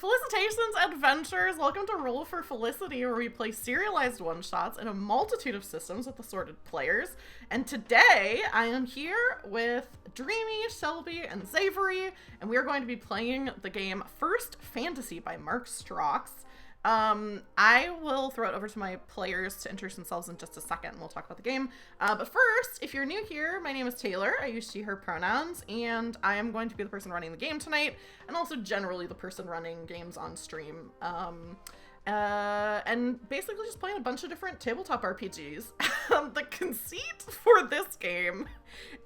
Felicitations, adventurers! Welcome to Roll for Felicity, where we play serialized one-shots in a multitude of systems with assorted players. And today, I am here with Dreamy, Shelby, and Xavery, and we are going to be playing the game First Fantasy by Mark Strauch. I will throw it over to my players to introduce themselves in just a second, and we'll talk about the game. But first, if you're new here, my name is Taylor. I use she, her pronouns, and I am going to be the person running the game tonight, and also generally the person running games on stream. And basically just playing a bunch of different tabletop RPGs. The conceit for this game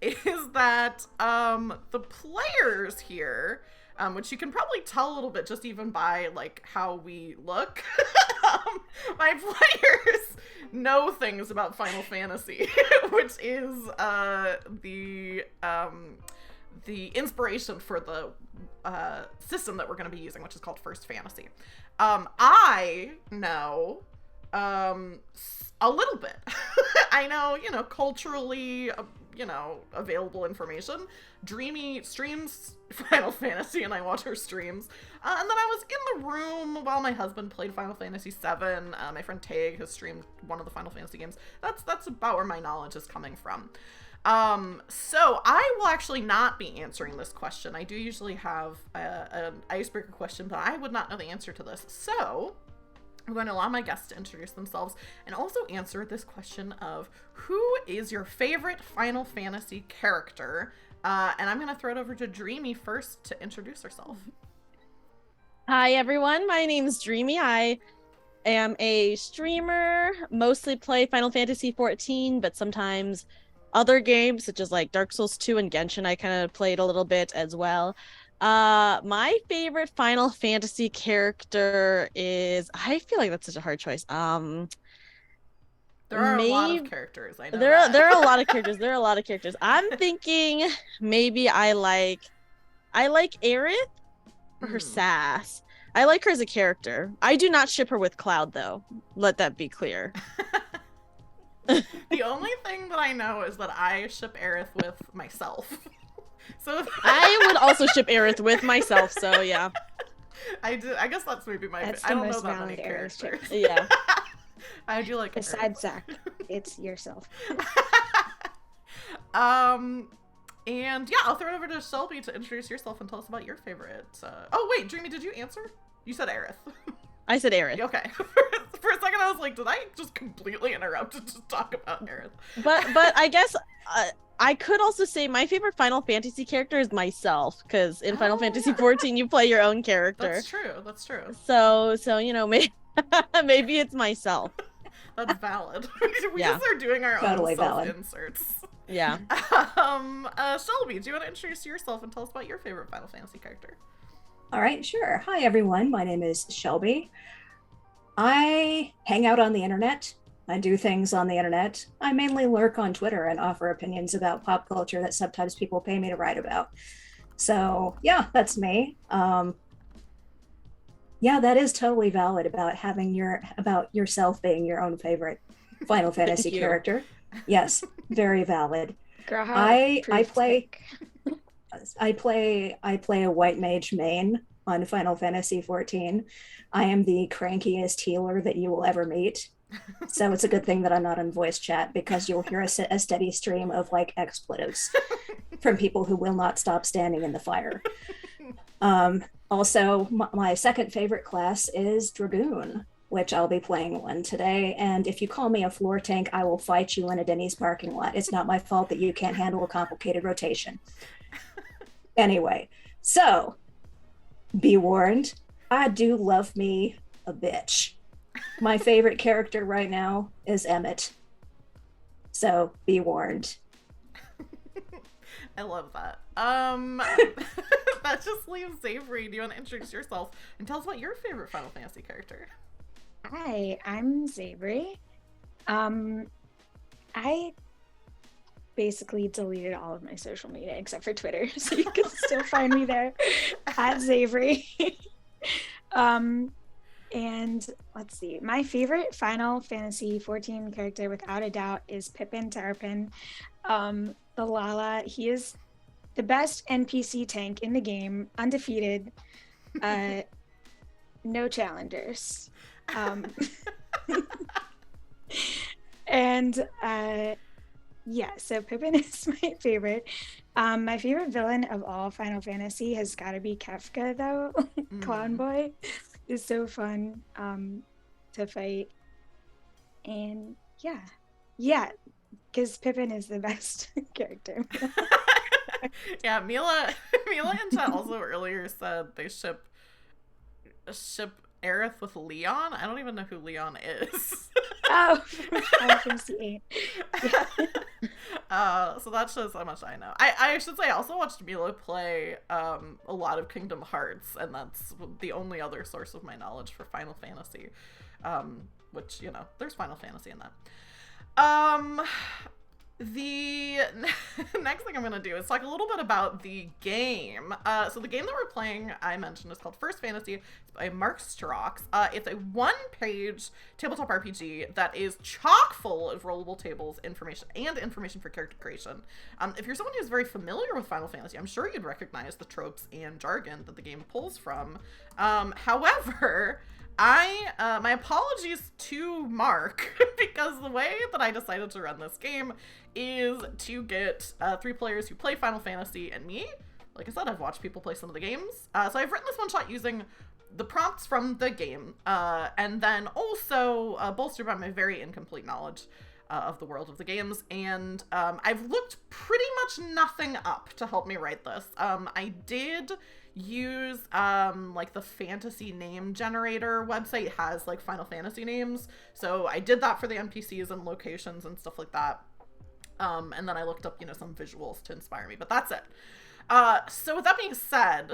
is that the players here, which you can probably tell a little bit just even by like how we look. My players know things about Final Fantasy, which is the inspiration for the system that we're going to be using, which is called First Fantasy. I know a little bit. I know, culturally, available information. Dreamy streams Final Fantasy, and I watch her streams. And then I was in the room while my husband played Final Fantasy VII. My friend Tag has streamed one of the Final Fantasy games. That's about where my knowledge is coming from. So I will actually not be answering this question. I do usually have an icebreaker question, but I would not know the answer to this. So I'm going to allow my guests to introduce themselves and also answer this question of who is your favorite Final Fantasy character? And I'm going to throw it over to Dreamy first to introduce herself. Hi, everyone. My name's Dreamy. I am a streamer, mostly play Final Fantasy XIV, but sometimes other games such as like Dark Souls 2 and Genshin I kind of played a little bit as well. My favorite Final Fantasy character is, I feel like that's such a hard choice. There are a lot of characters. I know there are a lot of characters. There are a lot of characters. I'm thinking maybe I like Aerith for her sass. I like her as a character. I do not ship her with Cloud though. Let that be clear. The only thing that I know is that I ship Aerith with myself. So I would also ship Aerith with myself, so yeah. I guess that's maybe my. I don't know that many characters. Yeah. I do like. Besides Zach, it's yourself. And yeah, I'll throw it over to Shelby to introduce yourself and tell us about your favorite. Oh wait, Dreamy, did you answer? You said Aerith. I said Aerith. Okay. For a second, I was like, did I just completely interrupt to just talk about Aerith? But I guess I could also say my favorite Final Fantasy character is myself, because in Final Fantasy XIV you play your own character. That's true. That's true. So maybe it's myself. That's valid. We Yeah. just are doing our Totally own valid. self-inserts. Yeah. Shelby, do you want to introduce yourself and tell us about your favorite Final Fantasy character? All right, sure. Hi, everyone. My name is Shelby. I hang out on the internet. I do things on the internet. I mainly lurk on Twitter and offer opinions about pop culture that sometimes people pay me to write about. So yeah, that's me. Yeah, that is totally valid about yourself being your own favorite Final Fantasy character. Yes, very valid. Girl, I play a white mage main on Final Fantasy XIV. I am the crankiest healer that you will ever meet. So it's a good thing that I'm not on voice chat, because you'll hear a steady stream of like expletives from people who will not stop standing in the fire. Also, my second favorite class is Dragoon, which I'll be playing one today. And if you call me a floor tank, I will fight you in a Denny's parking lot. It's not my fault that you can't handle a complicated rotation. Anyway, so be warned, I do love me a bitch. My favorite character right now is Emmett. So be warned. I love that. That just leaves Xavery. Do you want to introduce yourself and tell us about your favorite Final Fantasy character? Hi, I'm Xavery. I basically deleted all of my social media except for Twitter, so you can still find me there at Xavery. And let's see, my favorite Final Fantasy XIV character without a doubt is Pippin Terrapin. The Lala, he is the best NPC tank in the game, undefeated. no challengers. And yeah, so Pippin is my favorite. My favorite villain of all Final Fantasy has got to be Kefka, though. Clown Boy is so fun to fight. And yeah, because Pippin is the best character. Yeah, Mila in chat also earlier said they ship Aerith with Leon. I don't even know who Leon is. Oh, from Final Fantasy 8. Yeah. So that shows how much I know. I should say I also watched Mila play a lot of Kingdom Hearts, and that's the only other source of my knowledge for Final Fantasy. Which, you know, there's Final Fantasy in that. The next thing I'm going to do is talk a little bit about the game. So the game that we're playing, I mentioned, is called First Fantasy. It's by Mark Strox. It's a one-page tabletop RPG that is chock full of rollable tables, information for character creation. If you're someone who's very familiar with Final Fantasy, I'm sure you'd recognize the tropes and jargon that the game pulls from. However, my apologies to Mark, because the way that I decided to run this game is to get 3 players who play Final Fantasy and me. Like I said, I've watched people play some of the games. So I've written this one shot using the prompts from the game, and then also bolstered by my very incomplete knowledge of the world of the games. And I've looked pretty much nothing up to help me write this. I did use like the fantasy name generator website has like Final Fantasy names, so I did that for the NPCs and locations and stuff like that, and then I looked up, you know, some visuals to inspire me, but that's it. So with that being said,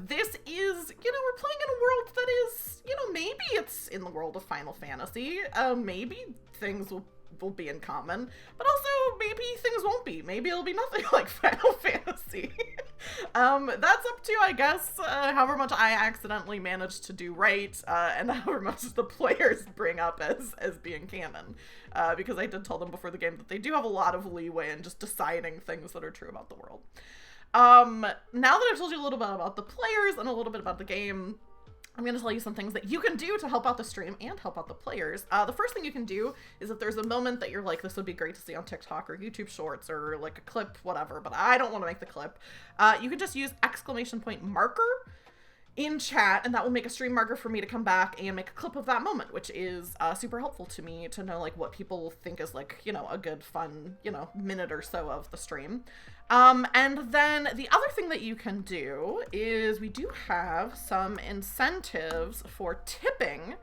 this is, you know, we're playing in a world that is, you know, maybe it's in the world of Final Fantasy, maybe things will be in common, but also maybe things won't be. Maybe it'll be nothing like Final Fantasy. That's up to, I guess, however much I accidentally managed to do right, and however much the players bring up as being canon. Because I did tell them before the game that they do have a lot of leeway in just deciding things that are true about the world. Now that I've told you a little bit about the players and a little bit about the game, I'm going to tell you some things that you can do to help out the stream and help out the players. The first thing you can do is if there's a moment that you're like, this would be great to see on TikTok or YouTube Shorts or like a clip, whatever, but I don't want to make the clip, you can just use !marker in chat, and that will make a stream marker for me to come back and make a clip of that moment, which is super helpful to me to know like what people think is like, you know, a good fun, you know, minute or so of the stream. And then the other thing that you can do is we do have some incentives for tipping.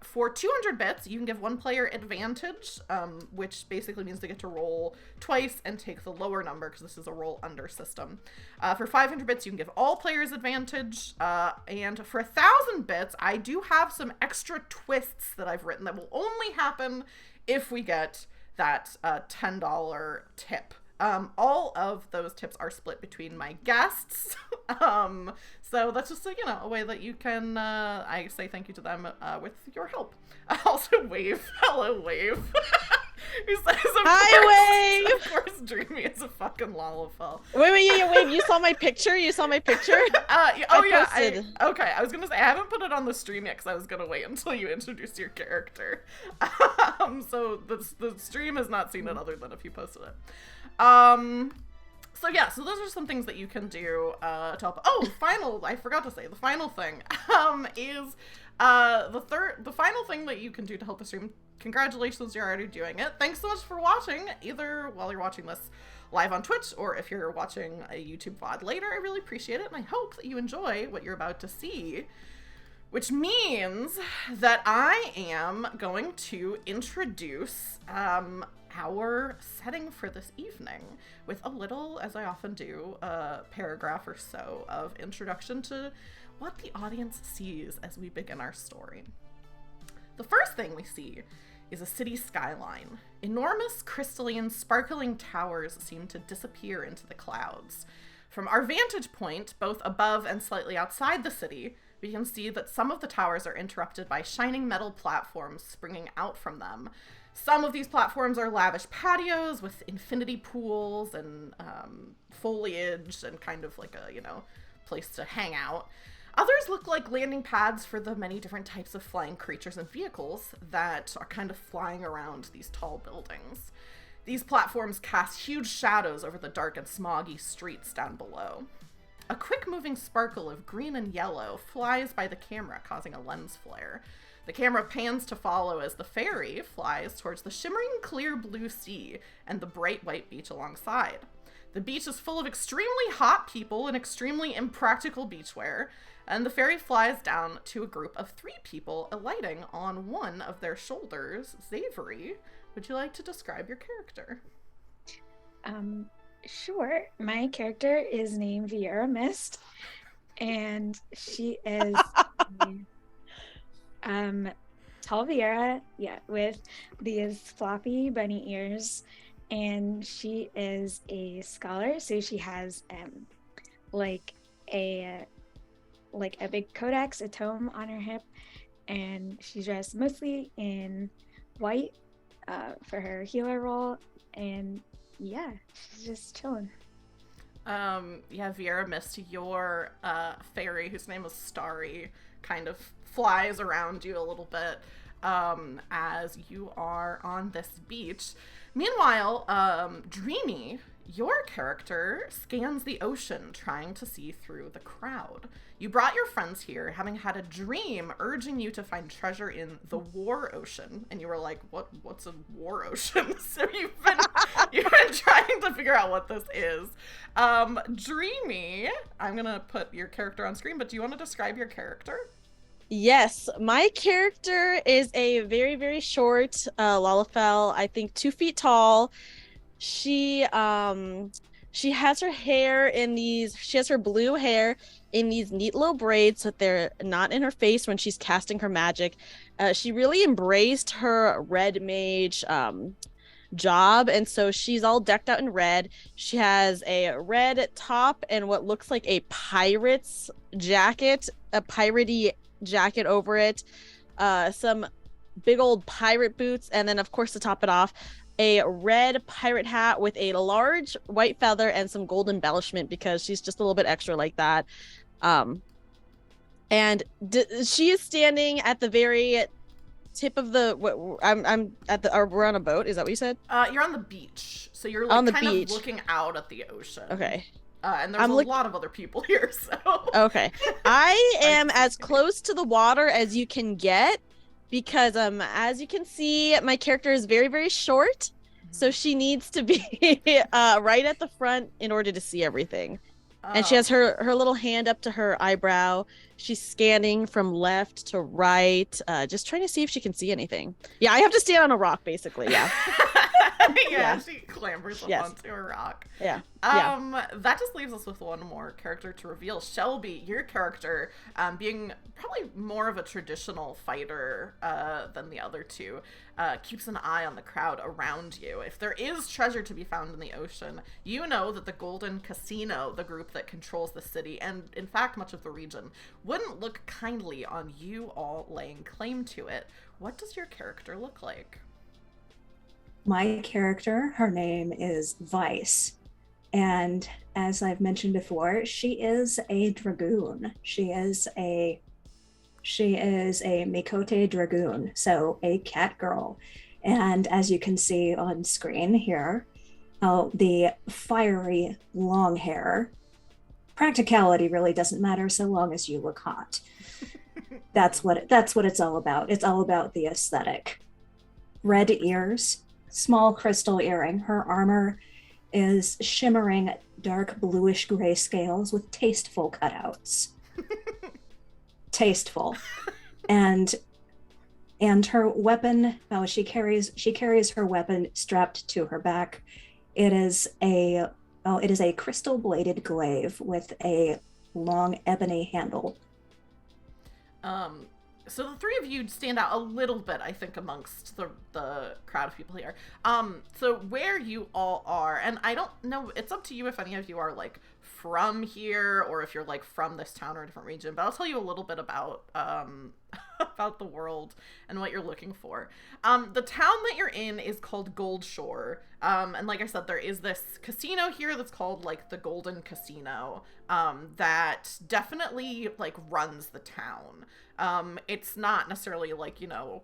For 200 bits, you can give one player advantage, which basically means they get to roll twice and take the lower number because this is a roll under system. For 500 bits, you can give all players advantage. And for 1,000 bits, I do have some extra twists that I've written that will only happen if we get that $10 tip. All of those tips are split between my guests. So that's just a way that you can, I say thank you to them, with your help. I also wave. Hello, wave. Who says, Hi, Wave! Of course, Dreamy is a fucking lollipop. Wait, yeah, Wave, you saw my picture? I was gonna say, I haven't put it on the stream yet because I was gonna wait until you introduce your character. So the stream has not seen it other than if you posted it. So those are some things that you can do to help. I forgot to say, the final thing is the final thing that you can do to help the stream. Congratulations, you're already doing it. Thanks so much for watching, either while you're watching this live on Twitch or if you're watching a YouTube VOD later. I really appreciate it, and I hope that you enjoy what you're about to see, which means that I am going to introduce our setting for this evening with a little, as I often do, a paragraph or so of introduction to what the audience sees as we begin our story. The first thing we see is a city skyline. Enormous, crystalline, sparkling towers seem to disappear into the clouds. From our vantage point, both above and slightly outside the city, we can see that some of the towers are interrupted by shining metal platforms springing out from them. Some of these platforms are lavish patios with infinity pools and foliage and kind of like a, place to hang out. Others look like landing pads for the many different types of flying creatures and vehicles that are kind of flying around these tall buildings. These platforms cast huge shadows over the dark and smoggy streets down below. A quick-moving sparkle of green and yellow flies by the camera, causing a lens flare. The camera pans to follow as the ferry flies towards the shimmering clear blue sea and the bright white beach alongside. The beach is full of extremely hot people in extremely impractical beachwear, and the ferry flies down to a group of 3 people alighting on one of their shoulders. Zavery, would you like to describe your character? Sure. My character is named Vieira Mist, and she is tall Vieira, with these floppy bunny ears, and she is a scholar, so she has like a big codex, a tome on her hip, and she's dressed mostly in white for her healer role, and she's just chilling. Vieira Mist, your fairy, whose name is Starry, kind of flies around you a little bit as you are on this beach. Meanwhile, Dreamy, your character, scans the ocean, trying to see through the crowd. You brought your friends here, having had a dream urging you to find treasure in the War Ocean, and you were like, "What's a War Ocean?" So you've been trying to figure out what this is. Dreamy, I'm gonna put your character on screen, but do you want to describe your character? Yes, my character is a very, very short Lalafell, I think 2 feet tall. She has her hair she has her blue hair in these neat little braids so that they're not in her face when she's casting her magic. She really embraced her red mage job, and so she's all decked out in red. She has a red top and what looks like a pirate's jacket, a piratey jacket over it, some big old pirate boots, and then of course to top it off, a red pirate hat with a large white feather and some gold embellishment because she's just a little bit extra like that. And she is standing at the very tip of the we're on a boat, is that what you said? You're on the beach, so you're like on the kind beach, of looking out at the ocean. Okay. And there's a lot of other people here, so okay. I am as close to the water as you can get because as you can see, my character is very, very short, so she needs to be right at the front in order to see everything. And she has her little hand up to her eyebrow. She's scanning from left to right, just trying to see if she can see anything. Yeah, I have to stand on a rock, basically. Yeah. yeah, she clambers up onto a rock. Yeah. That just leaves us with one more character to reveal. Shelby, your character, being probably more of a traditional fighter than the other 2, keeps an eye on the crowd around you. If there is treasure to be found in the ocean, you know that the Golden Casino, the group that controls the city, and in fact much of the region, wouldn't look kindly on you all laying claim to it. What does your character look like? My character, her name is Vice. And as I've mentioned before, she is a dragoon. She is a Mikote dragoon, so a cat girl. And as you can see on screen here, the fiery long hair. Practicality really doesn't matter so long as you look hot. That's what it's all about. It's all about the aesthetic. Red ears, small crystal earring. Her armor is shimmering dark bluish gray scales with tasteful cutouts. Tasteful. And her weapon, she carries her weapon strapped to her back. It is a crystal bladed glaive with a long ebony handle. So the 3 of you stand out a little bit, I think, amongst the crowd of people here. So where you all are, and I don't know, it's up to you if any of you are like from here or if you're like from this town or a different region, but I'll tell you a little bit about about the world and what you're looking for. The town that you're in is called Gold Shore. And like I said, there is this casino here that's called like the Golden Casino, that definitely like runs the town. It's not necessarily like, you know,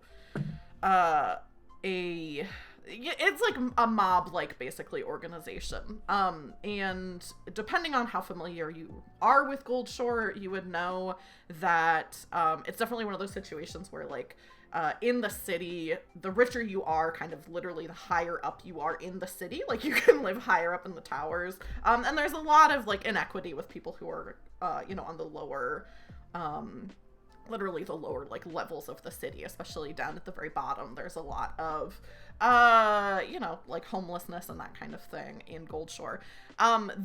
it's like a mob like basically organization, and depending on how familiar you are with Gold Shore, you would know that it's definitely one of those situations where like in the city, the richer you are, kind of literally the higher up you are in the city, like you can live higher up in the towers, and there's a lot of like inequity with people who are you know, on the lower literally the lower like levels of the city, especially down at the very bottom. There's a lot of you know, like homelessness and that kind of thing in Gold Shore.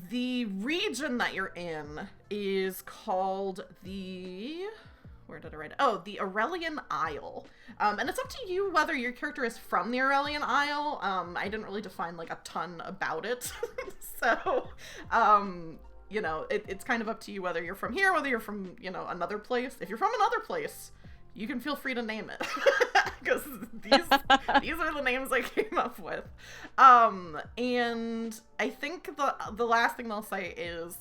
The region that you're in is called the, where did I write it? Oh, the Aurelian Isle. And it's up to you whether your character is from the Aurelian Isle. I didn't really define like a ton about it. So you know, it's kind of up to you whether you're from here, whether you're from, you know, another place. If you're from another place, you can feel free to name it, because these are the names I came up with. And I think the last thing they'll say is,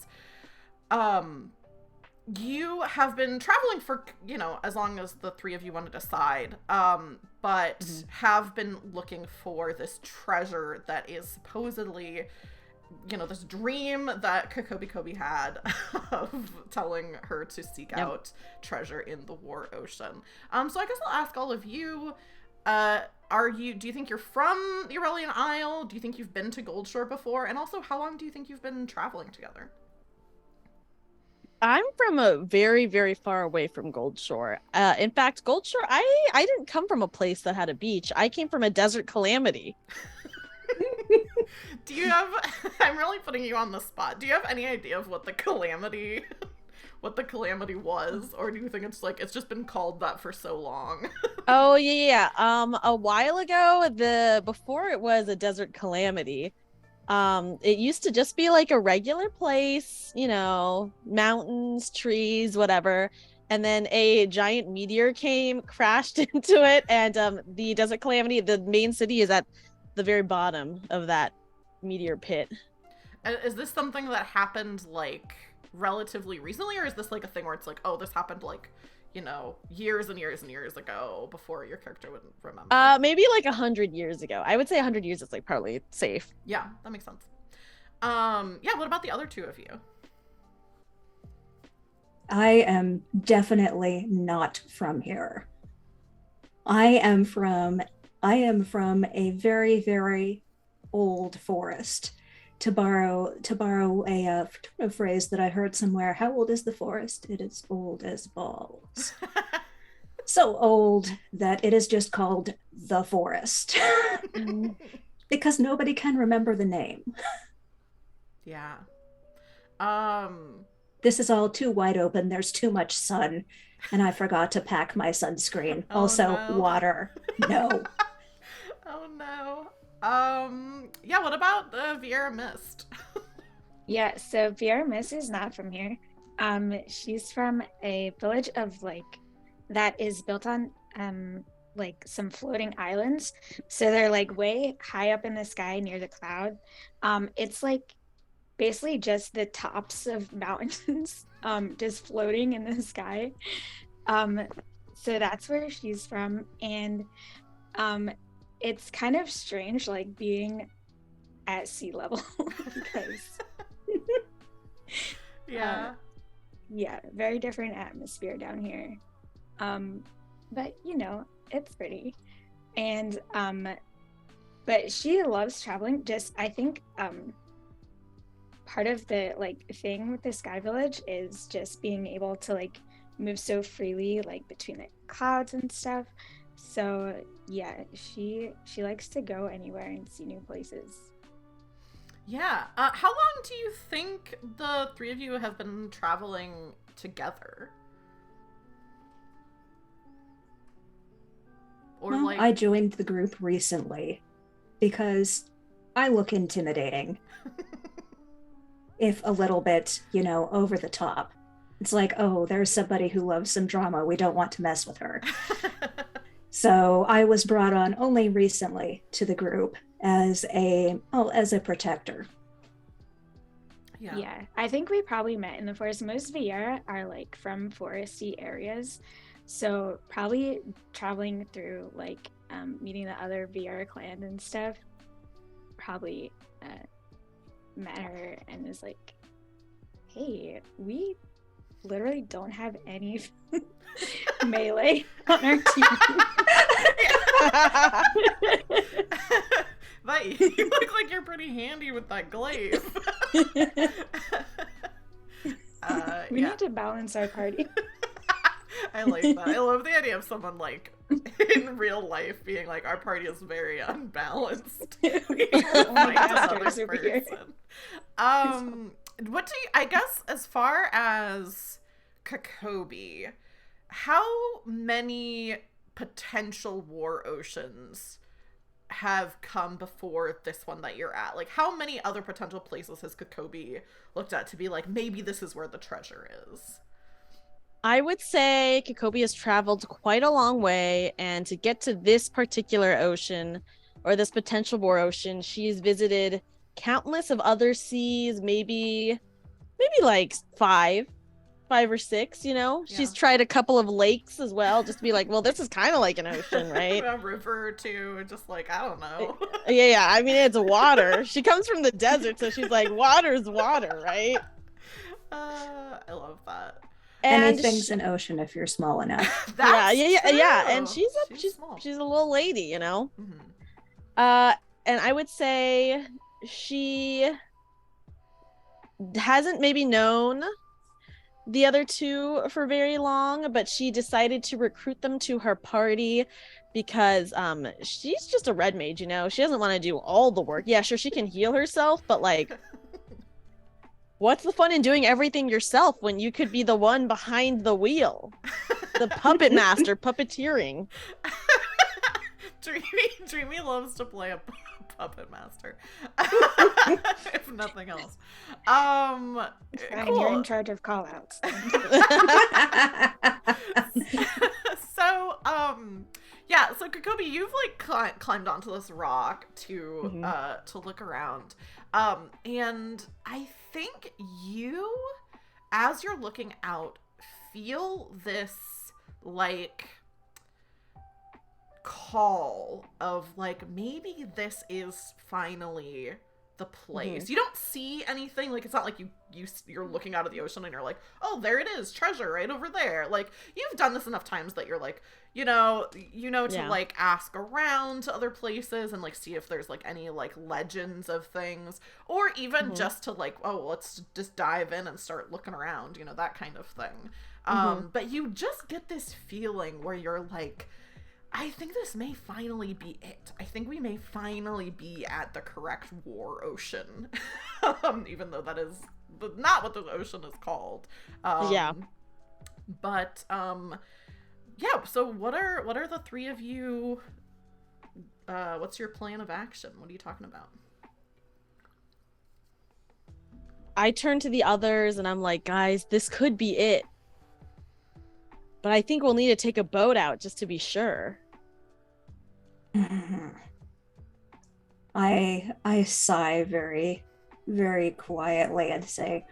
you have been traveling for, you know, as long as the three of you want to decide, but have been looking for this treasure that is supposedly, you know, this dream that Kobe had of telling her to seek out treasure in the War Ocean. So I guess I'll ask all of you, do you think you're from the Aurelian Isle? Do you think you've been to Gold Shore before? And also, how long do you think you've been traveling together? I'm from a very, very far away from Gold Shore. In fact, Gold Shore, I didn't come from a place that had a beach. I came from a desert calamity. Do you have, I'm really putting you on the spot. Do you have any idea of what the calamity was? Or do you think it's like, it's just been called that for so long? Oh, yeah. A while ago, before it was a desert calamity, it used to just be like a regular place, you know, mountains, trees, whatever. And then a giant meteor crashed into it, and the desert calamity, the main city, is at the very bottom of that meteor pit. Is this something that happened like relatively recently, or is this like a thing where it's like, oh, this happened like, you know, years and years and years ago before your character would remember? Maybe like 100 years ago. I would say 100 years is like probably safe. Yeah, that makes sense. Yeah, what about the other two of you? I am definitely not from here. I am from a very, very old forest. To borrow a phrase that I heard somewhere, how old is the forest? It is old as balls. So old that it is just called the forest. Because nobody can remember the name. Yeah. This is all too wide open. There's too much sun. And I forgot to pack my sunscreen. Oh, also, no. water. No. Oh no. Yeah, what about Vieira Mist? Yeah, so Vieira Mist is not from here. She's from a village of like that is built on like some floating islands. So they're like way high up in the sky near the cloud. It's like basically just the tops of mountains just floating in the sky. So that's where she's from. And it's kind of strange like being at sea level because yeah. Yeah, very different atmosphere down here. But you know, it's pretty. And but she loves traveling. Just I think part of the like thing with the Sky Village is just being able to like move so freely like between the clouds and stuff. So yeah, she likes to go anywhere and see new places. Yeah. How long do you think the three of you have been traveling together? Or well, like I joined the group recently because I look intimidating. if a little bit, over the top. It's like, oh, there's somebody who loves some drama. We don't want to mess with her. So I was brought on only recently to the group as a protector. Yeah, I think we probably met in the forest. Most VR are like from foresty areas, so probably traveling through like meeting the other VR clan and stuff. Probably met her and was like, "Hey, we literally don't have any melee on our team." But you look like you're pretty handy with that glaive. We need to balance our party. I like that. I love the idea of someone like in real life being like, our party is very unbalanced. We find another person. What do you, I guess as far as Kokobi, how many potential war oceans have come before this one that you're at? Like, how many other potential places has Kokobi looked at to be like, maybe this is where the treasure is? I would say Kokobi has traveled quite a long way, and to get to this particular ocean or this potential war ocean, she's visited countless of other seas, maybe like five or six, Yeah. She's tried a couple of lakes as well, just to be like, well, this is kind of like an ocean, right? A river too, just like, I don't know. Yeah, I mean, it's water. She comes from the desert, so she's like, water's water, right? I love that. And anything's an ocean if you're small enough. yeah, and she's small. she's a little lady, Mm-hmm. And I would say she hasn't maybe known the other two for very long, but she decided to recruit them to her party because she's just a red mage, she doesn't want to do all the work. Yeah, sure, she can heal herself, but like, what's the fun in doing everything yourself when you could be the one behind the wheel, the puppet master, puppeteering? Dreamy loves to play a puppet master, if nothing else. Fine, Cool. you're in charge of callouts. So, yeah. So Kokobi, you've like climbed onto this rock to look around, and I think you, as you're looking out, feel this like call of like, maybe this is finally the place. You don't see anything, like it's not like you're looking out of the ocean and you're like, oh, there it is, treasure right over there. Like, you've done this enough times that you're like, to like ask around to other places and like see if there's like any like legends of things, or even just to like, oh, let's just dive in and start looking around, that kind of thing. But you just get this feeling where you're like, I think this may finally be it. I think we may finally be at the correct war ocean. Even though that is not what the ocean is called. Yeah. But, yeah, so what are the three of you, what's your plan of action? What are you talking about? I turn to the others and I'm like, guys, this could be it. But I think we'll need to take a boat out just to be sure. I sigh very, very quietly and say,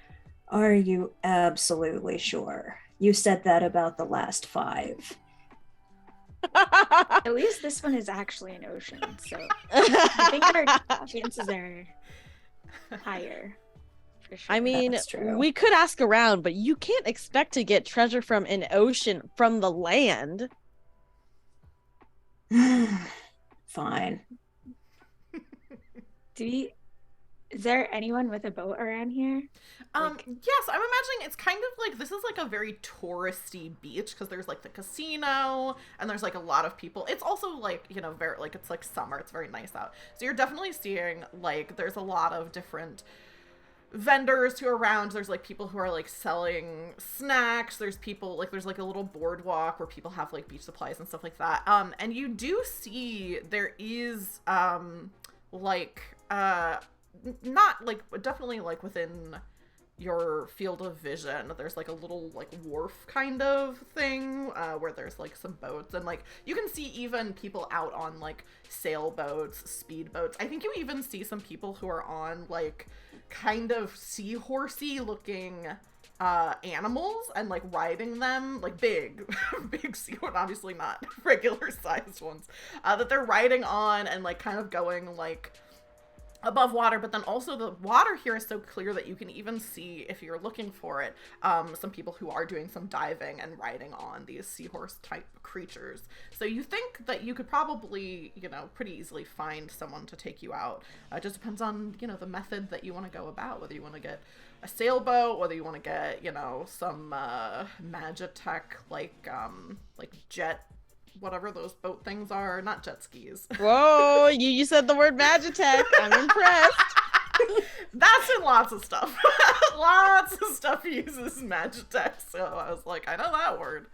are you absolutely sure? You said that about the last 5. At least this one is actually an ocean, so I think our chances are higher. For sure. I mean, That's true. we could ask around, but you can't expect to get treasure from an ocean from the land. Fine. Is there anyone with a boat around here? Yes, I'm imagining it's kind of like, this is like a very touristy beach because there's like the casino and there's like a lot of people. It's also like, very like, it's like summer, it's very nice out. So you're definitely seeing like, there's a lot of different vendors who are around. There's like people who are like selling snacks. There's people like, there's like a little boardwalk where people have like beach supplies and stuff like that. And you do see there is not like, definitely like within your field of vision, there's like a little like wharf kind of thing where there's like some boats, and like you can see even people out on like sailboats, speedboats. I think you even see some people who are on like kind of seahorsey looking animals and like riding them, like big big seahorse, obviously not regular sized ones, that they're riding on and like kind of going like above water. But then also the water here is so clear that you can even see, if you're looking for it, some people who are doing some diving and riding on these seahorse type creatures. So you think that you could probably, you know, pretty easily find someone to take you out. It just depends on, you know, the method that you want to go about, whether you want to get a sailboat, whether you want to get, you know, some magitech like jet, whatever those boat things are, not jet skis. Whoa, you said the word Magitech. I'm impressed. That's in lots of stuff. Lots of stuff uses Magitech, so I was like, I know that word.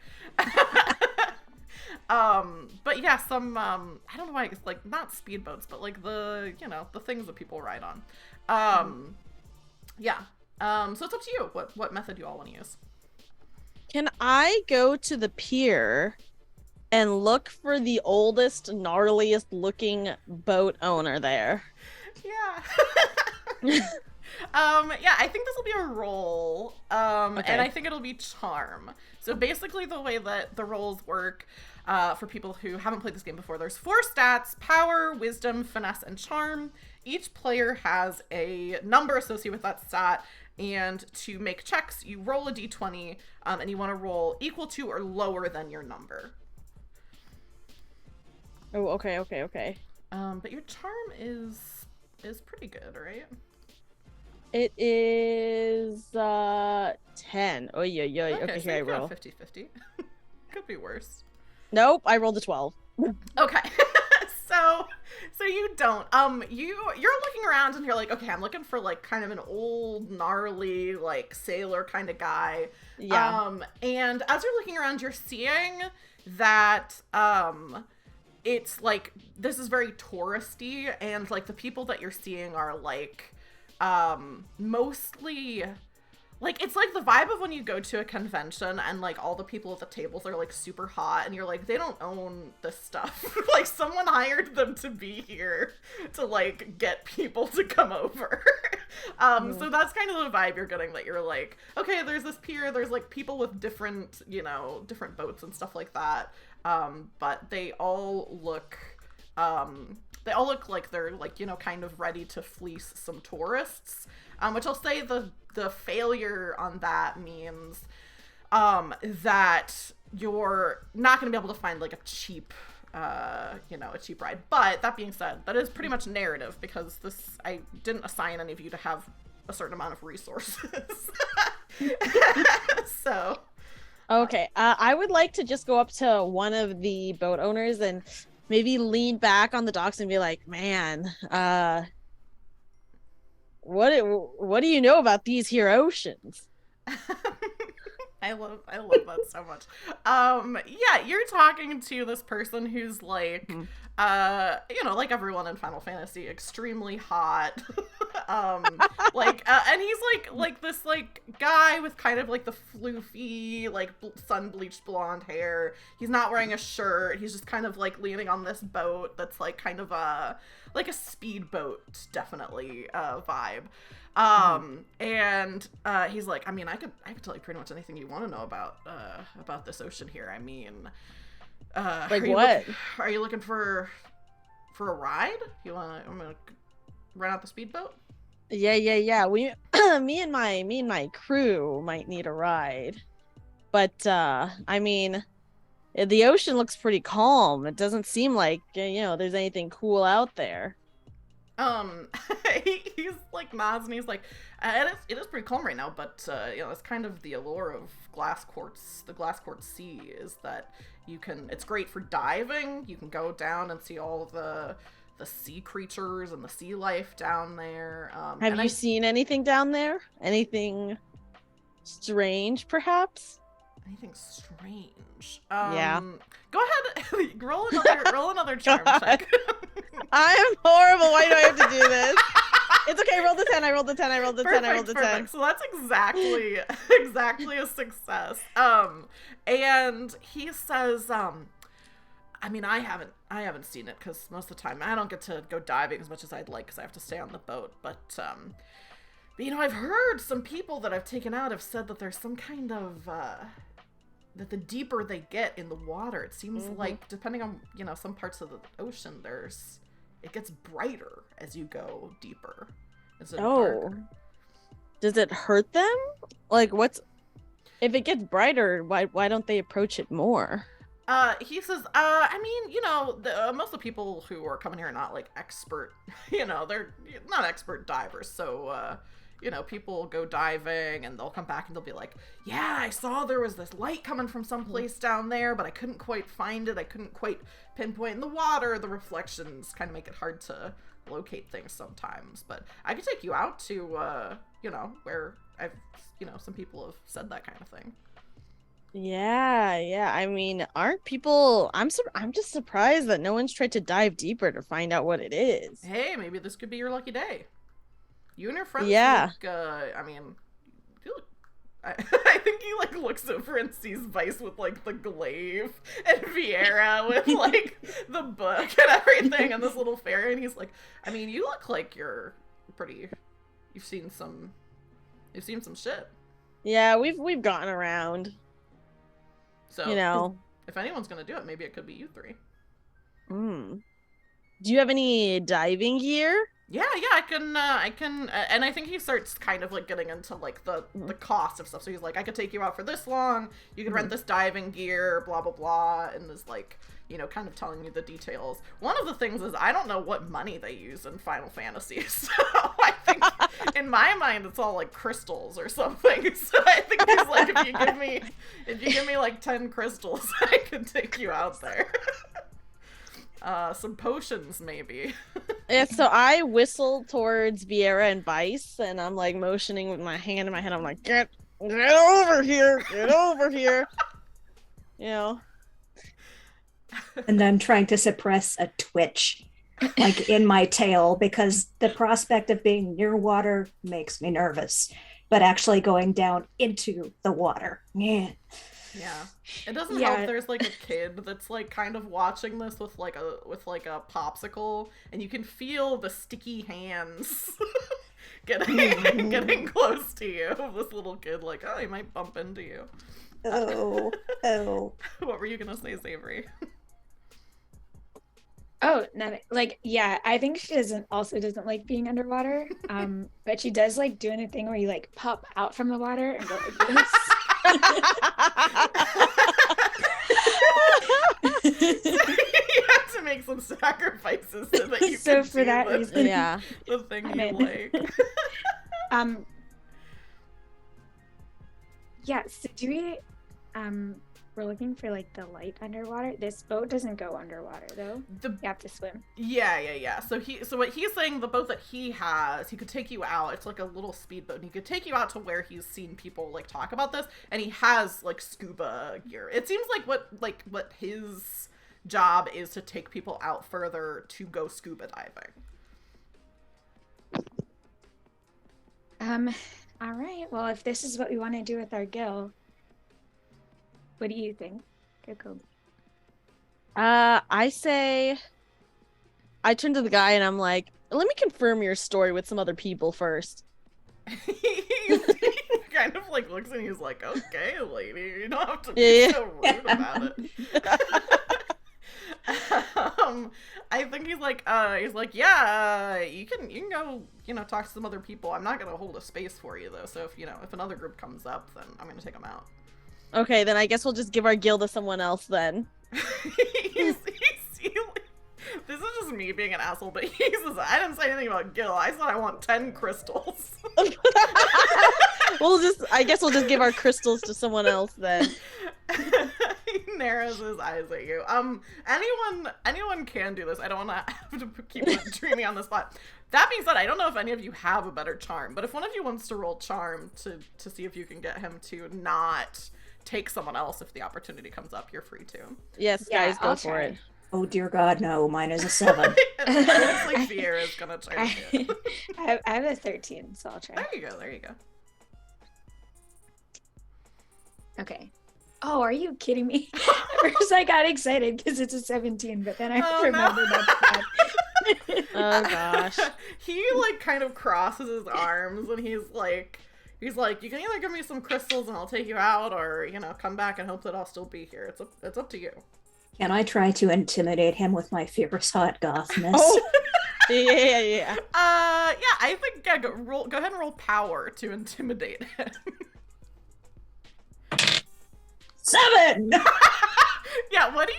But yeah, some I don't know why it's like not speedboats, but like the, you know, the things that people ride on. Yeah. So it's up to you what method you all want to use. Can I go to the pier and look for the oldest, gnarliest looking boat owner there? Yeah. Yeah, I think this will be a roll. Okay. And I think it'll be charm. So basically the way that the rolls work, for people who haven't played this game before, there's 4 stats: power, wisdom, finesse, and charm. Each player has a number associated with that stat, and to make checks, you roll a d20, and you want to roll equal to or lower than your number. Oh, okay. But your charm is pretty good, right? It is 10. Oh, yeah. Okay, so here I you've got roll. 50-50. Could be worse. Nope, I rolled a 12. Okay. So you don't. You're looking around and you're like, okay, I'm looking for like kind of an old, gnarly, like sailor kind of guy. Yeah. And as you're looking around, you're seeing that it's like this is very touristy, and like the people that you're seeing are like mostly like, it's like the vibe of when you go to a convention and like all the people at the tables are like super hot and you're like, they don't own this stuff. Like someone hired them to be here to like get people to come over. So that's kind of the vibe you're getting, that you're like, okay, there's this pier, there's like people with different, you know, different boats and stuff like that. But they all look like they're like, you know, kind of ready to fleece some tourists. Which I'll say the failure on that means that you're not going to be able to find like a cheap ride. But that being said, that is pretty much narrative, because I didn't assign any of you to have a certain amount of resources. So. Okay, I would like to just go up to one of the boat owners and maybe lean back on the docks and be like, man, what do you know about these here oceans? I love that so much. Yeah, you're talking to this person who's like, you know, like everyone in Final Fantasy, extremely hot. And he's like this like guy with kind of like the floofy, like sun bleached blonde hair. He's not wearing a shirt. He's just kind of like leaning on this boat that's like kind of a speedboat, definitely vibe. And he's like, I mean, I could tell you pretty much anything you want to know about this ocean here. I mean, like what? Are you looking for a ride? I'm gonna rent out the speedboat. Yeah. We, me and my crew might need a ride, but I mean, the ocean looks pretty calm. It doesn't seem like, you know, there's anything cool out there. He's like nods and he's like, it is pretty calm right now, but you know, it's kind of the allure of glass quartz. The glass quartz sea is that it's great for diving. You can go down and see all the sea creatures and the sea life down there. Have you seen anything down there? Anything strange, perhaps? Anything strange? Yeah. Go ahead, roll another charm check. I am horrible. Why do I have to do this? It's okay. I rolled the 10. I rolled the 10. I rolled the 10. I rolled the 10. Perfect. So that's exactly a success. And he says, I mean, I haven't seen it because most of the time I don't get to go diving as much as I'd like because I have to stay on the boat. But you know, I've heard some people that I've taken out have said that there's some kind of that the deeper they get in the water, it seems like, depending on, you know, some parts of the ocean, it gets brighter as you go deeper. Darker. Does it hurt them? Like, if it gets brighter, why don't they approach it more? He says, I mean, you know, most of the people who are coming here are not, like, expert, you know, they're not expert divers, so, you know, people go diving, and they'll come back and they'll be like, yeah, I saw there was this light coming from someplace down there, but I couldn't quite find it, I couldn't quite pinpoint in the water, the reflections kind of make it hard to locate things sometimes, but I could take you out to, you know, where some people have said that kind of thing. Yeah. I mean, aren't people? I'm just surprised that no one's tried to dive deeper to find out what it is. Hey, maybe this could be your lucky day. You and your friends. Yeah. Look, I mean, I think he like looks over and sees Vice with like the glaive and Vieira with like the book and everything and this little fairy, and he's like, I mean, you look like you're pretty. You've seen some shit. Yeah, we've gotten around. So, you know, if anyone's gonna do it, maybe it could be you three. Do you have any diving gear? Yeah, I can, and I think he starts kind of like getting into like the cost of stuff. So he's like, I could take you out for this long. You could rent this diving gear, blah blah blah, and is like, you know, kind of telling you the details. One of the things is I don't know what money they use in Final Fantasy, so I think in my mind it's all like crystals or something. So I think he's like, if you give me like 10 crystals, I can take you out there. Some potions maybe. Yeah, so I whistle towards Vieira and Vice, and I'm like motioning with my hand in my head. I'm like, get over here, you know. And I'm trying to suppress a twitch, like in my tail, because the prospect of being near water makes me nervous. But actually going down into the water, yeah. It doesn't help there's like a kid that's like kind of watching this with like a popsicle, and you can feel the sticky hands getting close to you. This little kid like, oh, he might bump into you. Oh. What were you gonna say, Savory? Oh, nothing. Like, yeah, I think she doesn't like being underwater. But she does like doing a thing where you like pop out from the water and go like this. You have to make some sacrifices so that you can for that reason, the thing you like. Yeah, so do we we're looking for like the light underwater. This boat doesn't go underwater though. You have to swim. Yeah. So what he's saying, the boat that he has, he could take you out. It's like a little speedboat, and he could take you out to where he's seen people like talk about this, and he has like scuba gear. It seems like what his job is to take people out further to go scuba diving. All right. Well, if this is what we want to do with our guild, what do you think, Coco? I say, I turn to the guy and I'm like, let me confirm your story with some other people first. He kind of like looks and he's like, okay, lady, you don't have to be so rude about it. I think he's like, yeah, you can go, you know, talk to some other people. I'm not gonna hold a space for you though. So if another group comes up, then I'm gonna take them out. Okay, then I guess we'll just give our guild to someone else then. This is just me being an asshole, but he says, I didn't say anything about Gil. I said I want 10 crystals. I guess we'll just give our crystals to someone else then. He narrows his eyes at you. Anyone can do this. I don't want to have to keep Dreamy on the spot. That being said, I don't know if any of you have a better charm, but if one of you wants to roll charm to see if you can get him to not take someone else if the opportunity comes up, you're free to. Yes, guys, go for it. Oh dear God, no! Mine is a 7. It looks like Sierra's gonna try to do it. I have a 13, so I'll try. There you go. There you go. Okay. Oh, are you kidding me? At first I got excited because it's a 17, but then I remembered that's bad. Oh gosh. He like kind of crosses his arms and he's like, you can either give me some crystals and I'll take you out, or come back and hope that I'll still be here. It's up to you. Can I try to intimidate him with my fierce hot gothness? Oh. Yeah. I think go ahead and roll power to intimidate him. 7! Yeah, what do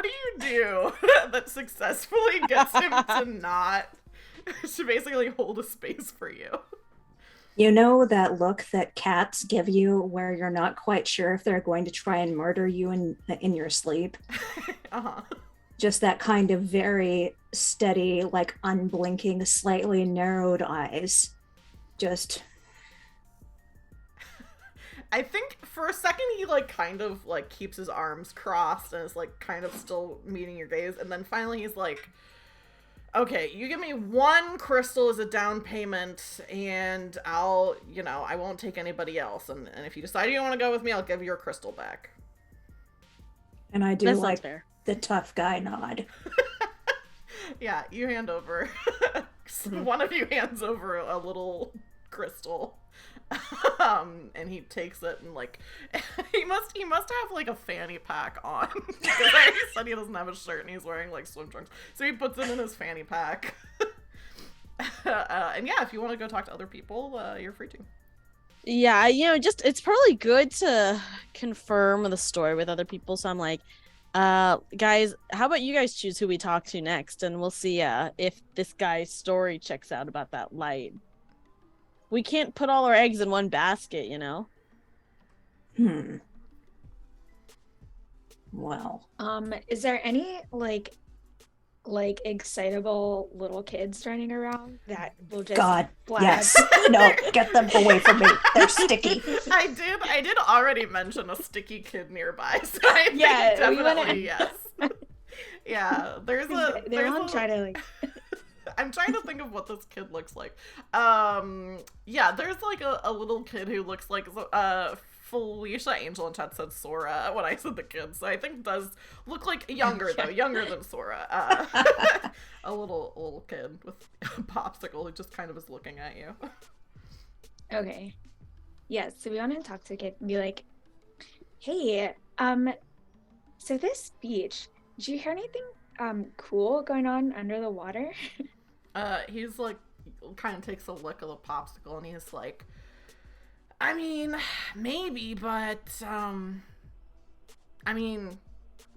you do that successfully gets him to basically hold a space for you? You know that look that cats give you where you're not quite sure if they're going to try and murder you in your sleep? Uh-huh. Just that kind of very steady, like unblinking, slightly narrowed eyes. Just... I think for a second he like kind of like keeps his arms crossed and is like kind of still meeting your gaze, and then finally he's like, okay, you give me 1 crystal as a down payment and I'll, I won't take anybody else, and if you decide you don't want to go with me, I'll give you your crystal back. And I do That's like fair. the tough guy nod. Yeah, you hand over. One of you hands over a little crystal. And he takes it and like he must have like a fanny pack on, because he said he doesn't have a shirt and he's wearing like swim trunks, so he puts it in his fanny pack. And yeah, if you want to go talk to other people, you're free to. Yeah, it's probably good to confirm the story with other people. So I'm like, guys, how about you guys choose who we talk to next, and we'll see if this guy's story checks out about that light. We can't put all our eggs in one basket, Well. Is there any like excitable little kids running around that will just God, blab? yes. No, get them away from me. They're sticky. I did already mention a sticky kid nearby, so I think definitely yes. Yeah, They won't try to like. I'm trying to think of what this kid looks like. Yeah, there's like a little kid who looks like Felicia, Angel, and Chad said Sora when I said the kid, so I think does look like younger than Sora. A little kid with a popsicle who just kind of is looking at you. Okay. Yeah, so we want to talk to the kid and be like, hey, so this beach, did you hear anything cool going on under the water? He's like, kind of takes a lick of the popsicle and he's like, I mean, maybe, but, I mean,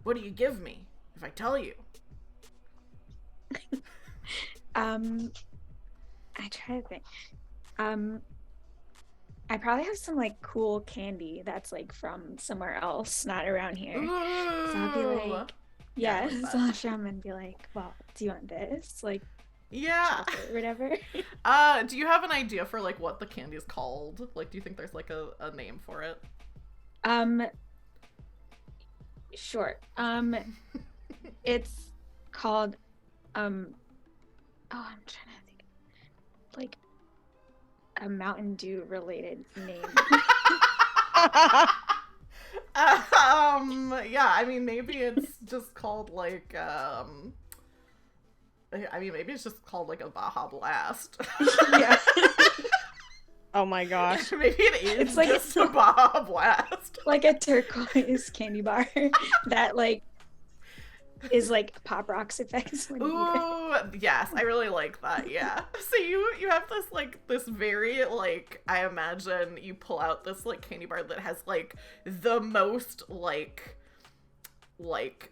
what do you give me if I tell you? I try to think. I probably have some like cool candy that's like from somewhere else, not around here. Ooh. So I'll be like, Yeah, I yes, like so I'll show him and be like, well, do you want this? Like, Yeah. chocolate or whatever. Do you have an idea for like what the candy is called? Like, do you think there's like a name for it? Sure. It's called, I'm trying to think, like a Mountain Dew related name. Yeah, I mean, maybe it's just called like, maybe it's just called like a Baja Blast. Yeah. Oh my gosh. Maybe it is It's like just a Baja Blast. Like a turquoise candy bar that like is like Pop Rocks effects when you eat it. Ooh, yes, I really like that. Yeah. So you have this very like, I imagine you pull out this like candy bar that has like the most like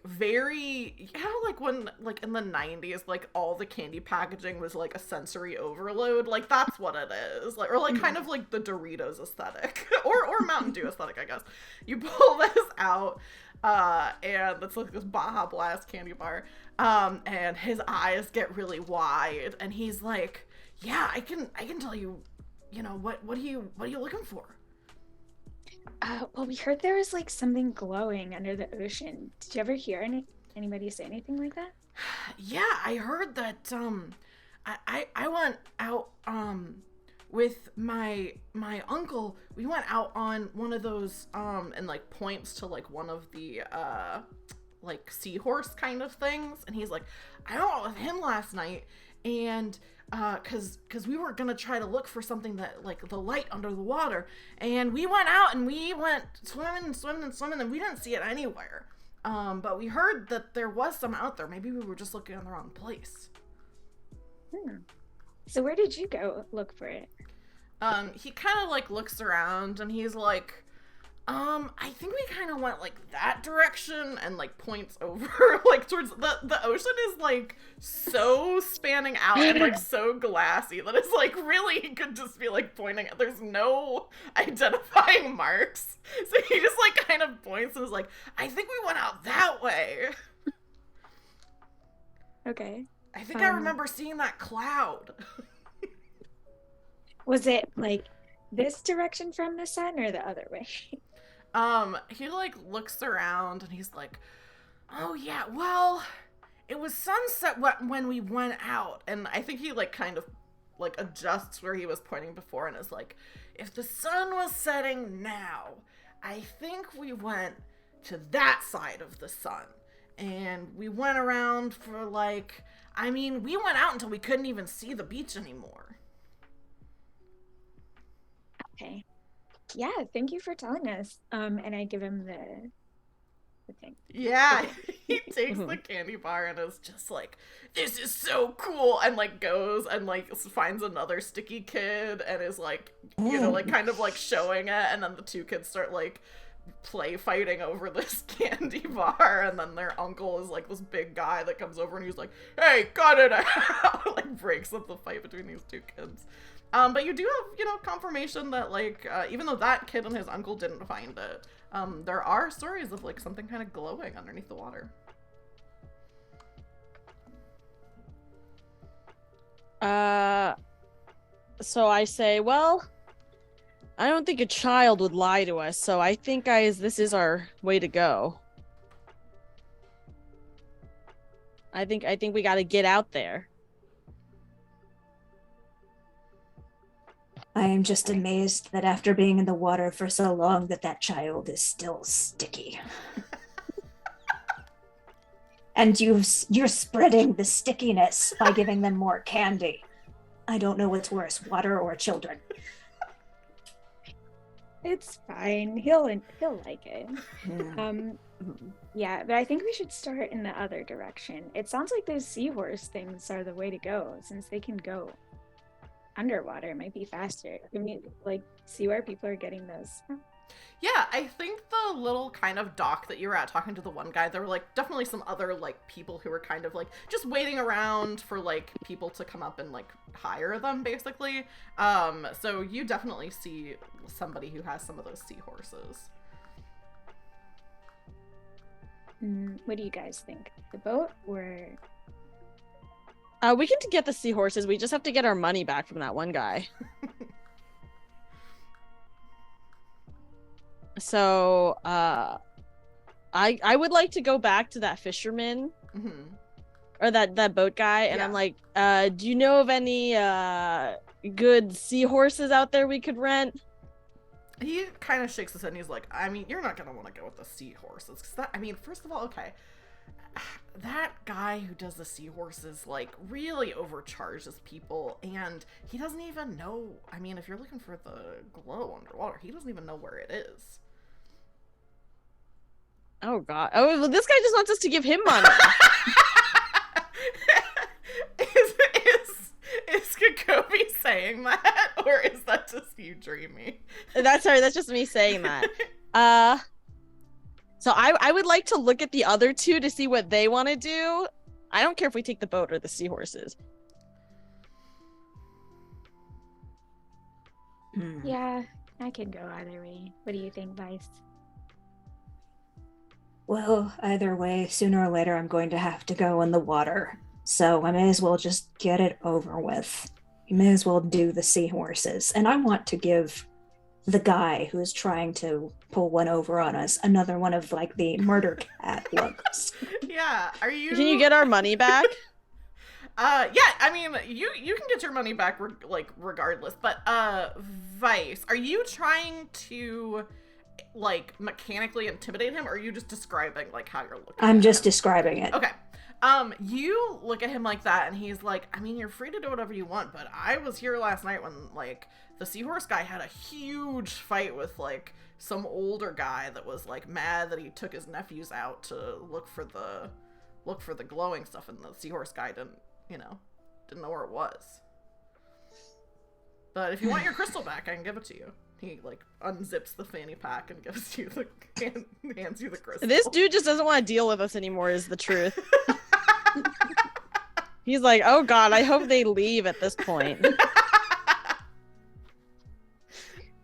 very, like when like in the 90s like all the candy packaging was like a sensory overload, like that's what it is, like, or like kind of like the Doritos aesthetic or Mountain Dew aesthetic, I guess. You pull this out and it's like this Baja Blast candy bar, and his eyes get really wide and he's like, yeah, I can tell you, what are you looking for? Well, we heard there was like something glowing under the ocean. Did you ever hear any anybody say anything like that? Yeah, I heard that I went out with my uncle. We went out on one of those and like points to like one of the like seahorse kind of things, and he's like, I went out with him last night, and cause we were gonna try to look for something that like the light under the water, and we went out and we went swimming and swimming and swimming, and we didn't see it anywhere. But we heard that there was some out there. Maybe we were just looking in the wrong place. So where did you go look for it? He kind of like looks around and he's like, I think we kind of went like that direction, and like points over like towards the ocean is like so spanning out and like so glassy that it's like really he could just be like pointing at, there's no identifying marks. So he just like kind of points and is like, I think we went out that way. Okay. I think I remember seeing that cloud. Was it like this direction from the sun or the other way? He like looks around and he's like, oh yeah, well, it was sunset when we went out. And I think he like kind of like adjusts where he was pointing before and is like, if the sun was setting now, I think we went to that side of the sun. And we went around for like, I mean, we went out until we couldn't even see the beach anymore. Okay. Yeah, thank you for telling us. And I give him the thing. Yeah, he takes the candy bar and is just like, this is so cool, and like goes and like finds another sticky kid and is like, you know, like kind of like showing it, and then the two kids start like play fighting over this candy bar, and then their uncle is like this big guy that comes over and he's like, hey, cut it out. Like breaks up the fight between these two kids. But you do have, you know, confirmation that, like, even though that kid and his uncle didn't find it, there are stories of, like, something kind of glowing underneath the water. So I say, well, I don't think a child would lie to us, so I think, guys, this is our way to go. I think we gotta get out there. I am just amazed that after being in the water for so long that child is still sticky. And you're spreading the stickiness by giving them more candy. I don't know what's worse, water or children. It's fine. He'll like it. Yeah, but I think we should start in the other direction. It sounds like those seahorse things are the way to go, since they can go underwater. It might be faster. I mean, like, see where people are getting those from? Yeah, I think the little kind of dock that you were at talking to the one guy, there were like definitely some other like people who were kind of like just waiting around for like people to come up and like hire them basically. So you definitely see somebody who has some of those seahorses. What do you guys think? The boat or... We can get the seahorses. We just have to get our money back from that one guy. So, I would like to go back to that fisherman, or that boat guy, and I'm like, do you know of any good seahorses out there we could rent? He kind of shakes his head and he's like, I mean, you're not gonna want to go with the seahorses, because that, I mean, first of all, okay, that guy who does the seahorses like really overcharges people, and he doesn't even know. I mean, if you're looking for the glow underwater, he doesn't even know where it is. Oh god. Oh, well, this guy just wants us to give him money. Is Kakobi saying that, or is that just you, Dreamy? That's just me saying that. So I would like to look at the other two to see what they want to do. I don't care if we take the boat or the seahorses. Yeah, I could go either way. What do you think, Vice? Well, either way, sooner or later I'm going to have to go in the water. So I may as well just get it over with. You may as well do the seahorses. And I want to give the guy who's trying to pull one over on us. Another one of like the murder cat looks. Yeah, are you? Can you get our money back? Yeah, I mean, you can get your money back regardless. But Vice, are you trying to like mechanically intimidate him, or are you just describing like how you're looking? I'm just describing it. Okay. You look at him like that, and he's like, I mean, you're free to do whatever you want, but I was here last night when, like, the seahorse guy had a huge fight with, like, some older guy that was, like, mad that he took his nephews out to look for the glowing stuff, and the seahorse guy didn't know where it was. But if you want your crystal back, I can give it to you. He, like, unzips the fanny pack and gives you hands you the crystal. This dude just doesn't want to deal with us anymore, is the truth. He's like, oh god, I hope they leave at this point.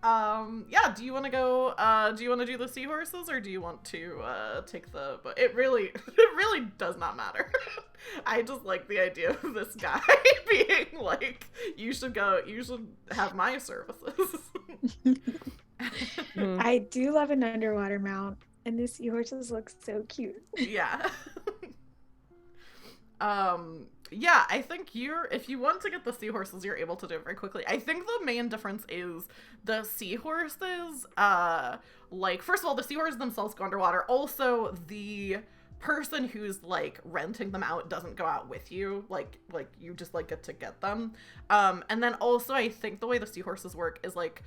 Yeah, do you want to go, do you want to do the seahorses, or do you want to, take the, but it really does not matter. I just like the idea of this guy being like, you should have my services. I do love an underwater mount, and the seahorses look so cute. Yeah. Yeah, I think if you want to get the seahorses, you're able to do it very quickly. I think the main difference is the seahorses, like, first of all, the seahorses themselves go underwater. Also, the person who's, like, renting them out doesn't go out with you. Like, you just, like, get to get them. And then also, I think the way the seahorses work is, like,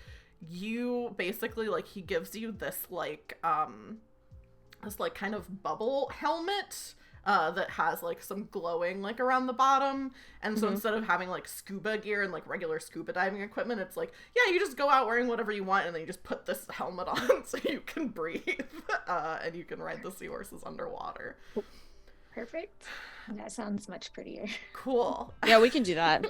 you basically, like, he gives you this, like, kind of bubble helmet, that has, like, some glowing, like, around the bottom. And so instead of having, like, scuba gear and, like, regular scuba diving equipment, it's like, yeah, you just go out wearing whatever you want, and then you just put this helmet on so you can breathe, and you can ride the seahorses underwater. Perfect. That sounds much prettier. Cool. Yeah, we can do that.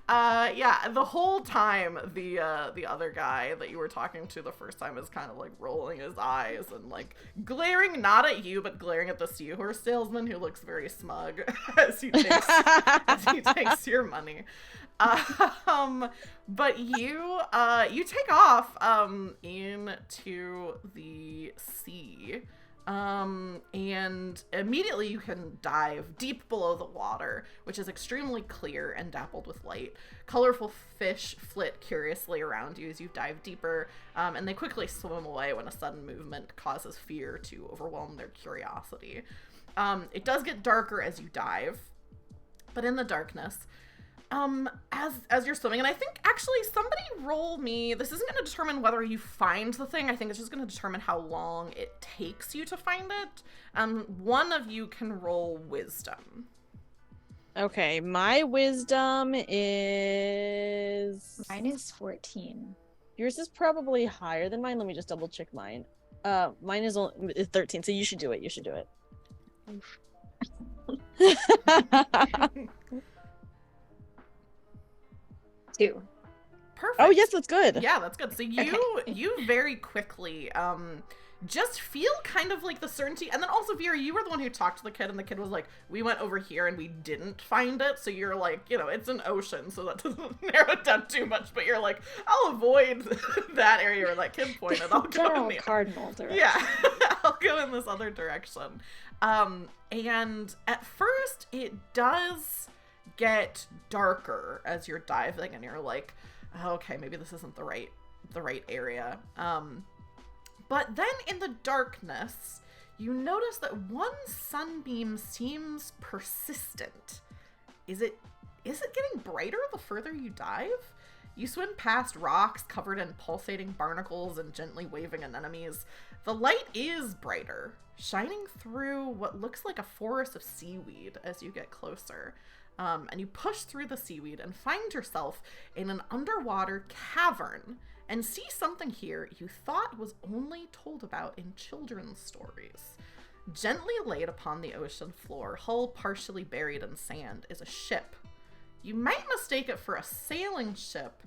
Yeah, the whole time, the other guy that you were talking to the first time is kind of, like, rolling his eyes and, like, glaring not at you, but glaring at the seahorse salesman, who looks very smug as he takes your money. But you take off into the sea. And immediately you can dive deep below the water, which is extremely clear and dappled with light. Colorful fish flit curiously around you as you dive deeper, and they quickly swim away when a sudden movement causes fear to overwhelm their curiosity. It does get darker as you dive, but in the darkness, as you're swimming, and I think actually somebody roll me, this isn't going to determine whether you find the thing, I think it's just going to determine how long it takes you to find it. One of you can roll wisdom. Okay, my wisdom is... Mine is 14. Yours is probably higher than mine. Let me just double check mine. Mine is 13, so you should do it. You should do it. 2. Perfect. Oh yes, that's good. Yeah, that's good. So you very quickly just feel kind of like the certainty, and then also Vera, you were the one who talked to the kid, and the kid was like, we went over here and we didn't find it. So you're like, it's an ocean, so that doesn't narrow it down too much, but you're like, I'll avoid that area where that kid pointed. I'll go in the cardinal direction. Yeah. I'll go in this other direction. And at first it does get darker as you're diving, and you're like, okay, maybe this isn't the right area. But then in the darkness, you notice that one sunbeam seems persistent. Is it getting brighter the further you dive? You swim past rocks covered in pulsating barnacles and gently waving anemones. The light is brighter, shining through what looks like a forest of seaweed as you get closer. And you push through the seaweed and find yourself in an underwater cavern and see something here you thought was only told about in children's stories. Gently laid upon the ocean floor, hull partially buried in sand, is a ship. You might mistake it for a sailing ship,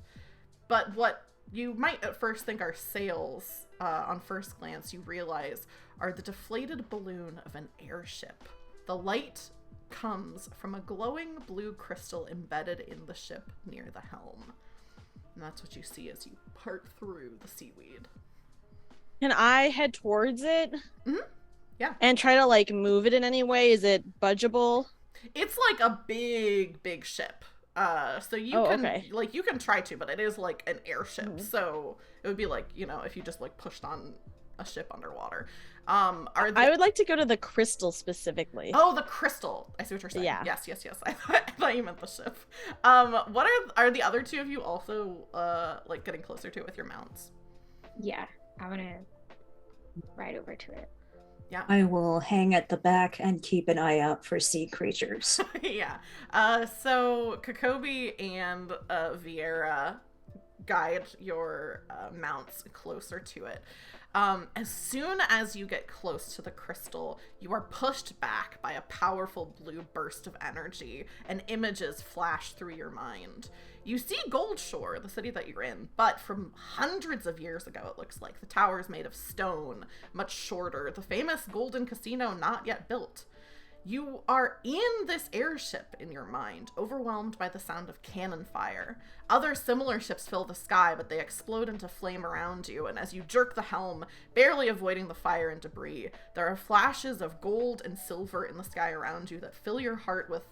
but what you might at first think are sails, on first glance you realize are the deflated balloon of an airship. The light comes from a glowing blue crystal embedded in the ship near the helm. And that's what you see as you part through the seaweed. Can I head towards it? Mm-hmm. Yeah. And try to like move it in any way? Is it budgeable? It's like a big ship. So you you can try to, but it is like an airship. Mm-hmm. So it would be like, if you just like pushed on a ship underwater. I would like to go to the crystal specifically. Oh, the crystal. I see what you're saying. Yeah. Yes. I thought you meant the ship. What are the other two of you also like getting closer to it with your mounts? Yeah, I want to ride over to it. Yeah. I will hang at the back and keep an eye out for sea creatures. Yeah. So Kokobi and Vieira guide your mounts closer to it. As soon as you get close to the crystal, you are pushed back by a powerful blue burst of energy, and images flash through your mind. You see Goldshore, the city that you're in, but from hundreds of years ago, it looks like. The tower is made of stone, much shorter. The famous Golden Casino not yet built. You are in this airship in your mind, overwhelmed by the sound of cannon fire. Other similar ships fill the sky, but they explode into flame around you, and as you jerk the helm, barely avoiding the fire and debris, there are flashes of gold and silver in the sky around you that fill your heart with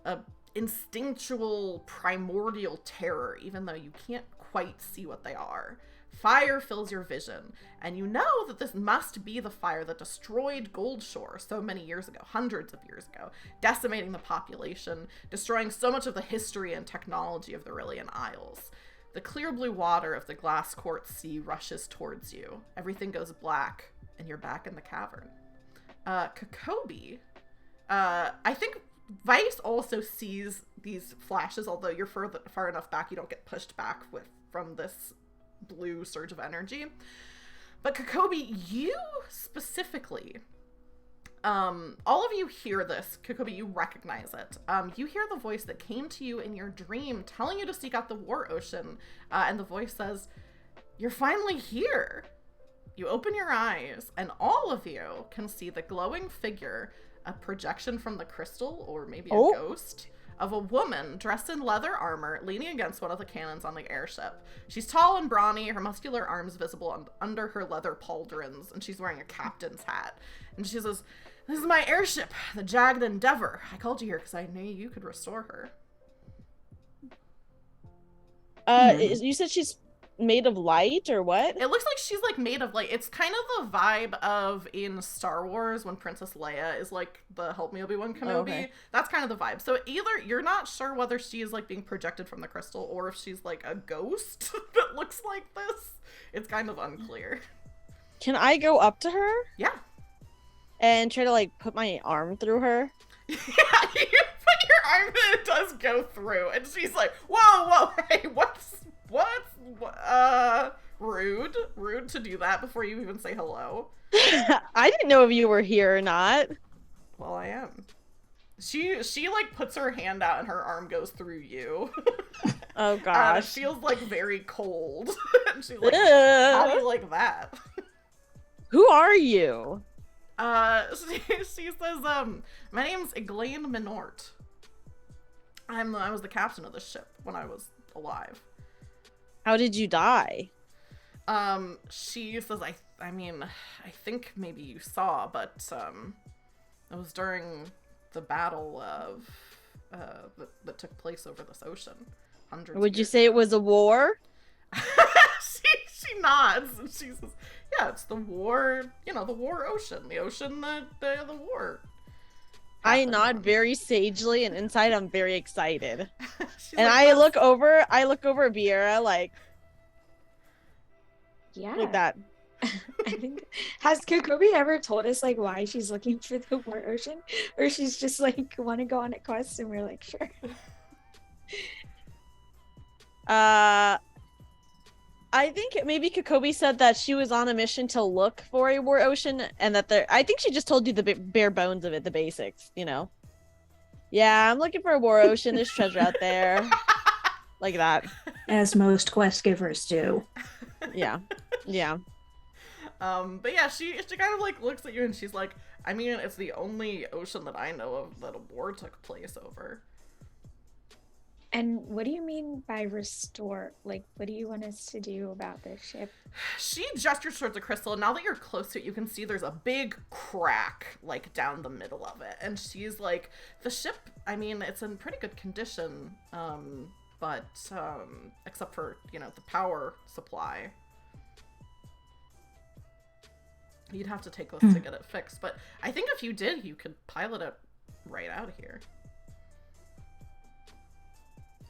a instinctual, primordial terror, even though you can't quite see what they are. Fire fills your vision, and you know that this must be the fire that destroyed Goldshore so many years ago, hundreds of years ago, decimating the population, destroying so much of the history and technology of the Rillian Isles. The clear blue water of the glass quartz sea rushes towards you. Everything goes black, and you're back in the cavern. Kokobi, I think Vice also sees these flashes, although you're far enough back you don't get pushed back from this blue surge of energy. But Kokobi, you specifically, all of you hear this. Kokobi, you recognize it. You hear the voice that came to you in your dream telling you to seek out the War Ocean, and the voice says, "You're finally here." You open your eyes, and all of you can see the glowing figure, a projection from the crystal, or maybe a ghost, of a woman dressed in leather armor leaning against one of the cannons on the airship. She's tall and brawny, her muscular arms visible under her leather pauldrons, and she's wearing a captain's hat. And she says, "This is my airship, the Jagged Endeavor. I called you here because I knew you could restore her." You said she's made of light or what? It looks like she's like made of light. It's kind of the vibe of in Star Wars when Princess Leia is like the "Help me, Obi-Wan Kenobi." Okay. That's kind of the vibe. So either you're not sure whether she is like being projected from the crystal or if she's like a ghost that looks like this. It's kind of unclear. Can I go up to her? Yeah. And try to like put my arm through her? Yeah, you put your arm and it does go through, and she's like, whoa, hey, what's rude to do that before you even say hello. I didn't know if you were here or not. Well, I am. She like puts her hand out and her arm goes through you. Oh gosh. It feels like very cold. And she's like, how do you like that? Who are you? She says, my name's Eglaine Minort. I was the captain of the ship when I was alive. How did you die? She says, I mean, I think maybe you saw, but, it was during the battle of, that took place over this ocean. Would you say it was a war? She nods, and she says, yeah, it's the war, the war ocean, the ocean that the war. I nod very sagely, and inside I'm very excited. And like, I look over at Vieira like that. I think, has Kokobi ever told us like why she's looking for the War Ocean, or she's just like want to go on a quest and we're like sure? I think maybe Kokobi said that she was on a mission to look for a War Ocean, and that I think she just told you the bare bones of it, the basics, Yeah, I'm looking for a War Ocean. There's treasure out there. Like that. As most quest givers do. Yeah. But yeah, she kind of like looks at you and she's like, I mean, it's the only ocean that I know of that a war took place over. And what do you mean by restore? Like, what do you want us to do about this ship? She gestures towards the crystal, and now that you're close to it, you can see there's a big crack, like, down the middle of it. And she's like, the ship, I mean, it's in pretty good condition, but, except for, you know, the power supply. You'd have to take this to get it fixed, but I think if you did, you could pilot it right out of here.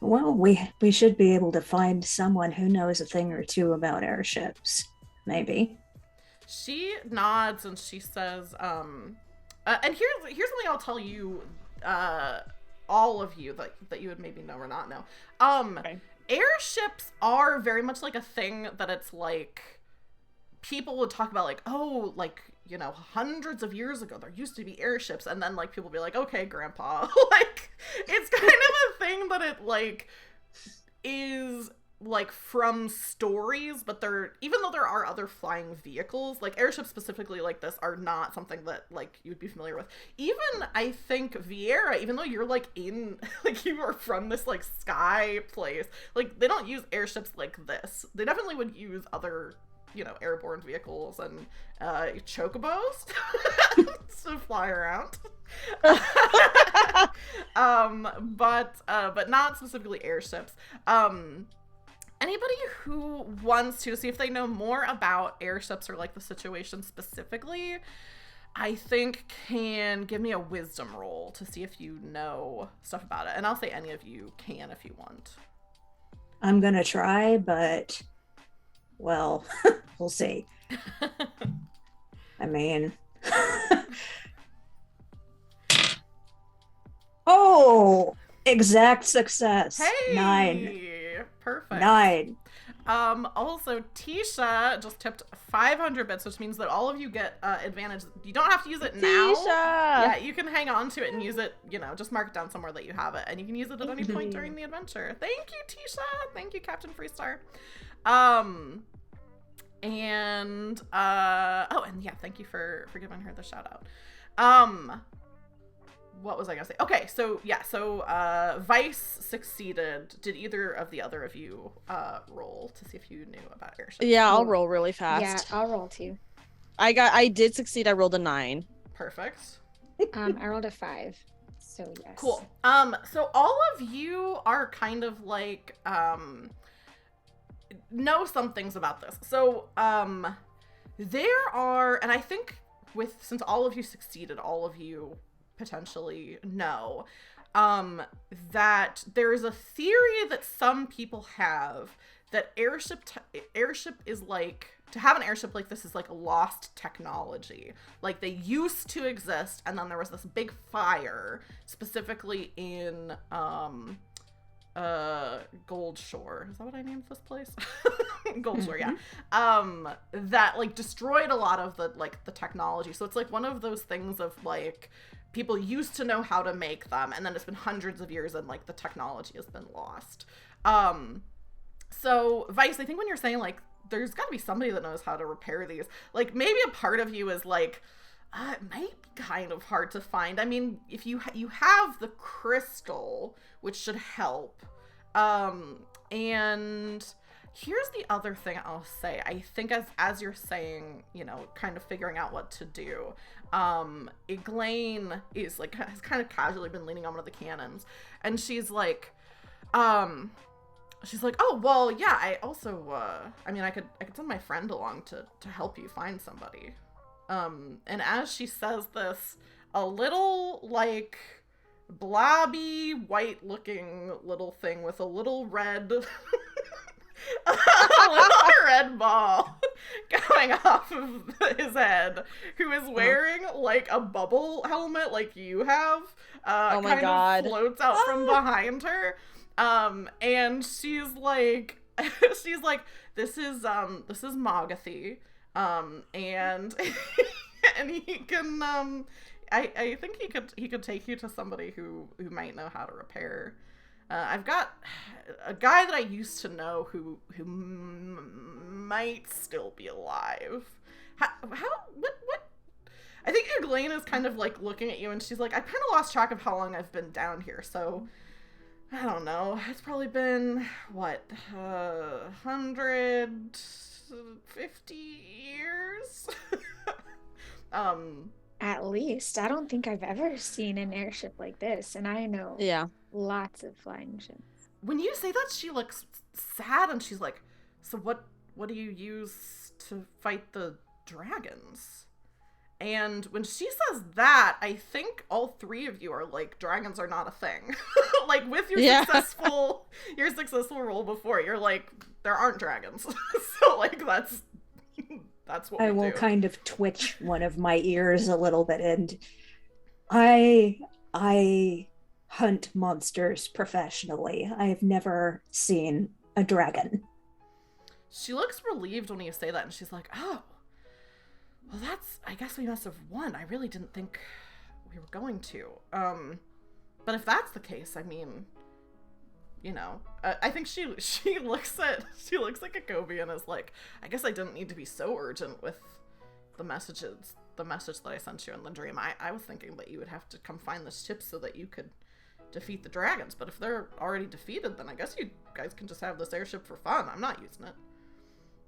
Well, we should be able to find someone who knows a thing or two about airships, maybe. She nods and she says, and here's something I'll tell you, all of you that you would maybe know or not know. Okay. Airships are very much like a thing that it's like, people would talk about like, oh, like, you know, hundreds of years ago, there used to be airships. And then like people be like, okay, grandpa, like it's kind of a thing that it like is like from stories, but they're, even though there are other flying vehicles, like airships specifically like this are not something that like you would be familiar with. Even I think Vieira, even though you're like in, like you are from this like sky place, like they don't use airships like this. They definitely would use other, you know, airborne vehicles and chocobos to fly around. But not specifically airships. Anybody who wants to see if they know more about airships or like the situation specifically, I think can give me a wisdom roll to see if you know stuff about it. And I'll say any of you can if you want. I'm gonna try, but well, we'll see. I mean, oh, exact success. Hey! 9. Perfect. 9. Also, Tisha just tipped 500 bits, which means that all of you get advantage. You don't have to use it now. Tisha! Yeah, you can hang on to it and use it, you know, just mark it down somewhere that you have it, and you can use it at any point during the adventure. Thank you, Tisha. Thank you, Captain Freestar. And yeah, thank you for giving her the shout out. What was I gonna say? Okay, so yeah, Vice succeeded. Did either of the other of you roll to see if you knew about airships? Yeah, I'll roll really fast. Yeah, I'll roll too. I did succeed. I rolled a 9. Perfect. I rolled a 5. So yes. Cool. So all of you are kind of like know some things about this. So there are, and I think since all of you succeeded, all of you potentially know that there is a theory that some people have that airship is like, to have an airship like this is like a lost technology. Like they used to exist, and then there was this big fire, specifically in Gold Shore. Is that what I named this place? Gold Shore, yeah. That like destroyed a lot of the technology. So it's like one of those things of like, people used to know how to make them, and then it's been hundreds of years and like the technology has been lost. So Vice, I think when you're saying like there's got to be somebody that knows how to repair these, like maybe a part of you is like, it might be kind of hard to find. I mean, if you have the crystal, which should help. And here's the other thing I'll say. I think as you're saying, you know, kind of figuring out what to do, Eglaine is like, has kind of casually been leaning on one of the cannons, and she's like, oh, well, yeah, I also, I mean, I could send my friend along to help you find somebody. And as she says this, a little, like, blobby, white-looking little thing with a little red, a little red ball going off of his head, who is wearing, like, a bubble helmet like you have, oh my kind God. of floats out from behind her. And she's like, this is Mogathy. And and he can I think he could take you to somebody who might know how to repair. I've got a guy that I used to know who might still be alive. What I think Eglaine is kind of like looking at you, and she's like, I've kind of lost track of how long I've been down here, so I don't know. It's probably been, what, 150 years? At least. I don't think I've ever seen an airship like this, and I know Yeah. lots of flying ships. When you say that, she looks sad, and she's like, so what do you use to fight the dragons? And when she says that, I think all three of you are like, dragons are not a thing. Like, with your successful role before, you're like, there aren't dragons. So, like, that's what I we will do. kind of twitch one of my ears a little bit, and I hunt monsters professionally. I have never seen a dragon. She looks relieved when you say that, and she's like, oh, well, I guess we must have won. I really didn't think we were going to. But if that's the case, I mean, you know, I think she looks at Kobe and is like, I guess I didn't need to be so urgent with the message that I sent you in the dream. I was thinking that you would have to come find the ship so that you could defeat the dragons. But if they're already defeated, then I guess you guys can just have this airship for fun. I'm not using it.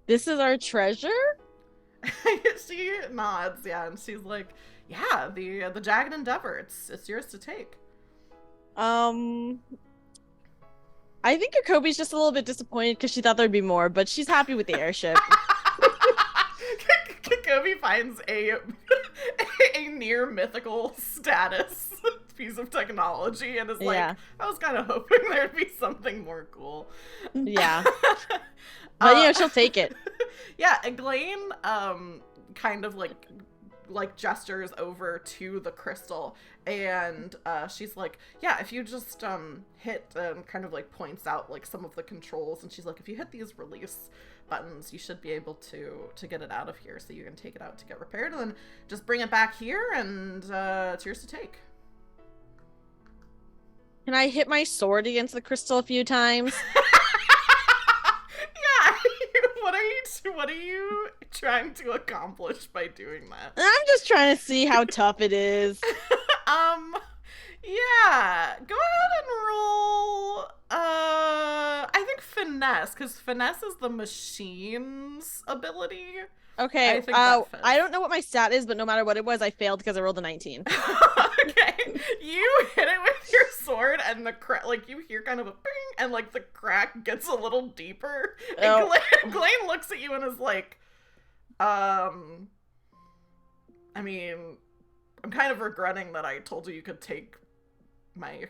This is our treasure? She nods, yeah, and she's like, yeah, the Jagged Endeavor, it's yours to take. I think Kobe's just a little bit disappointed because she thought there'd be more, but she's happy with the airship. Kobe finds a near mythical status piece of technology and is like, I was kind of hoping there'd be something more cool. Yeah. But, she'll take it. Yeah, Eglaine, kind of like gestures over to the crystal, and she's like, yeah, if you just hit, kind of like points out like some of the controls, and she's like, if you hit these release buttons, you should be able to get it out of here, so you can take it out to get repaired, and then just bring it back here, and it's yours to take. Can I hit my sword against the crystal a few times? Yeah, what are you trying to accomplish by doing that? I'm just trying to see how tough it is. Yeah, go ahead and roll, I think finesse, because finesse is the machine's ability. Okay, I don't know what my stat is, but no matter what it was, I failed because I rolled a 19. Okay, you hit it with your sword, and the like, you hear kind of a bing, and like the crack gets a little deeper. And Glenn looks at you and is like, I mean, I'm kind of regretting that I told you could take my...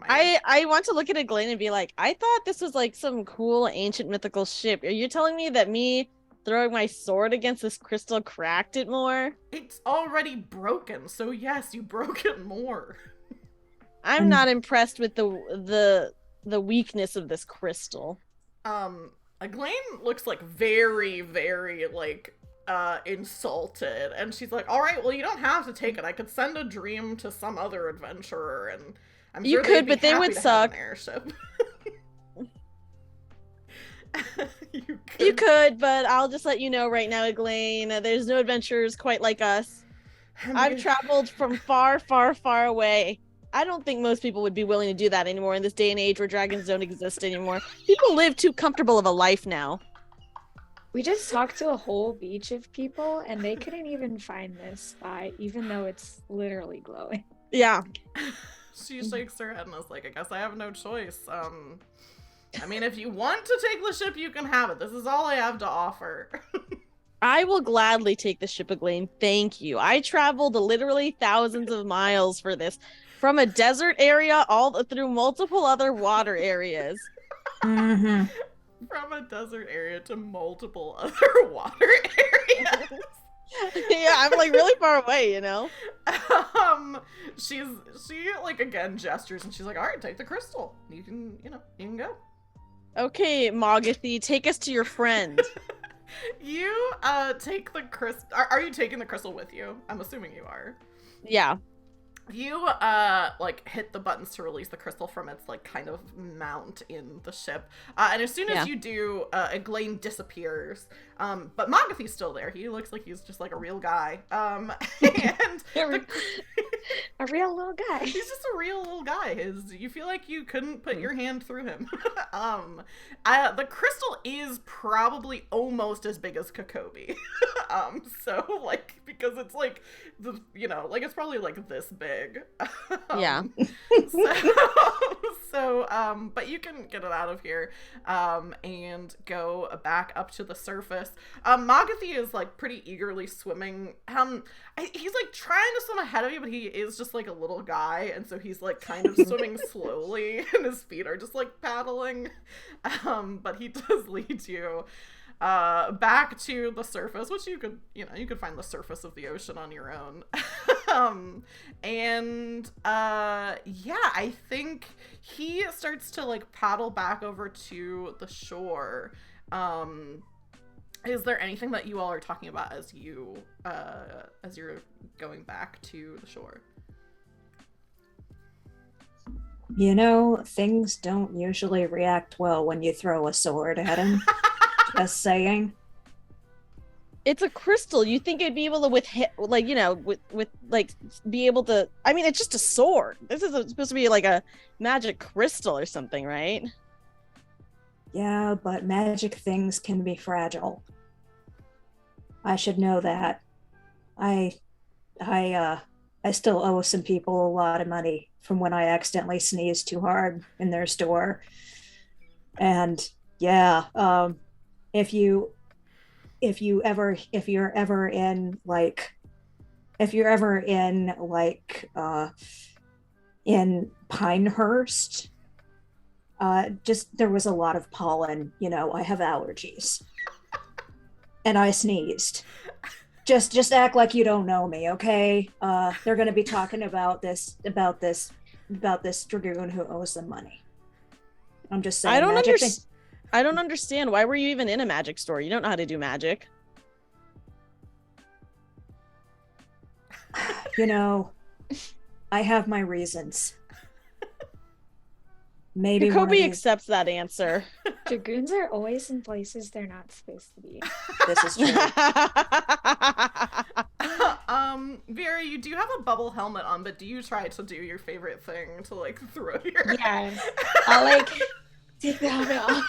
I want to look at Eglaine and be like, I thought this was like some cool ancient mythical ship. Are you telling me that me throwing my sword against this crystal cracked it more? It's already broken, so yes, you broke it more. I'm not impressed with the weakness of this crystal. Eglaine looks like very, very like insulted, and she's like, all right, well, you don't have to take it. I could send a dream to some other adventurer, and I'm sure you could, but they happy would to suck. Have an airship. You could, but I'll just let you know right now, Eglaine, there's no adventurers quite like us. I've traveled from far, far, far away. I don't think most people would be willing to do that anymore in this day and age where dragons don't exist anymore. People live too comfortable of a life now. We just talked to a whole beach of people, and they couldn't even find this spot, even though it's literally glowing. Yeah. She shakes her head and is like, I guess I have no choice. I mean, if you want to take the ship, you can have it. This is all I have to offer. I will gladly take the ship, Eglaine. Thank you. I traveled literally thousands of miles for this. From a desert area all through multiple other water areas. Mm-hmm. From a desert area to multiple other water areas. Yeah, I'm like really far away, you know? She like again gestures and she's like, all right, take the crystal. You can go. Okay, Mogathy, take us to your friend. You take the crystal. Are you taking the crystal with you? I'm assuming you are. Yeah. You like hit the buttons to release the crystal from its like kind of mount in the ship, and as soon as you do, Eglaine disappears. But Mogathy's still there. He looks like he's just like a real guy. And A a real little guy. He's just a real little guy. You feel like you couldn't put your hand through him. The crystal is probably almost as big as Kokobi. So like, because it's like like it's probably like this big. Yeah. But you can get it out of here, and go back up to the surface. Magathi is like pretty eagerly swimming. He's like trying to swim ahead of you, but he is just like a little guy, and so he's like kind of swimming slowly, and his feet are just like paddling. But he does lead you back to the surface, which you could find the surface of the ocean on your own. I think he starts to like paddle back over to the shore. Is there anything that you all are talking about as you're going back to the shore? Things don't usually react well when you throw a sword at him. Just saying. It's a crystal. You think it'd be able to be able to. I mean, it's just a sword. This is supposed to be like a magic crystal or something, right? Yeah, but magic things can be fragile. I should know that. I still owe some people a lot of money from when I accidentally sneezed too hard in their store. And yeah, if you're ever in Pinehurst, there was a lot of pollen. I have allergies, and I sneezed. Just act like you don't know me, okay? They're going to be talking about this dragoon who owes them money. I'm just saying. I don't understand. Why were you even in a magic store? You don't know how to do magic. I have my reasons. Maybe Kobe accepts that answer. Dragoons are always in places they're not supposed to be. This is true. Vera, you do have a bubble helmet on, but do you try to do your favorite thing to like throw your... Yeah. I'll like take the helmet off.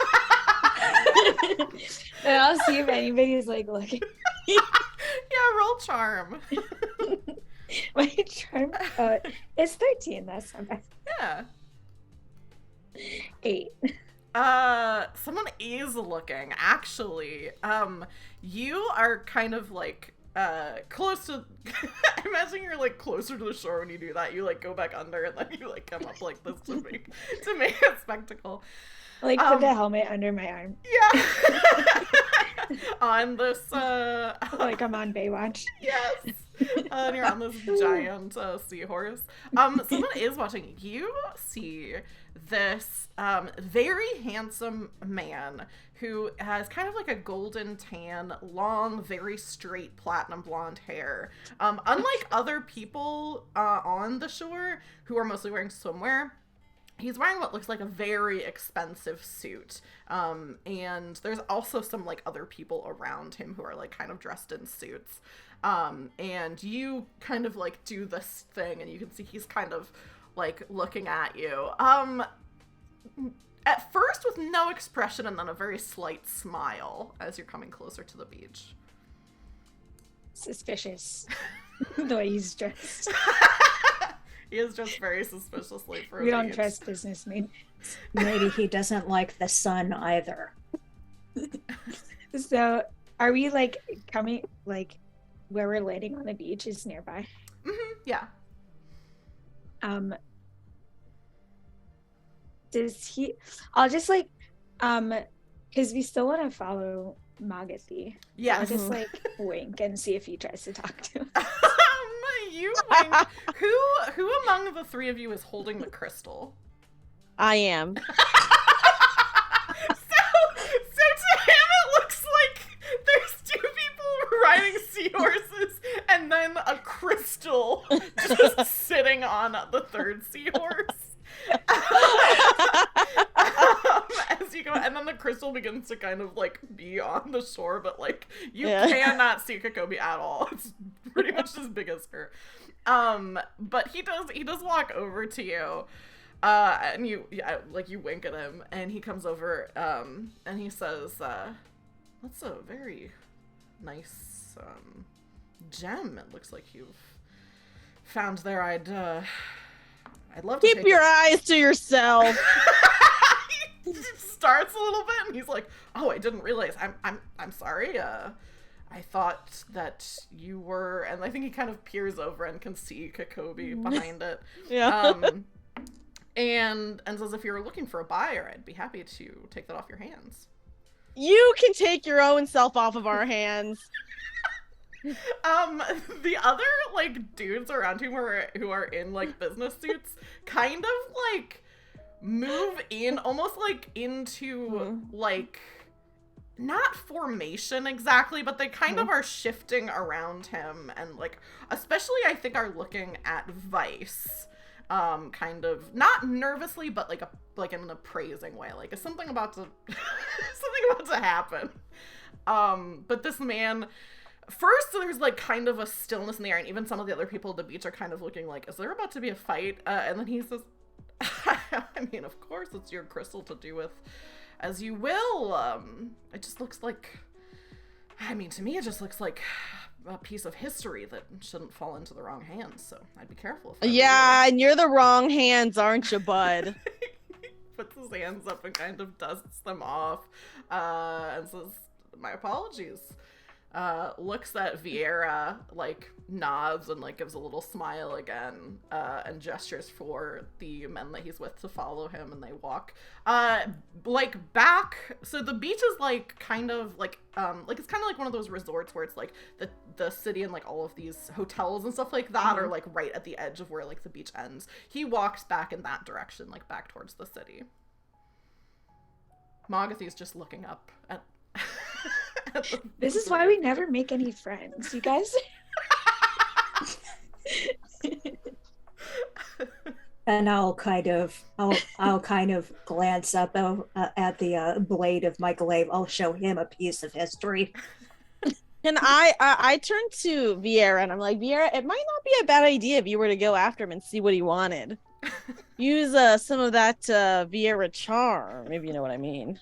And I'll see if anybody's like looking. Yeah, roll charm. My charm, it's 13. That's not bad. Yeah. 8. Someone is looking, actually. You are kind of like close to I imagine you're like closer to the shore when you do that. You like go back under and then you like come up like this to make a spectacle. Like put the helmet under my arm. Yeah. On this like I'm on Baywatch. Yes. And you're on this giant seahorse. Someone is watching. You see this very handsome man who has kind of like a golden tan, long, very straight platinum blonde hair. Unlike other people on the shore who are mostly wearing swimwear, he's wearing what looks like a very expensive suit. And there's also some like other people around him who are like kind of dressed in suits. And you kind of like do this thing and you can see he's kind of like looking at you. At first with no expression and then a very slight smile as you're coming closer to the beach. Suspicious. The way he's dressed. He is dressed very suspiciously for We don't trust businessmen. Maybe he doesn't like the sun either. So are we like coming, like where we're landing on the beach is nearby? Mm-hmm, yeah. Does he, I'll just like, because we still want to follow Magathi. Yeah. I'll just like wink and see if he tries to talk to him. You wink. Who among the three of you is holding the crystal? I am. So to him it looks like there's two people riding seahorses and then a crystal just sitting on the third seahorse. As you go, and then the crystal begins to kind of like be on the shore, but like you cannot see Kokobi at all. It's pretty much as big as her. But he does walk over to you, and you wink at him, and he comes over, and he says, "That's a very nice gem. It looks like you've found there. I'd love to Keep your eyes to yourself." He starts a little bit, and he's like, "Oh, I didn't realize. I'm sorry. I thought that you were," and I think he kind of peers over and can see Kokobi behind it. Yeah. And says, "If you're looking for a buyer, I'd be happy to take that off your hands." You can take your own self off of our hands. The other like dudes around him who are in like business suits kind of like move in almost like into like not formation exactly, but they kind of are shifting around him, and like especially I think are looking at Vice, kind of not nervously, but like in an appraising way, like is something about to happen. But this man, first there's like kind of a stillness in the air, and even some of the other people at the beach are kind of looking like, is there about to be a fight? And then he says, I mean, of course it's your crystal, to do with as you will. It just looks like, I mean, to me it just looks like a piece of history that shouldn't fall into the wrong hands, so I'd be careful if I were you. And you're the wrong hands, aren't you, bud? Puts his hands up and kind of dusts them off, and says, "My apologies." Looks at Vieira, like nods and like gives a little smile again, and gestures for the men that he's with to follow him, and they walk like back. So the beach is like kind of like it's kind of like one of those resorts where it's like the city and like all of these hotels and stuff like that are like right at the edge of where like the beach ends. He walks back in that direction, like back towards the city. Magathi's just looking up at This is why we never make any friends, you guys. And I'll kind of glance up at the blade of my glaive. I'll show him a piece of history. And I turn to Vieira and I'm like, Vieira, it might not be a bad idea if you were to go after him and see what he wanted. Use some of that Vieira charm, if you know what I mean.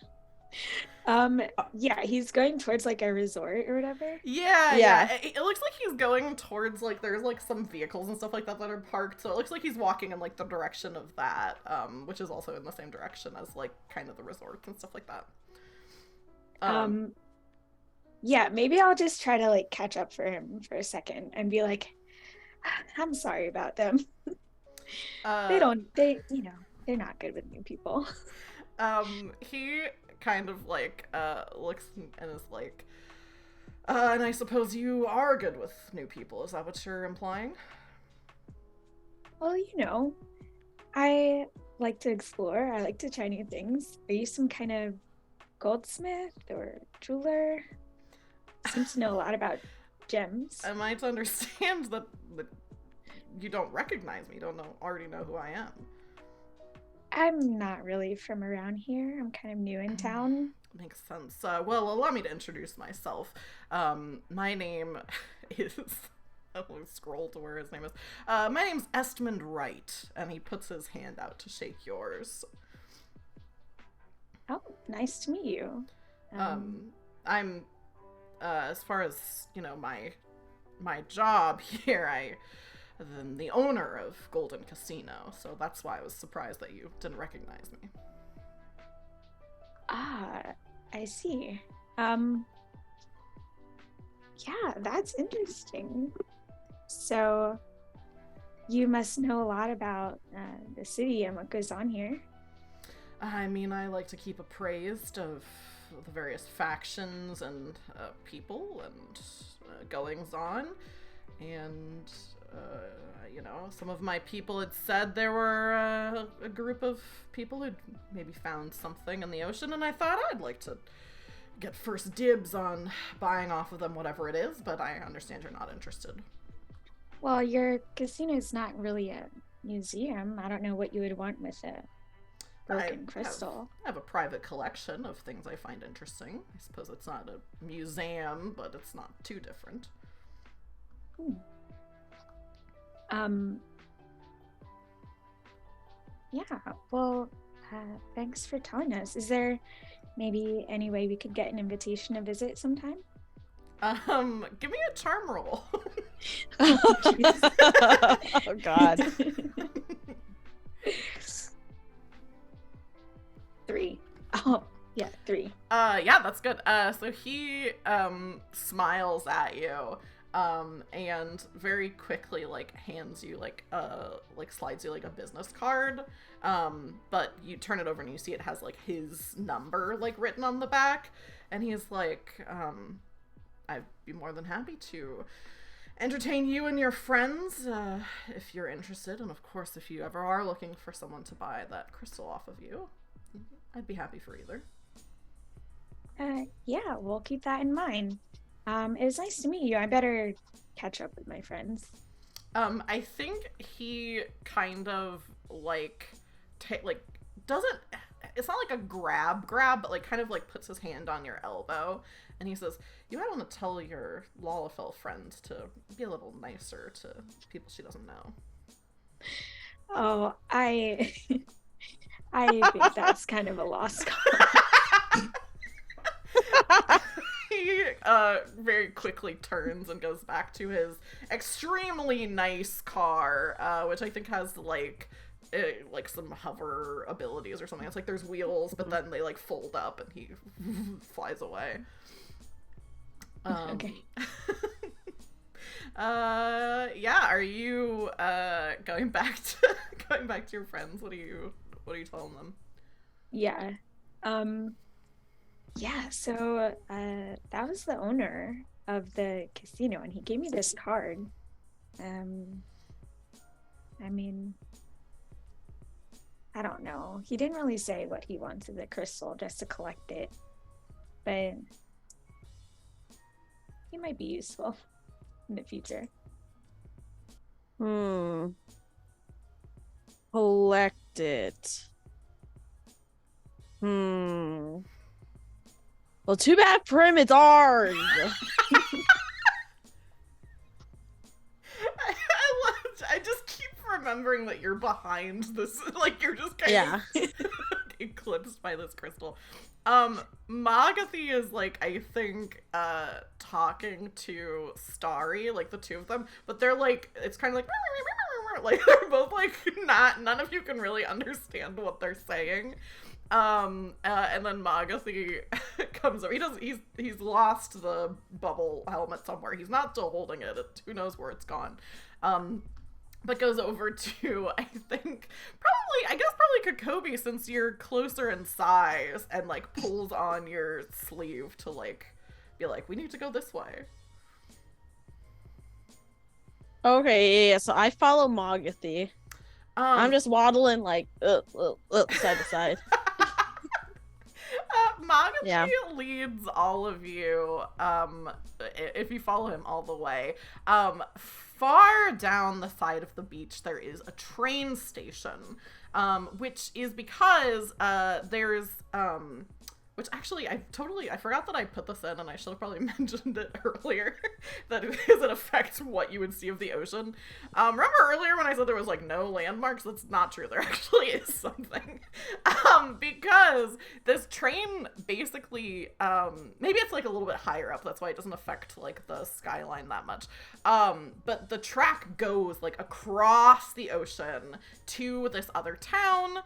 Yeah, he's going towards like a resort or whatever. Yeah. It looks like he's going towards like there's like some vehicles and stuff like that are parked, so it looks like he's walking in like the direction of that, which is also in the same direction as like kind of the resorts and stuff like that. Yeah, maybe I'll just try to like catch up for him for a second and be like, I'm sorry about them. They're not good with new people. He kind of like looks and is like, and I suppose you are good with new people, is that what you're implying? Well, I like to explore. I like to try new things. Are you some kind of goldsmith or jeweler? Seems to know a lot about gems. Am I to understand that you don't recognize me, already know who I am? I'm not really from around here. I'm kind of new in town. Makes sense. Well, allow me to introduce myself. My name is... I'll scroll to where his name is. My name's Estmond Wright, and he puts his hand out to shake yours. Oh, nice to meet you. I'm, as far as, my job here, I'm the owner of Golden Casino, so that's why I was surprised that you didn't recognize me. Ah, I see. Yeah, that's interesting. So, you must know a lot about the city and what goes on here. I mean, I like to keep appraised of the various factions and people and goings-on, and some of my people had said there were a group of people who'd maybe found something in the ocean, and I thought I'd like to get first dibs on buying off of them, whatever it is, but I understand you're not interested. Well, your casino is not really a museum. I don't know what you would want with a broken crystal. I have a private collection of things I find interesting. I suppose it's not a museum, but it's not too different. Yeah, well, thanks for telling us. Is there maybe any way we could get an invitation to visit sometime? Give me a charm roll. Oh, oh God. 3. Oh, yeah, 3. Yeah, that's good. So he smiles at you, and very quickly like hands you like slides you like a business card. But you turn it over and you see it has like his number like written on the back, and he's like, I'd be more than happy to entertain you and your friends if you're interested, and of course if you ever are looking for someone to buy that crystal off of you, I'd be happy for either. Yeah, we'll keep that in mind. It was nice to meet you. I better catch up with my friends. I think he kind of like doesn't, it's not like a grab, but like kind of like puts his hand on your elbow, and he says, you might want to tell your Lalafell friend to be a little nicer to people she doesn't know. Oh, I think that's kind of a lost cause. He very quickly turns and goes back to his extremely nice car, which I think has like some hover abilities or something. It's like there's wheels, but then they like fold up and he flies away. Okay. Yeah, are you going back to your friends? What are you telling them? Yeah. Yeah, so that was the owner of the casino, and he gave me this card. I mean, I don't know. He didn't really say what he wanted the crystal, just to collect it. But he might be useful in the future. Collect it. Well, too bad for him, it's ours. I just keep remembering that you're behind this, like you're just kind of eclipsed by this crystal. Magathy is like, I think, talking to Starry, like the two of them, but they're like, it's kind of like they're both like none of you can really understand what they're saying. And then Magathy comes over. He's lost the bubble helmet somewhere. He's not still holding it. Who knows where it's gone. But goes over to, I think, probably Kokobi, since you're closer in size, and like pulls on your sleeve to like be like, we need to go this way. Okay, yeah, so I follow Magathy. I'm just waddling like side to side. Magathy leads all of you, if you follow him all the way. Far down the side of the beach, there is a train station, which is because there's which actually I forgot that I put this in, and I should have probably mentioned it earlier, that it doesn't affect what you would see of the ocean. Remember earlier when I said there was like no landmarks? That's not true. There actually is something. Because this train basically, maybe it's like a little bit higher up, that's why it doesn't affect like the skyline that much. But the track goes like across the ocean to this other town,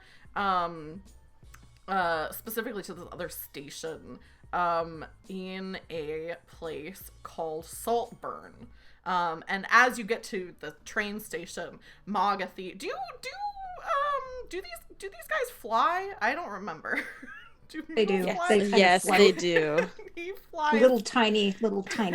specifically to this other station, in a place called Saltburn. And as you get to the train station, Magathy, do these guys fly? I don't remember. They do. Yes, they do. He flies. Little tiny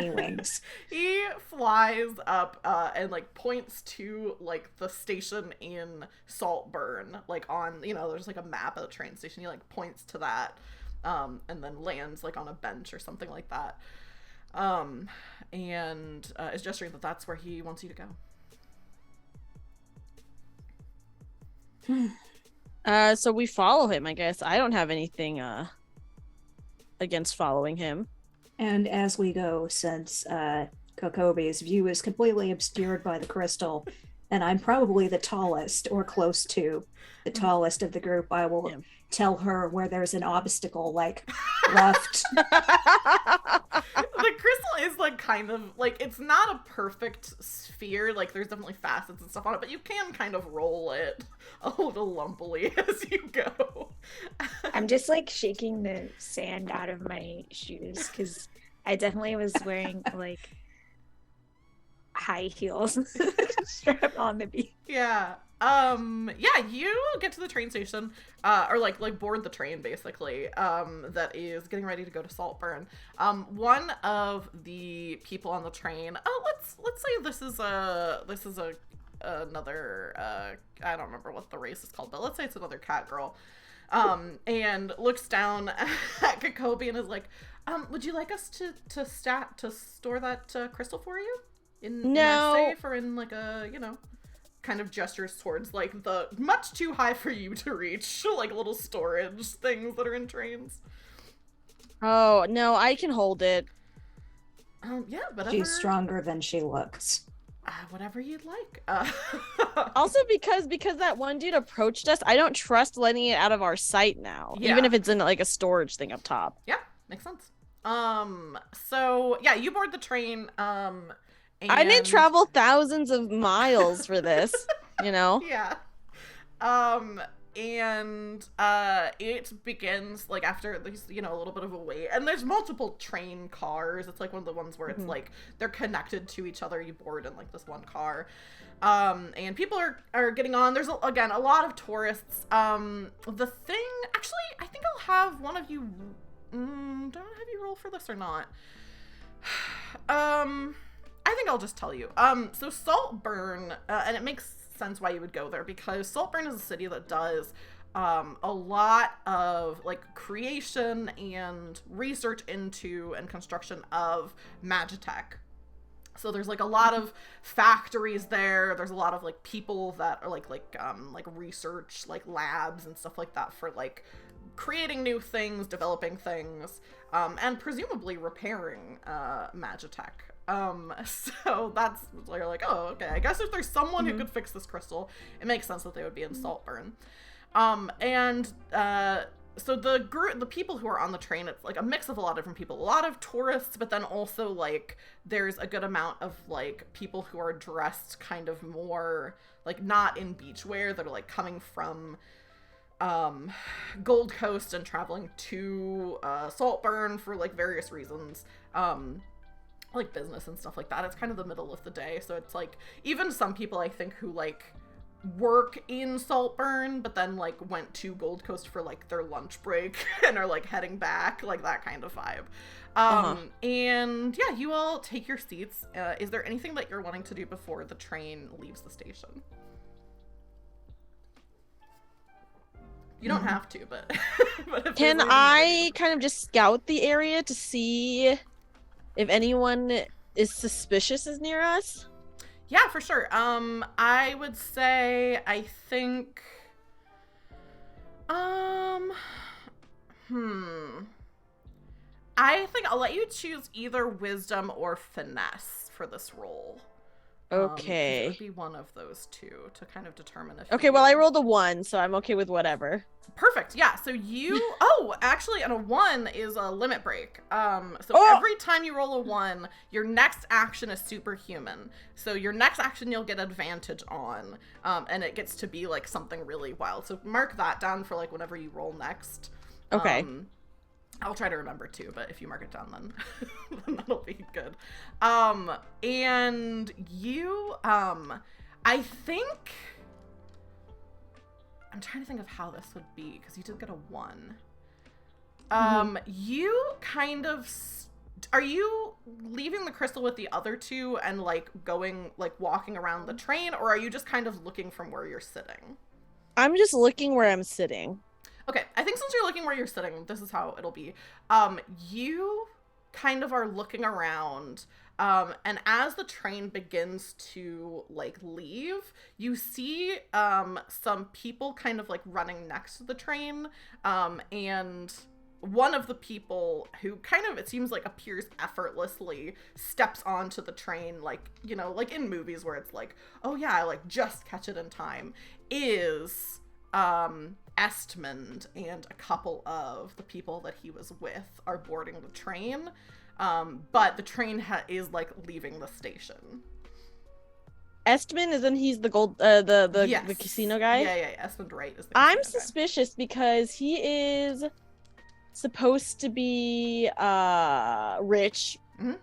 wings. He flies up and like points to like the station in Saltburn, like on, there's like a map of the train station. He like points to that, and then lands like on a bench or something like that. And is gesturing that that's where he wants you to go. So we follow him, I guess. I don't have anything against following him. And as we go, since Kokobi's view is completely obscured by the crystal, and I'm probably the tallest or close to the tallest of the group, I will tell her where there's an obstacle, like left. The crystal is like kind of like, it's not a perfect sphere, like there's definitely facets and stuff on it, but you can kind of roll it a little lumpily as you go. I'm just like shaking the sand out of my shoes because I definitely was wearing like high heels strapped on the beach. Yeah. Yeah, you get to the train station, or like board the train basically, that is getting ready to go to Saltburn. One of the people on the train, let's say this is another, I don't remember what the race is called, but let's say it's another cat girl, and looks down at Kokobi and is like, would you like us to store that crystal for you? In a safe, or in like a, kind of gestures towards like the much too high for you to reach, like little storage things that are in trains. Oh, no, I can hold it. Yeah, whatever. She's stronger than she looks. Whatever you'd like. Also, because that one dude approached us, I don't trust letting it out of our sight now, Yeah. even if it's in like a storage thing up top. Yeah, makes sense. So yeah, you board the train, I didn't travel thousands of miles for this, Yeah. And it begins like after at least, a little bit of a wait, and there's multiple train cars. It's like one of the ones where it's like they're connected to each other. You board in like this one car. And people are getting on. There's again a lot of tourists. The thing, actually, I think I'll have one of you, don't I have you roll for this or not? I think I'll just tell you. So Saltburn, and it makes sense why you would go there, because Saltburn is a city that does a lot of like creation and research into and construction of magitech. So there's like a lot of factories there. There's a lot of like people that are like research, like labs and stuff like that for like creating new things, developing things, and presumably repairing magitech. So that's they're like, oh, okay, I guess if there's someone who could fix this crystal, it makes sense that they would be in Saltburn. So the people who are on the train, it's like a mix of a lot of different people, a lot of tourists, but then also like there's a good amount of like people who are dressed kind of more like not in beachwear, that are like coming from Gold Coast and traveling to Saltburn for like various reasons, like business and stuff like that. It's kind of the middle of the day, so it's like even some people I think who like work in Saltburn but then like went to Gold Coast for like their lunch break and are like heading back, like that kind of vibe. And yeah, you all take your seats. Is there anything that you're wanting to do before the train leaves the station? You don't have to, but, but Can I kind of just scout the area to see if anyone is suspicious is near us? Yeah, for sure. I would say, I think, I think I'll let you choose either wisdom or finesse for this roll. Okay. It would be one of those two to kind of determine if. Okay, well, I rolled a 1, so I'm okay with whatever. Perfect. Yeah. So you. Oh, actually, and a 1 is a limit break. Every time you roll a 1, your next action is superhuman. So your next action you'll get advantage on, and it gets to be like something really wild. So mark that down for like whenever you roll next. Okay. I'll try to remember too, but if you mark it down, then, then that'll be good. And you, I think, I'm trying to think of how this would be, because you did get a 1. You kind of, are you leaving the crystal with the other two and like going, like walking around the train, or are you just kind of looking from where you're sitting? I'm just looking where I'm sitting. Okay, I think since you're looking where you're sitting, this is how it'll be. You kind of are looking around, and as the train begins to, like, leave, you see some people kind of, like, running next to the train, and one of the people who kind of, it seems like, appears effortlessly, steps onto the train, like, you know, like in movies where it's like, oh yeah, I like just catch it in time, is Estmond, and a couple of the people that he was with are boarding the train, but the train is like leaving the station. Estman, isn't he's the gold the Yes. the casino guy? Yeah. Estmond Wright is the I'm casino guy. suspicious because he is supposed to be rich. Mhm.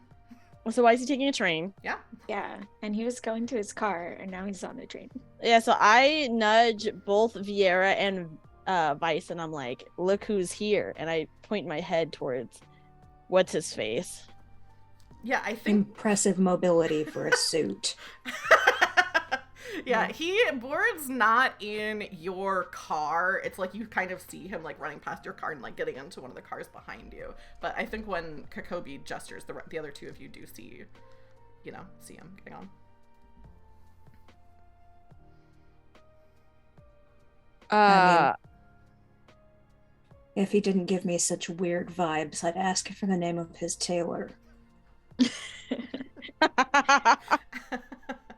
So why is he taking a train? Yeah. Yeah, and he was going to his car, and now he's on the train. Yeah, so I nudge both Vieira and Vice, and I'm like, look who's here. And I point my head towards what's his face. Yeah, I think Impressive mobility for a suit. yeah, he boards not in your car. It's like you kind of see him like running past your car and like getting into one of the cars behind you. But I think when Kokobi gestures, the other two of you do see, you know, see him getting on. I If he didn't give me such weird vibes, I'd ask for the name of his tailor.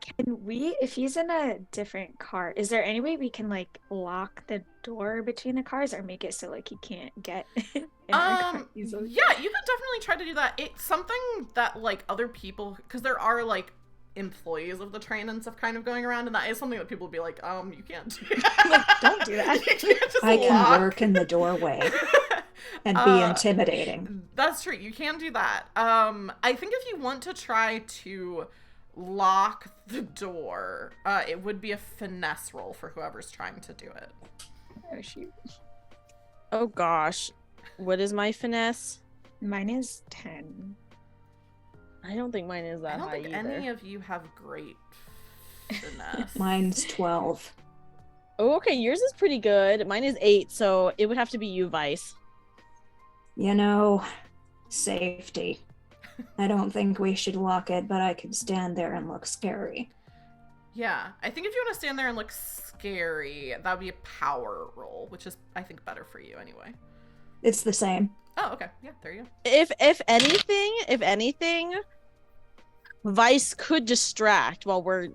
Can we, if he's in a different car, is there any way we can like lock the door between the cars or make it so like he can't get in our car easily? Yeah, you could definitely try to do that. It's something that like other people, because there are like employees of the train and stuff kind of going around, and that is something that people would be like, you can't do that. Like, don't do that. You can't just I lock. can lurk in the doorway and be intimidating. That's true. You can do that. I think if you want to try to lock the door, it would be a finesse roll for whoever's trying to do it. Oh shoot. Oh gosh. What is my finesse? Mine is 10. I don't think mine is that I don't high think either. any of you have great finesse. Mine's 12. Oh, okay, yours is pretty good. Mine is 8, so it would have to be you, Vice. You know, safety. I don't think we should lock it, but I could stand there and look scary. Yeah, I think if you want to stand there and look scary, that would be a power roll, which is, I think, better for you anyway. It's the same. Oh, okay. Yeah, there you go. If anything, Vice could distract while we're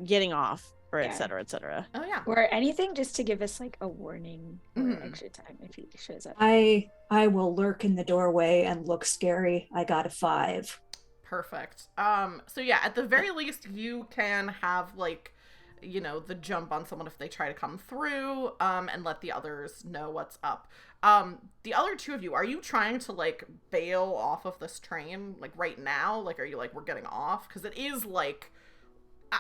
getting off, or Yeah. et cetera, et cetera. Oh, yeah. Or anything just to give us like a warning or Mhm. extra time if he shows up. I will lurk in the doorway and look scary. I got a 5. Perfect. So yeah, at the very least, you can have, like, you know, the jump on someone if they try to come through, and let the others know what's up. The other two of you, are you trying to, like, bail off of this train, like, right now? Like, are you like, we're getting off? Because it is, like,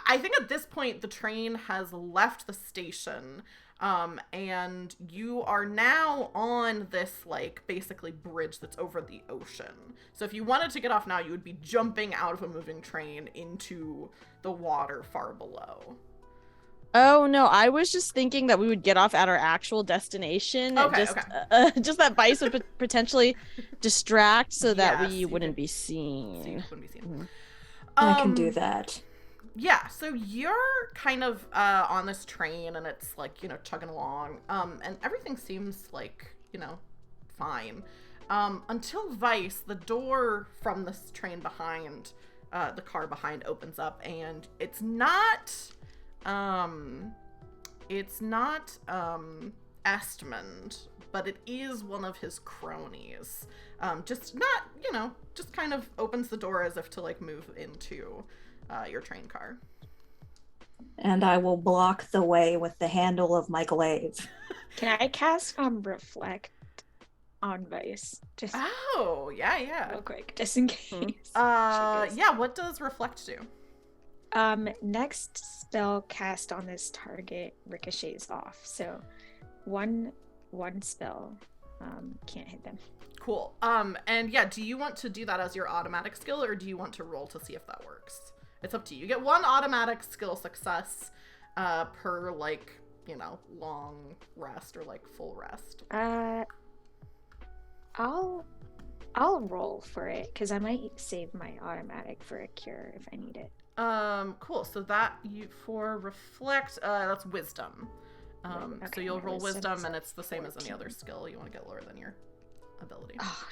I think at this point, the train has left the station, and you are now on this, like, basically bridge that's over the ocean. So if you wanted to get off now, you would be jumping out of a moving train into the water far below. Oh no, I was just thinking that we would get off at our actual destination. Okay, Just that Vice would potentially distract so that Yes, we you wouldn't could- be So you seen. wouldn't be seen. Mhm. I can do that. Yeah, so you're kind of on this train, and it's like, you know, chugging along, and everything seems like, you know, fine, until Vice, the door from this train behind, the car behind, opens up, and it's not Estmond, but it is one of his cronies. Just not, you know, just kind of opens the door as if to, like, move into your train car. And I will block the way with the handle of my glaive. Can I cast reflect on Vice? Just Oh, yeah. real quick, just in case. Hmm. she goes. Yeah, what does reflect do? Next spell cast on this target ricochets off. So one spell can't hit them. Cool. And yeah, do you want to do that as your automatic skill, or do you want to roll to see if that works? It's up to you. You get one automatic skill success per, like, you know, long rest or like full rest. I'll roll for it because I might save my automatic for a cure if I need it. Cool. So that you for reflect, that's wisdom. Okay, So you'll my roll wisdom wisdom, is and at it's the same as any other 14. skill. You want to get lower than your ability. Oh,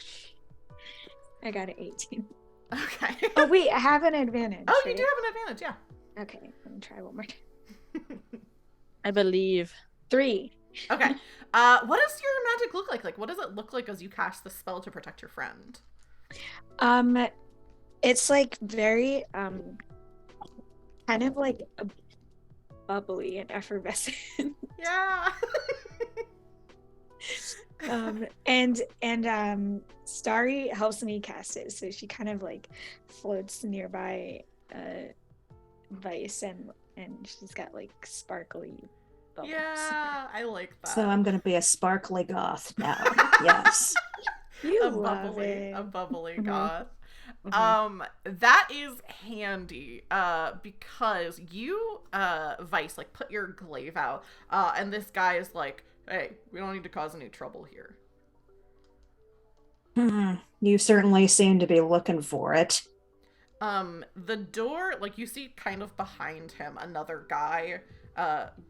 I got an 18. Okay. Oh wait, I have an advantage. Oh, you right? do have an advantage, yeah. Okay, let me try one more time. I believe. 3. Okay. What does your magic look like? Like, what does it look like as you cast the spell to protect your friend? It's like very kind of like a bubbly and effervescent. Yeah. And Starry helps me cast it, so she kind of like floats nearby Vice, and she's got like sparkly bubbles. Yeah, I like that. So I'm going to be a sparkly goth now. Yes. You a love bubbly, it. a bubbly Mhm. goth. Mhm. That is handy, because you, Vice, like, put your glaive out, and this guy is like, hey, we don't need to cause any trouble here. You certainly seem to be looking for it. The door, like, you see kind of behind him another guy,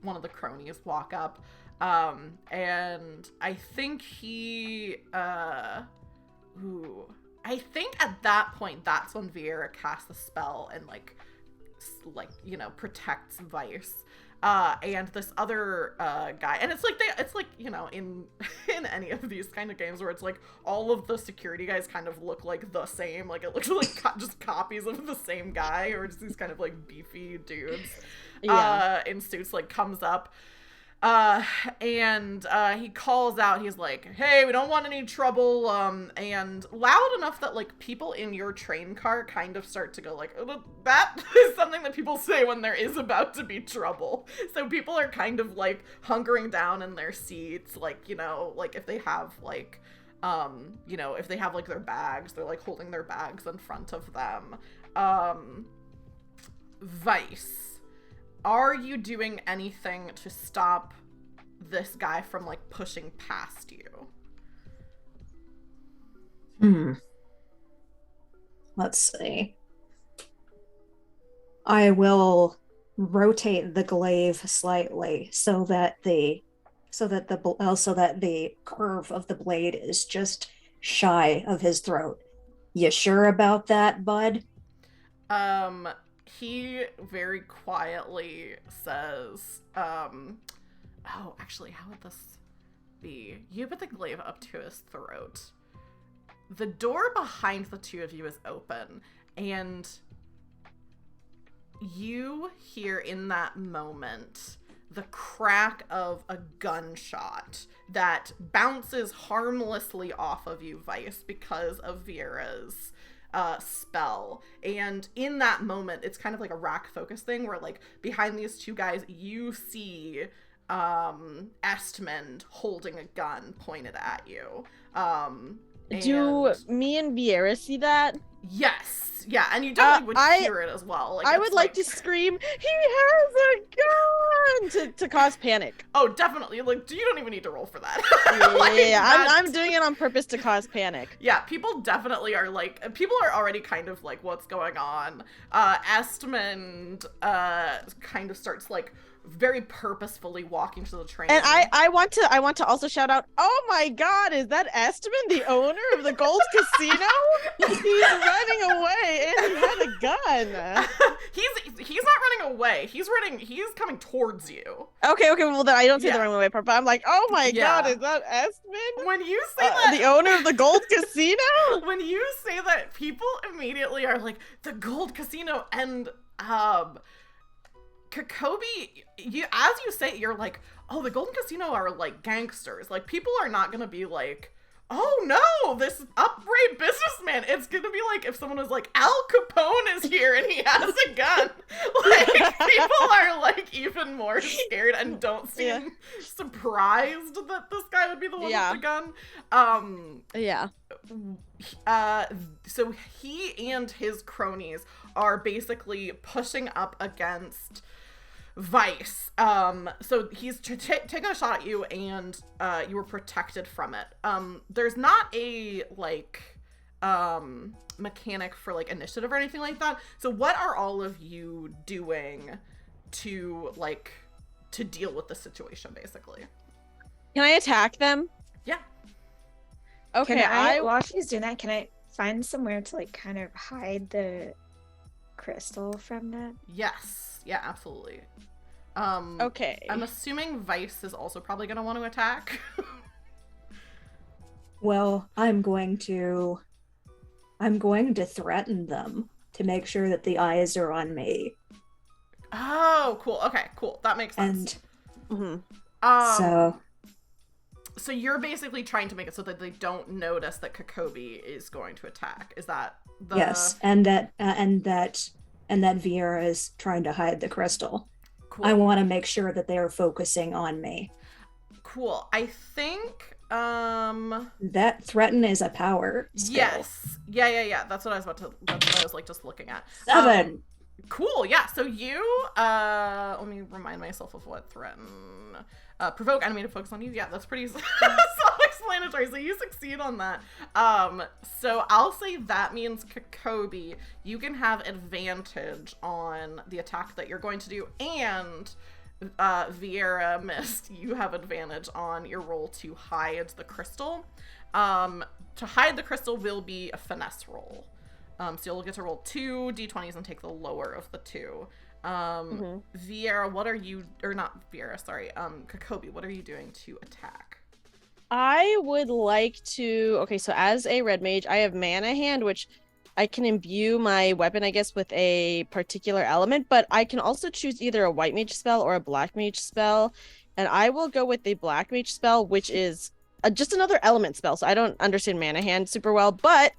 one of the cronies walk up, and I think he, I think at that point, that's when Vieira casts the spell and, like, you know, protects Vice. And this other guy, and it's like you know, in any of these kind of games where it's like all of the security guys kind of look like the same, like it looks like just copies of the same guy, or just these kind of like beefy dudes, in suits, like comes up, and he calls out, he's like, hey, we don't want any trouble, and loud enough that like people in your train car kind of start to go like, oh, that is something that people say when there is about to be trouble. So people are kind of like hunkering down in their seats, like, you know, like if they have like, you know, if they have like their bags, they're like holding their bags in front of them. Vice, are you doing anything to stop this guy from like pushing past you? Let's see. I will rotate the glaive slightly so that the curve of the blade is just shy of his throat. You sure about that, bud? He very quietly says, oh, actually, how would this be? You put the glaive up to his throat. The door behind the two of you is open, and you hear in that moment the crack of a gunshot that bounces harmlessly off of you, Vice, because of Vieira's spell. And in that moment, it's kind of like a rack focus thing where like behind these two guys, you see Estmond holding a gun pointed at you. Do me and Vieira see that? Yes. Yeah, and you definitely would hear it as well. Like, I would like to scream, he has a gun, to cause panic. Oh, definitely. Like, you don't even need to roll for that. Yeah, I'm doing it on purpose to cause panic. Yeah, people definitely are like, people are already kind of like, what's going on? Estmond kind of starts like very purposefully walking to the train. And I want to also shout out, oh my god, is that Estmond, the owner of the Gold Casino? He's running away and he had a gun. He's not running away. He's coming towards you. Okay, well then I don't see the running away part, but I'm like, oh my god, is that Estmond? When you say that, the owner of the Gold Casino? When you say that, people immediately are like, the Gold Casino, and Kokobi, as you say, you're like, oh, the Golden Casino are like gangsters. Like, people are not gonna be like, oh no, this upright businessman. It's gonna be like if someone was like, Al Capone is here and he has a gun. Like, people are like even more scared and don't seem surprised that this guy would be the one with the gun. So he and his cronies are basically pushing up against Vice. So he's taking a shot at you, and you were protected from it. There's not a like mechanic for like initiative or anything like that. So what are all of you doing to deal with the situation, basically? Can I attack them? Yeah. Okay, Can I, while she's doing that, can I find somewhere to like kind of hide the crystal from that? Yes. Yeah, absolutely. Okay. I'm assuming Vice is also probably going to want to attack. Well, I'm going to threaten them to make sure that the eyes are on me. Oh, cool. Okay, cool. That makes sense. And so you're basically trying to make it so that they don't notice that Kokobi is going to attack. Is that the... Yes, and that Viera is trying to hide the crystal. Cool. I want to make sure that they are focusing on me. Cool. I think that threaten is a power skill. Yes. Yeah. That's what I was like just looking at. 7. Cool. Yeah. So you let me remind myself of what threaten. Provoke enemy to focus on you. Yeah, that's pretty self-explanatory. So you succeed on that. So I'll say that means Kokobi, you can have advantage on the attack that you're going to do, and Viera Mist, you have advantage on your roll to hide the crystal. To hide the crystal will be a finesse roll. So you'll get to roll 2 d20s and take the lower of the 2. Viera, what are you, or not Viera, sorry, Kokobi, what are you doing to attack? I would like to, okay, so as a red mage, I have mana hand, which I can imbue my weapon, I guess, with a particular element, but I can also choose either a white mage spell or a black mage spell, and I will go with the black mage spell, which is just another element spell, so I don't understand mana hand super well, but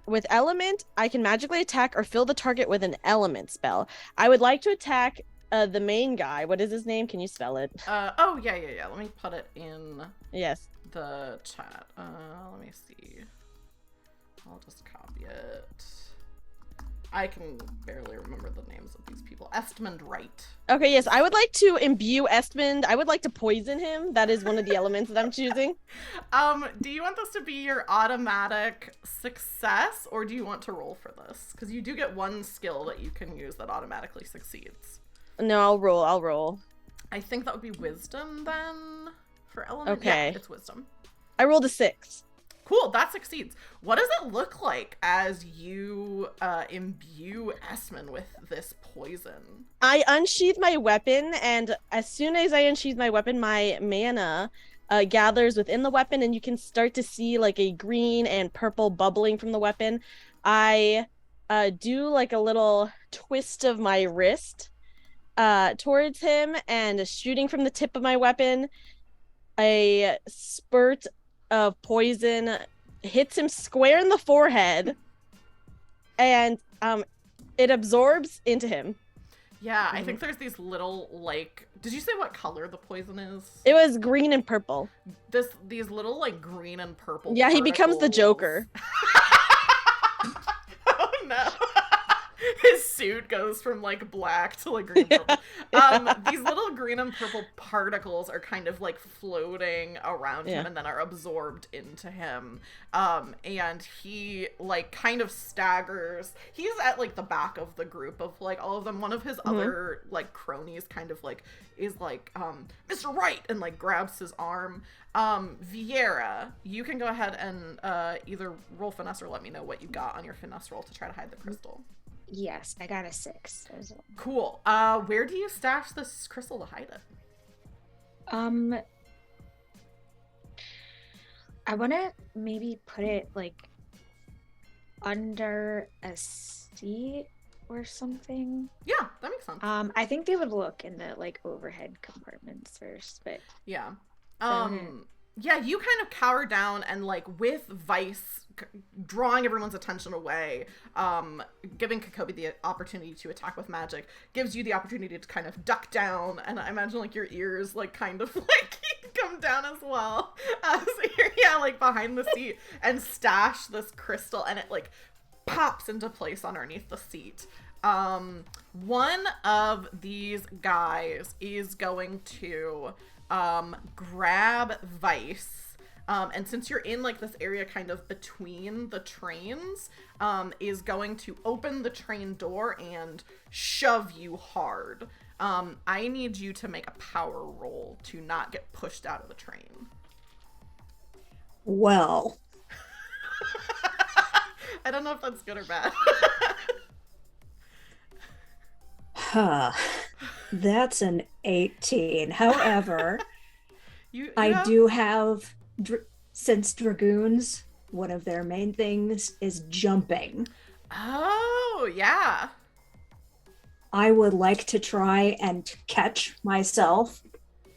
with element, I can magically attack or fill the target with an element spell. I would like to attack the main guy. What is his name? Can you spell it? Oh, yeah. Let me put it in the chat. Let me see. I'll just copy it. I can barely remember the names of these people. Estmund Wright. Okay, yes. I would like to imbue Estmund. I would like to poison him. That is one of the elements that I'm choosing. Do you want this to be your automatic success, or do you want to roll for this? Because you do get one skill that you can use that automatically succeeds. No, I'll roll. I think that would be wisdom then for element. Okay. Yeah, it's wisdom. I rolled a 6. Cool, that succeeds. What does it look like as you imbue Esmond with this poison? I unsheath my weapon, and as soon as I unsheath my weapon, my mana gathers within the weapon, and you can start to see like a green and purple bubbling from the weapon. I do like a little twist of my wrist towards him, and shooting from the tip of my weapon, a spurt of poison hits him square in the forehead, and it absorbs into him. Yeah, I think there's these little, like, did you say what color the poison is? It was green and purple. These little, like, green and purple Yeah, he becomes the Joker. Oh no. His suit goes from like black to like green and purple. These little green and purple particles are kind of like floating around him and then are absorbed into him. And he like kind of staggers. He's at like the back of the group of like all of them. One of his other like cronies kind of like is like Mr. Wright, and like grabs his arm. Viera, you can go ahead and either roll finesse or let me know what you got on your finesse roll to try to hide the crystal. Yes, I got a 6. Cool. Where do you stash this crystal to hide it? I want to maybe put it like under a seat or something. Yeah, that makes sense. I think they would look in the like overhead compartments first, but yeah. Yeah, you kind of cower down and like with Vice drawing everyone's attention away, giving Kokobi the opportunity to attack with magic gives you the opportunity to kind of duck down, and I imagine like your ears like kind of like come down as well as you're like behind the seat and stash this crystal, and it like pops into place underneath the seat. One of these guys is going to grab Vice, and since you're in like this area kind of between the trains, is going to open the train door and shove you hard. I need you to make a power roll to not get pushed out of the train. Well, I don't know if that's good or bad. huh. That's an 18. However, You I have do have, since dragoons, one of their main things is jumping. Oh, yeah. I would like to try and catch myself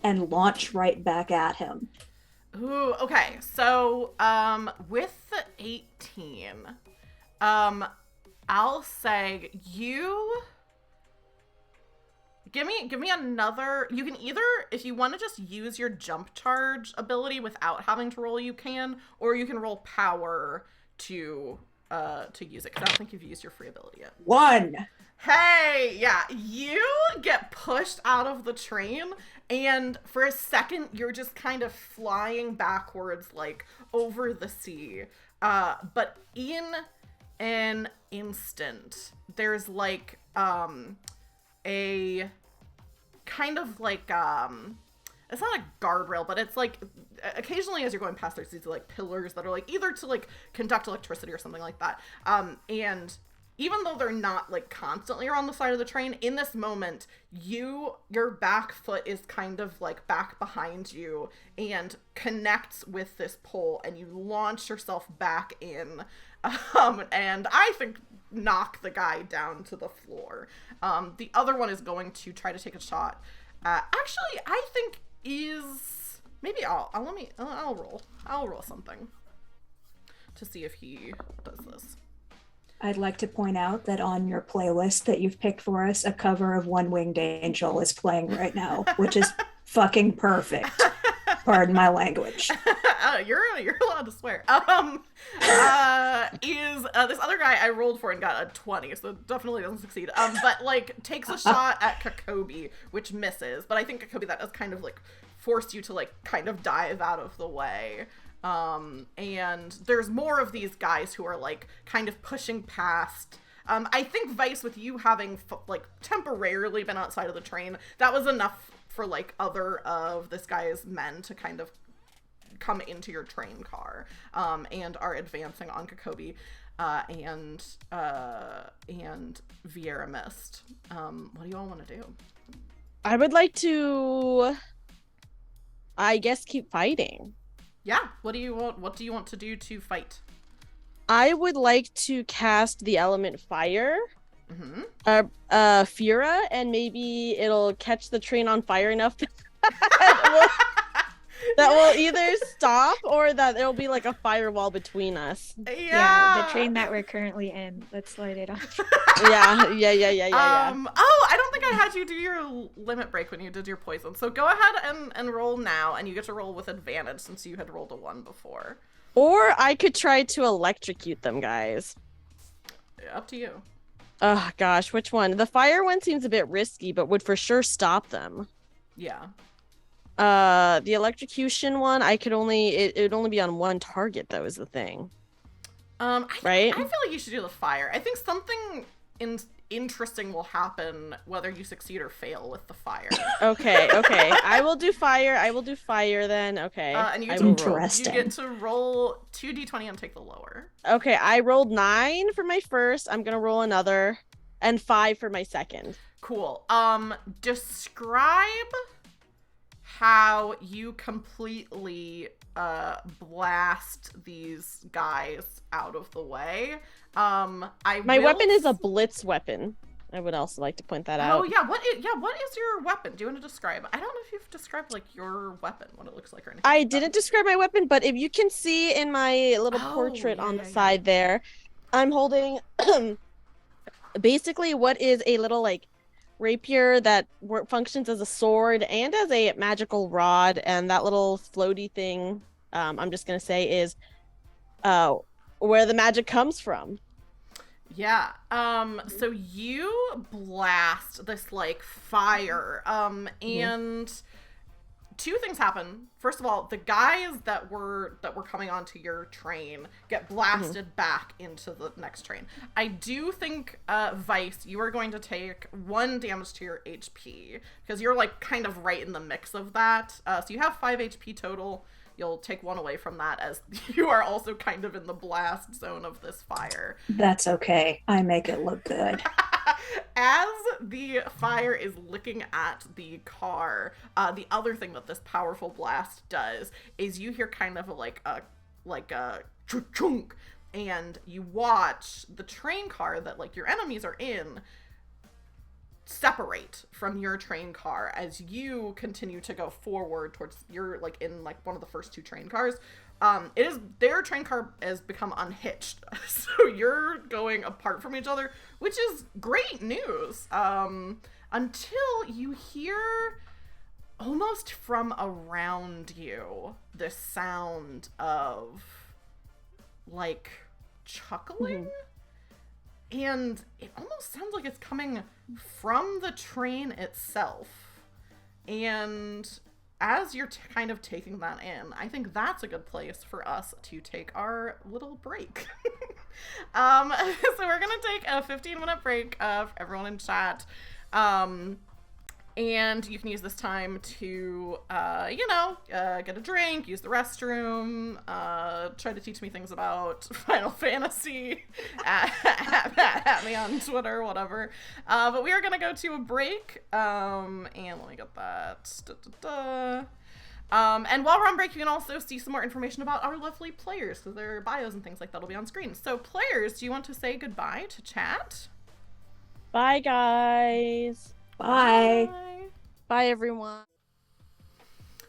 and launch right back at him. Ooh, okay. So, with the 18, um, I'll say you give me another. You can either, if you want to just use your jump charge ability without having to roll, you can, or you can roll power to use it, because I don't think you've used your free ability yet. 1. Hey, yeah, you get pushed out of the train, and for a second, you're just kind of flying backwards, like, over the sea. But in an instant, there's, like, a kind of, like, it's not a guardrail, but it's, like, occasionally as you're going past, there's these, like, pillars that are, like, either to, like, conduct electricity or something like that. And even though they're not, like, constantly on the side of the train, in this moment, your back foot is kind of, like, back behind you and connects with this pole, and you launch yourself back in, and I think knock the guy down to the floor. The other one is going to try to take a shot. Actually, I think maybe I'll roll something to see if he does this. I'd like to point out that on your playlist that you've picked for us, a cover of One Winged Angel is playing right now, which is fucking perfect. Pardon my language. You're allowed to swear. This other guy I rolled for and got a 20, so definitely doesn't succeed. But like takes a shot at Kokobi, which misses. But I think Kokobi, that does kind of like force you to like kind of dive out of the way. And there's more of these guys who are like kind of pushing past. I think Vice, with you having like temporarily been outside of the train, that was enough for like other of this guy's men to kind of come into your train car, and are advancing on Kokobi, and Vieira Mist. What do you all want to do? I would like to, I guess, keep fighting. Yeah. What do you want to do to fight? I would like to cast the element fire. Mm-hmm. Fura, and maybe it'll catch the train on fire enough that will either stop or that it'll be like a firewall between us. Yeah. The train that we're currently in. Let's light it off. Yeah. Oh, I don't think I had you do your limit break when you did your poison. So go ahead and roll now, and you get to roll with advantage since you had rolled a 1 before. Or I could try to electrocute them, guys. Yeah, up to you. Oh gosh, which one? The fire one seems a bit risky, but would for sure stop them. Yeah. The electrocution one, it would only be on one target, though, is the thing. Right? I feel like you should do the fire. I think something interesting will happen whether you succeed or fail with the fire. Okay. I will do fire then. Okay. And you get, Interesting. You get to roll 2d20 and take the lower. Okay, I rolled 9 for my first. I'm gonna roll another, and 5 for my second. Cool. Describe how you completely blast these guys out of the way. My weapon is a blitz weapon. I would also like to point that out. Oh yeah, what is your weapon? Do you want to describe? I don't know if you've described like your weapon, what it looks like or anything. I didn't describe my weapon, but if you can see in my little portrait on the side there, I'm holding basically what is a little like rapier that functions as a sword and as a magical rod, and that little floaty thing, I'm just gonna say, is where the magic comes from. Yeah. So you blast this like fire, and two things happen. First of all, the guys that were coming onto your train get blasted back into the next train. I do think, Vice, you are going to take 1 damage to your HP because you're like kind of right in the mix of that. So you have 5 HP total. you'll take 1 away from that, as you are also kind of in the blast zone of this fire. That's okay. I make it look good. As the fire is licking at the car, the other thing that this powerful blast does is you hear kind of like a chunk, and you watch the train car that like your enemies are in separate from your train car as you continue to go forward towards, you're like in like one of the first 2 train cars. Their train car has become unhitched, so you're going apart from each other, which is great news, until you hear almost from around you this sound of like chuckling. And it almost sounds like it's coming from the train itself. And as you're kind of taking that in, I think that's a good place for us to take our little break. So we're going to take a 15-minute break for everyone in chat. And you can use this time to, get a drink, use the restroom, try to teach me things about Final Fantasy, at me on Twitter, whatever. But we are going to go to a break, and let me get that. And while we're on break, you can also see some more information about our lovely players, because their bios and things like that will be on screen. So players, do you want to say goodbye to chat? Bye, guys. Bye. Bye, everyone.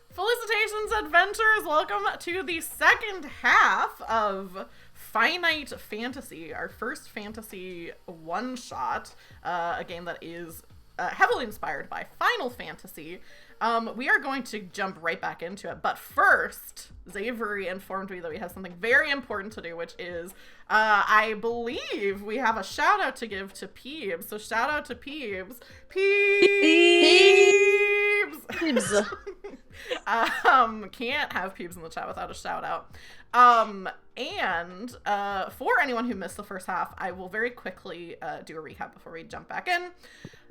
Felicitations, adventurers! Welcome to the second half of Finite Fantasy, our first fantasy one-shot, a game that is heavily inspired by Final Fantasy. We are going to jump right back into it, but first, Xavery informed me that we have something very important to do, which is, I believe we have a shout out to give to Peebs. So shout out to Peebs. Peebs! Can't have Peebs in the chat without a shout out. And for anyone who missed the first half, I will very quickly do a recap before we jump back in.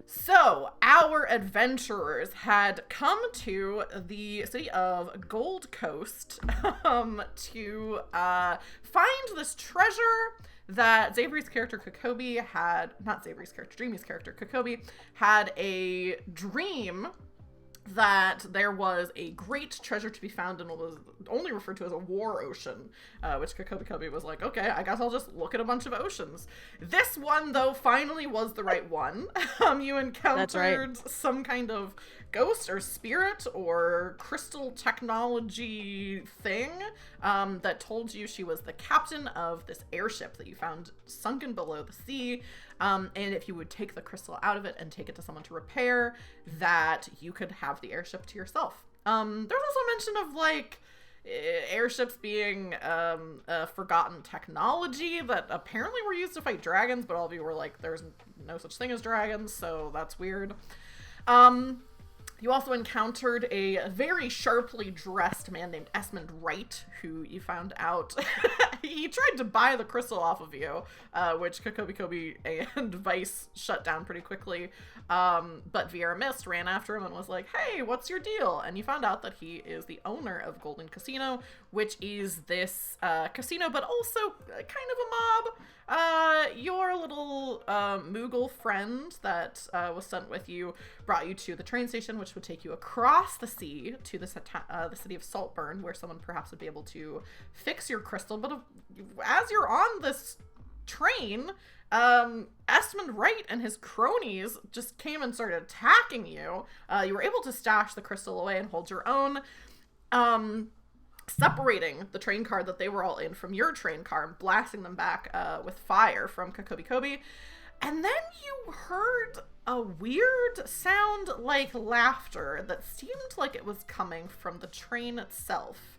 So, our adventurers had come to the city of Gold Coast to find this treasure that Xavery's character Kokobi had, not Xavery's character, Dreamy's character Kokobi had a dream that there was a great treasure to be found and was only referred to as a war ocean, which Kokobi was like, okay, I guess I'll just look at a bunch of oceans. This one, though, finally was the right one. You encountered some kind of ghost or spirit or crystal technology thing that told you she was the captain of this airship that you found sunken below the sea. And if you would take the crystal out of it and take it to someone to repair, that you could have the airship to yourself. There's also mention of like airships being a forgotten technology that apparently were used to fight dragons, but all of you were like, there's no such thing as dragons, so that's weird. You also encountered a very sharply dressed man named Esmond Wright, who you found out he tried to buy the crystal off of you, which Kokobi and Vice shut down pretty quickly. But Viera Mist ran after him and was like, hey, what's your deal? And you found out that he is the owner of Golden Casino, which is this casino, but also kind of a mob. Your little Moogle friend that was sent with you brought you to the train station, which would take you across the sea to the city of Saltburn, where someone perhaps would be able to fix your crystal. But as you're on this train, Esmond Wright and his cronies just came and started attacking you. You were able to stash the crystal away and hold your own, separating the train car that they were all in from your train car and blasting them back with fire from Kokobi. And then you heard a weird sound like laughter that seemed like it was coming from the train itself.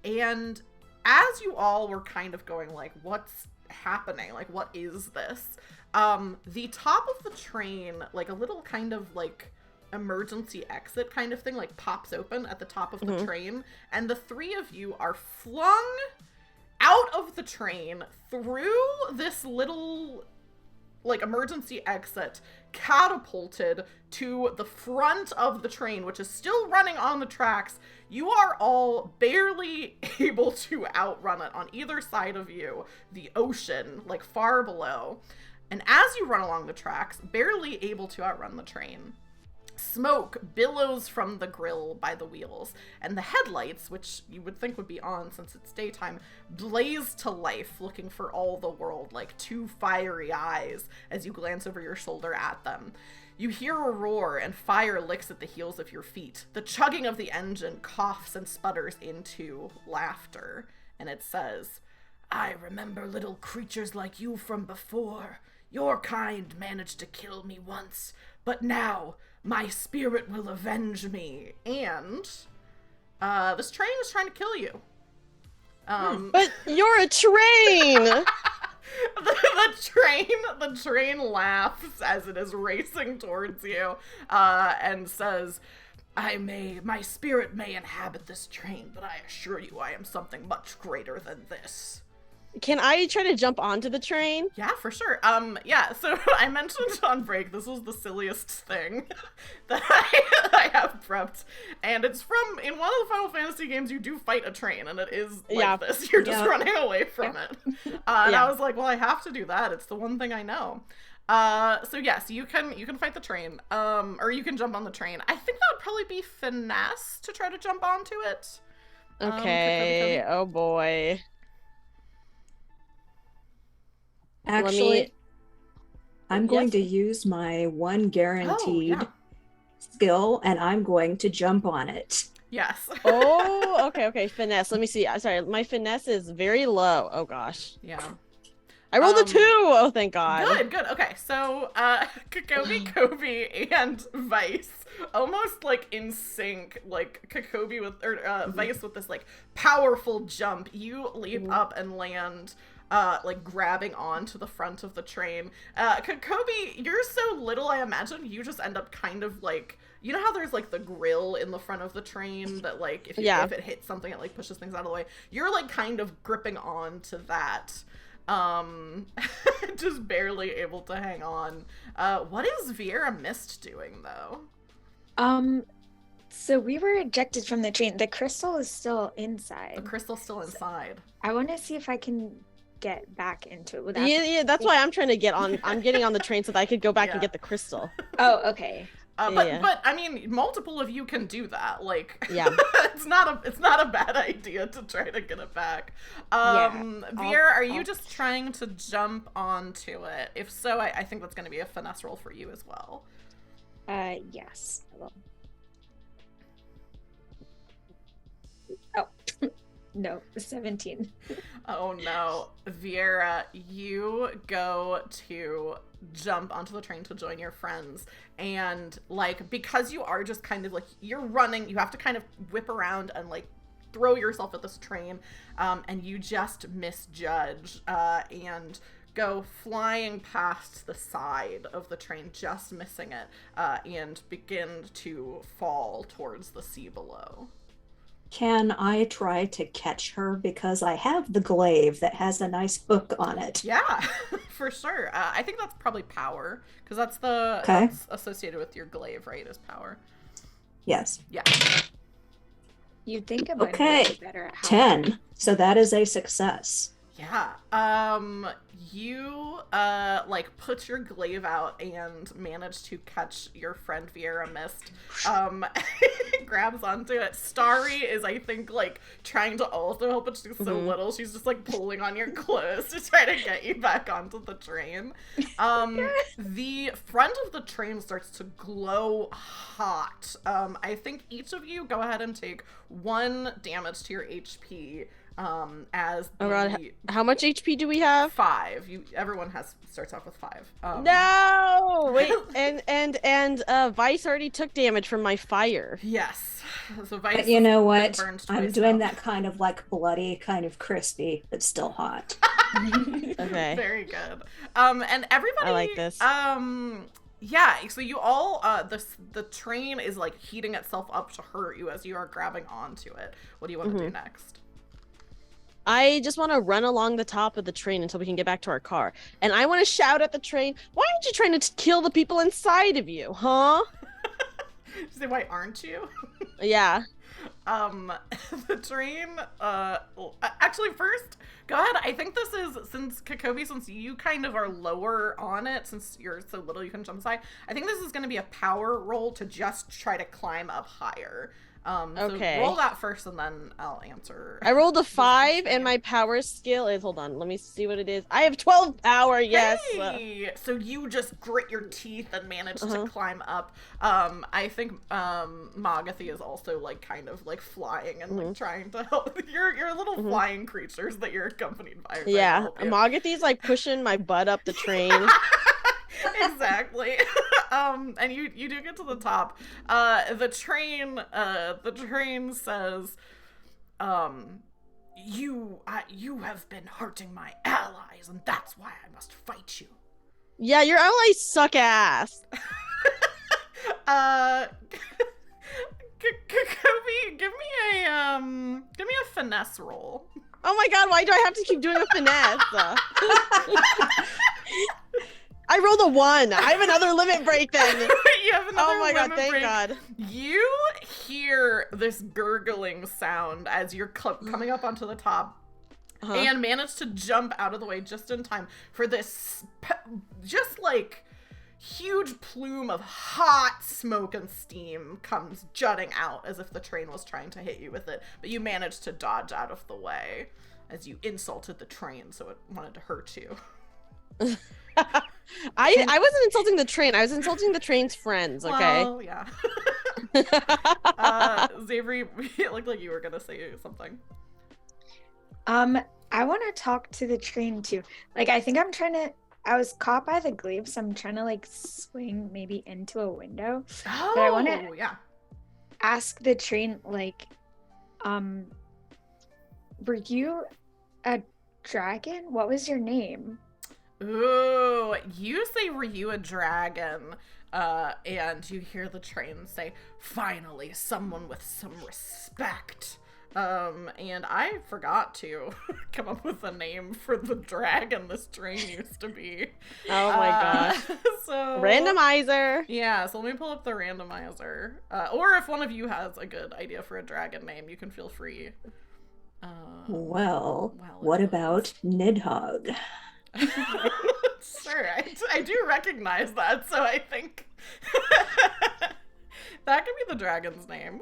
And as you all were kind of going like, what's happening? Like, what is this? The top of the train, like a little kind of like emergency exit kind of thing, like pops open at the top of the train, and the three of you are flung out of the train through this little like emergency exit, catapulted to the front of the train, which is still running on the tracks. You are all barely able to outrun it. On either side of you, the ocean, like far below. And as you run along the tracks, barely able to outrun the train, smoke billows from the grill by the wheels, and the headlights, which you would think would be on since it's daytime, blaze to life, looking for all the world like two fiery eyes as you glance over your shoulder at them. You hear a roar, and fire licks at the heels of your feet. The chugging of the engine coughs and sputters into laughter, and it says, "I remember little creatures like you from before. Your kind managed to kill me once, but now my spirit will avenge me." And this train is trying to kill you. But you're a train! The train laughs as it is racing towards you, and says, my spirit may inhabit this train, but I assure you I am something much greater than this. Can I try to jump onto the train? Yeah, for sure. Yeah, so I mentioned on break, this was the silliest thing that I have prepped. And it's from, in one of the Final Fantasy games, you do fight a train, and it is like this. You're just running away from it. And I was like, well, I have to do that. It's the one thing I know. So yes, you can fight the train, or you can jump on the train. I think that would probably be finesse to try to jump onto it. Okay, oh boy. Actually, I'm going to use my one guaranteed skill, and I'm going to jump on it. Yes. Oh, okay. Finesse. Let me see. Sorry, my finesse is very low. Oh gosh. Yeah. I rolled a 2. Oh, thank God. Good. Okay, so Kokobi, Kobe, and Vice, almost like in sync, like Kokobi with Vice with this like powerful jump. You leap up and land. Like grabbing onto the front of the train. Kobe, you're so little, I imagine you just end up kind of like, you know how there's like the grill in the front of the train that like if it hits something it like pushes things out of the way. You're like kind of gripping on to that. Just barely able to hang on. What is Vieira Mist doing though? So we were ejected from the train. The crystal is still inside. The crystal's still inside. I want to see if I can get back into it without that's why I'm trying to get on. I'm getting on the train so that I could go back and get the crystal. Oh, okay. But I mean, multiple of you can do that. Like, it's not a bad idea to try to get it back. Vieira, are you just trying to jump onto it? If so, I think that's going to be a finesse roll for you as well. Yes. I will. Oh. No, 17. Oh no. Vieira, you go to jump onto the train to join your friends, and like because you are just kind of like you're running, you have to kind of whip around and like throw yourself at this train, and you just misjudge and go flying past the side of the train, just missing it, and begin to fall towards the sea below. Can I try to catch her? Because I have the glaive that has a nice hook on it. Yeah, for sure. I think that's probably power, because that's associated with your glaive, right? Is power. Yes. Yeah. You'd think about it better at 10. So that is a success. Yeah. You like put your glaive out and manage to catch your friend Vieira Mist. Grabs onto it. Starry is, I think, like trying to also help, but she's so little. She's just like pulling on your clothes to try to get you back onto the train. The front of the train starts to glow hot. I think each of you go ahead and take 1 damage to your HP. How much HP do we have? 5. Everyone starts off with 5. No, wait, and Vice already took damage from my fire. Yes, so Vice. But you know what? I'm doing that kind of like bloody, kind of crispy, but still hot. Okay. Very good. And everybody. I like this. Yeah, so you all, the train is like heating itself up to hurt you as you are grabbing onto it. What do you want to do next? I just want to run along the top of the train until we can get back to our car. And I want to shout at the train, why aren't you trying to kill the people inside of you, huh? Say, why aren't you? Yeah. the train, actually first, go ahead. I think this is, since Kokobi, since you kind of are lower on it, since you're so little you can jump aside, I think this is going to be a power roll to just try to climb up higher. Okay. So roll that first and then I'll answer. I rolled a 5 and my power skill is, hold on, let me see what it is. I have 12 power, yes. Hey! So you just grit your teeth and manage to climb up. I think Magathy is also like kind of like flying and like trying to help. Your little flying creatures that you're accompanied by. Yeah, Magathy's like pushing my butt up the train. Exactly. And you do get to the top. The train says, you have been hurting my allies, and that's why I must fight you. Yeah, your allies suck ass. Kobe, give me a finesse roll. Oh my god, why do I have to keep doing a finesse? I rolled a 1. I have another limit break then. You have another Oh my god, limit thank break. god. You hear this gurgling sound as you're coming up onto the top and manage to jump out of the way just in time for this just like huge plume of hot smoke and steam comes jutting out as if the train was trying to hit you with it, but you managed to dodge out of the way as you insulted the train, so it wanted to hurt you. I wasn't insulting the train. I was insulting the train's friends, okay? Well, yeah. Xavier, it looked like you were gonna say something. I want to talk to the train too. Like, I think I was caught by the glaive, so I'm trying to like swing maybe into a window. Oh, but I want to yeah. ask the train, like, were you a dragon? What was your name? Ooh, you say, were you a dragon? And you hear the train say, finally, someone with some respect. And I forgot to come up with a name for the dragon this train used to be. Oh my gosh. So Randomizer. Yeah, so let me pull up the randomizer. Or if one of you has a good idea for a dragon name, you can feel free. Well, what about Nidhogg? Sure, I do recognize that, so I think that could be the dragon's name.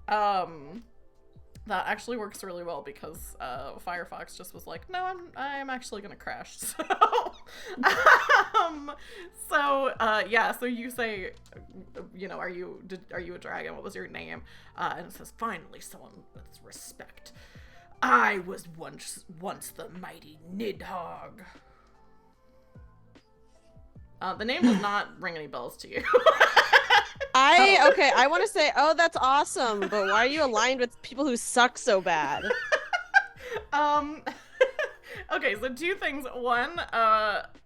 That actually works really well because Firefox just was like, no, I'm actually gonna crash. So you say, you know, are you a dragon? What was your name? And it says, finally, someone with respect. I was once the mighty Nidhogg. The name does not ring any bells to you. I want to say, oh, that's awesome, but why are you aligned with people who suck so bad? Okay, so two things. One,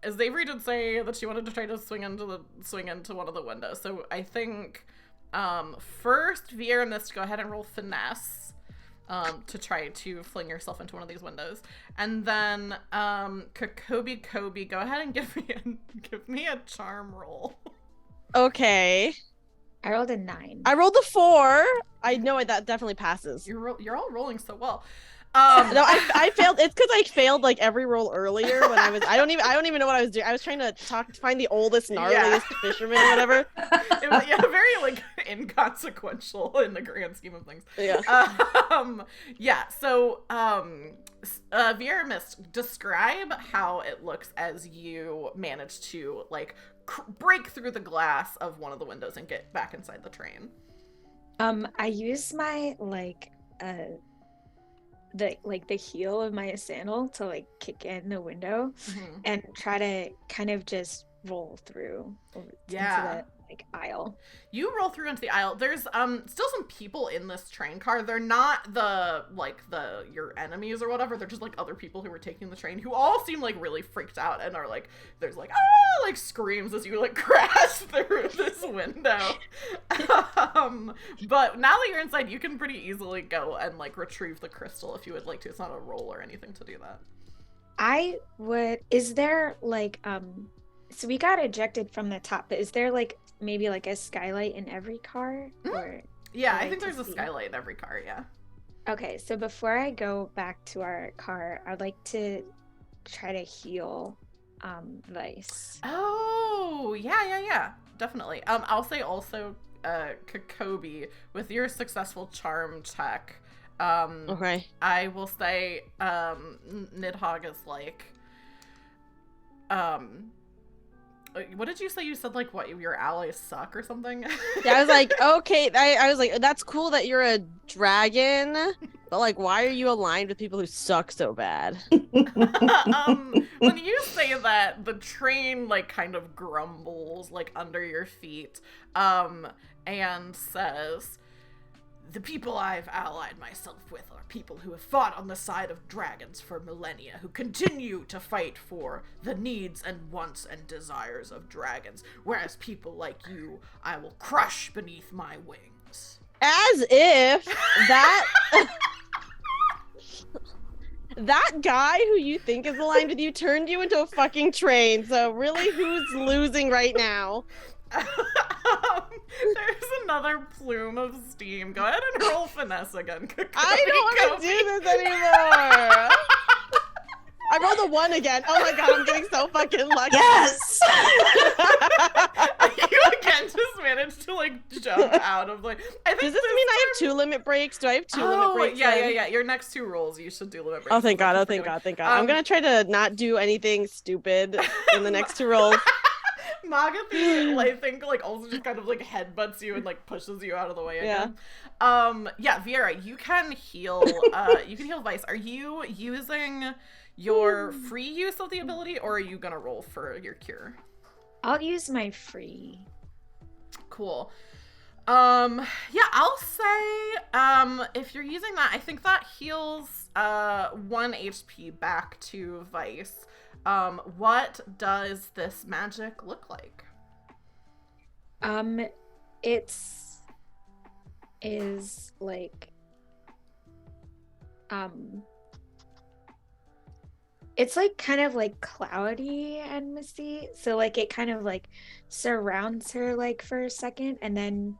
Xavier did say that she wanted to try to swing into one of the windows. So I think first, Viera missed. Go ahead and roll finesse. To try to fling yourself into one of these windows, and then Kobe, go ahead and give me a charm roll. Okay. I rolled a 9. I rolled a 4. I know that definitely passes. You're all rolling so well. No, I failed. It's because I failed like every roll earlier when I don't even know what I was doing. I was trying to find the oldest, gnarliest fisherman or whatever. It was, very like inconsequential in the grand scheme of things. Yeah. So Viera Mist, describe how it looks as you manage to like break through the glass of one of the windows and get back inside the train. I use my the heel of my sandal to like kick in the window and try to kind of just roll through into the like aisle. You roll through into the aisle. There's still some people in this train car. They're not your enemies or whatever. They're just like other people who were taking the train who all seem like really freaked out and are like, there's like like screams as you like crash through this window. But now that you're inside, you can pretty easily go and like retrieve the crystal if you would like to. It's not a roll or anything to do that. Is there like so we got ejected from the top, but is there like maybe like a skylight in every car? Or Yeah, I I like think to there's a see. skylight in every car, yeah. Okay, so before I go back to our car, I'd like to try to heal Vice. Oh, yeah. Definitely. I'll say also, Kokobi, with your successful charm check, Okay. I will say, Nidhogg is like, what did you say? You said, like, what, your allies suck or something? Yeah, I was like, okay. I was like, that's cool that you're a dragon, but like, why are you aligned with people who suck so bad? When you say that, the train, like, kind of grumbles, like, under your feet, and says, "The people I've allied myself with are people who have fought on the side of dragons for millennia, who continue to fight for the needs and wants and desires of dragons, whereas people like you, I will crush beneath my wings." As if that that guy who you think is aligned with you turned you into a fucking train. So really, who's losing right now? There's another plume of steam. Go ahead and roll finesse again. I don't want to do this anymore. I rolled a 1 again. Oh my god, I'm getting so fucking lucky. Yes! You again just managed to, like, jump out of, like, I think Does this mean I have 2 limit breaks? Do I have 2 limit breaks? Yeah. Your next 2 rolls, you should do limit breaks. Oh, thank god. I Oh, keep thank forgetting. god. I'm gonna try to not do anything stupid in the next 2 rolls. Magathi, I think, like, also just kind of, like, headbutts you and, like, pushes you out of the way Yeah. again. Yeah, Viera, you can heal Vice. Are you using your free use of the ability, or are you gonna roll for your cure? I'll use my free. Cool. Yeah, I'll say, if you're using that, I think that heals, 1 HP back to Vice. What does this magic look like? It's is like it's like kind of like cloudy and misty, so like it kind of like surrounds her like for a second, and then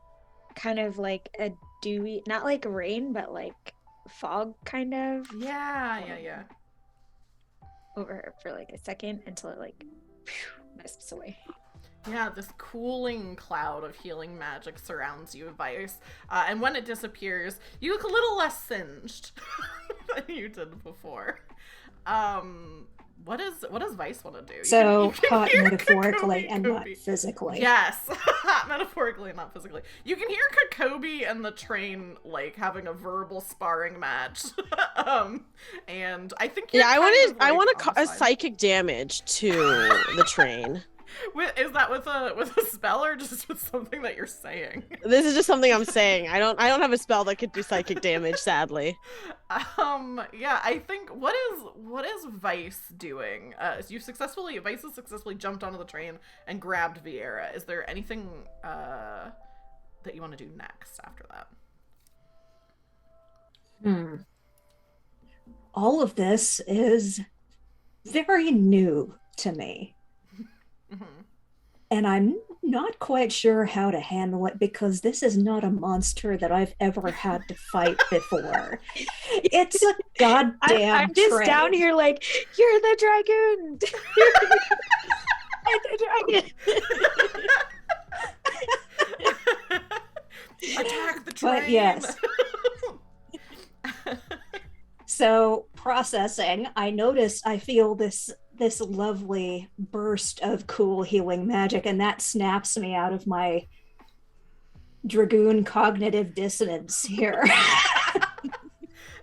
kind of like a dewy, not like rain, but like fog kind of Yeah. over her for like a second until it like mists away. Yeah, this cooling cloud of healing magic surrounds you, Vice. And when it disappears, you look a little less singed than you did before. What does Vice want to do? So, you can hot hear metaphorically Kokobi. and not physically. Yes, metaphorically and not physically. You can hear Kokobi and the train, like, having a verbal sparring match. And I think you're Yeah, I want on the a side. psychic damage to the train. Is that with a spell or just with something that you're saying? This is just something I'm saying. I don't have a spell that could do psychic damage, sadly. Yeah, I think what is Vice doing? So Vice has successfully jumped onto the train and grabbed Viera. Is there anything that you want to do next after that? All of this is very new to me. Mm-hmm. And I'm not quite sure how to handle it because this is not a monster that I've ever had to fight before. It's a goddamn I'm just train. down here like, you're the dragon. You're the dragon. Attack the train. But yes. So processing, I feel this lovely burst of cool healing magic, and that snaps me out of my dragoon cognitive dissonance here.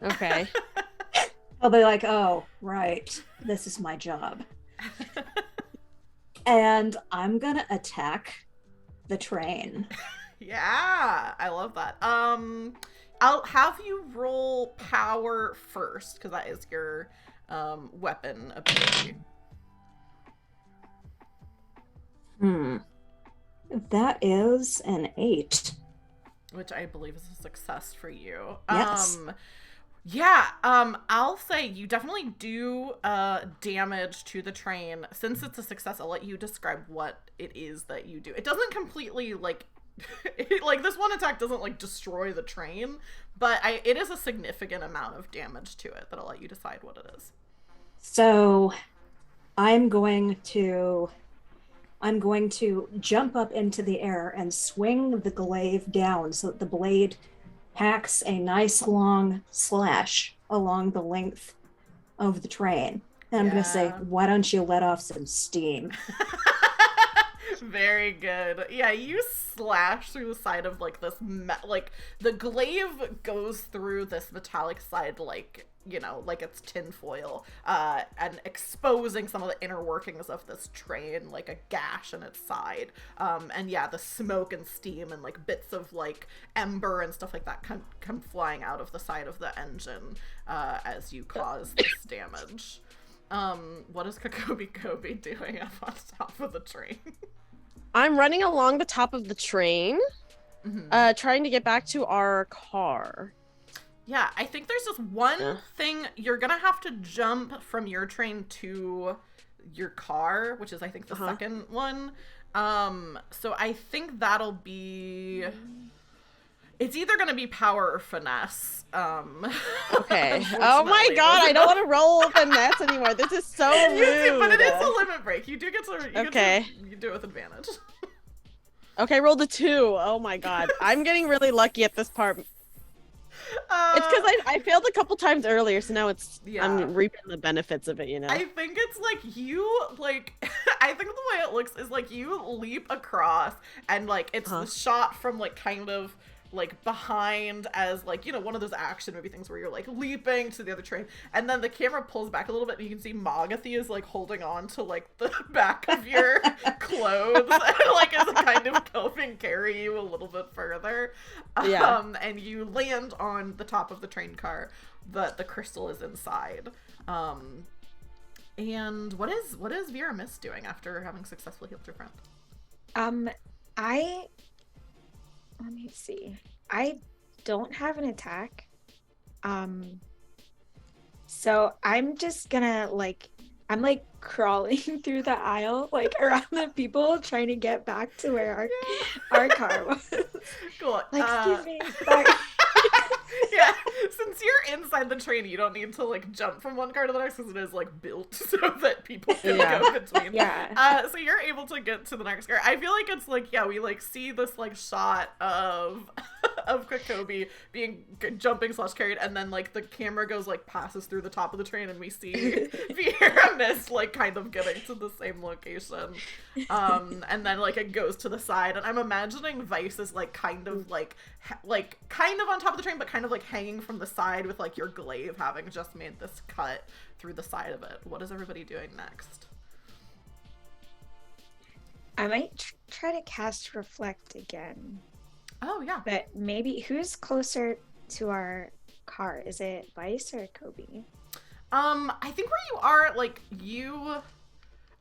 Okay. I'll be like, oh, right, this is my job. And I'm gonna attack the train. Yeah, I love that. I'll have you roll power first because that is your weapon ability. That is an 8. Which I believe is a success for you. Yes. I'll say you definitely do damage to the train. Since it's a success, I'll let you describe what it is that you do. It doesn't completely, like, like this one attack doesn't like destroy the train, but it is a significant amount of damage to it that I'll let you decide what it is. So I'm going to jump up into the air and swing the glaive down so that the blade hacks a nice long slash along the length of the train. And I'm going to say, why don't you let off some steam? Very good. Yeah, you slash through the side of like this, like the glaive goes through this metallic side, like, you know, like it's tinfoil, and exposing some of the inner workings of this train, like a gash in its side. And yeah, the smoke and steam and like bits of like ember and stuff like that come flying out of the side of the engine as you cause this damage. What is Kobe doing up on top of the train? I'm running along the top of the train, trying to get back to our car. Yeah, I think there's just one thing. You're gonna have to jump from your train to your car, which is I think the second one. So I think that'll be... It's either gonna be power or finesse. Okay. Oh my god, I don't want to roll finesse anymore. This is so rude. But it is a limit break. You do get to. You do it with advantage. Okay, roll the 2. Oh my god, I'm getting really lucky at this part. It's because I failed a couple times earlier, so now I'm reaping the benefits of it, you know? I think it's like I think the way it looks is like you leap across and like it's the shot from like kind of like behind as like, you know, one of those action movie things where you're like leaping to the other train and then the camera pulls back a little bit and you can see Magathy is like holding on to like the back of your clothes and like is kind of helping carry you a little bit further. And you land on the top of the train car, but the crystal is inside. And what is Vera Miss doing after having successfully healed your friend? Let me see. I don't have an attack. So I'm just gonna I'm like crawling through the aisle, like around the people, trying to get back to where our car was. Cool. Like, excuse me. Sorry. Yeah, since you're inside the train, you don't need to like jump from one car to the next because it is like built so that people can go between. Yeah. So you're able to get to the next car. I feel like it's like, yeah, we like see this like shot of Kokobi being jumping / carried, and then like the camera goes like passes through the top of the train, and we see Vera Miss like kind of getting to the same location. And then like it goes to the side, and I'm imagining Vice is like kind of kind of on top of the train, but kind of like hanging from the side with like your glaive having just made this cut through the side of it. What is everybody doing next? I might try to cast Reflect again. Oh yeah. But maybe who's closer to our car? Is it Vice or Kobe? I think where you are, like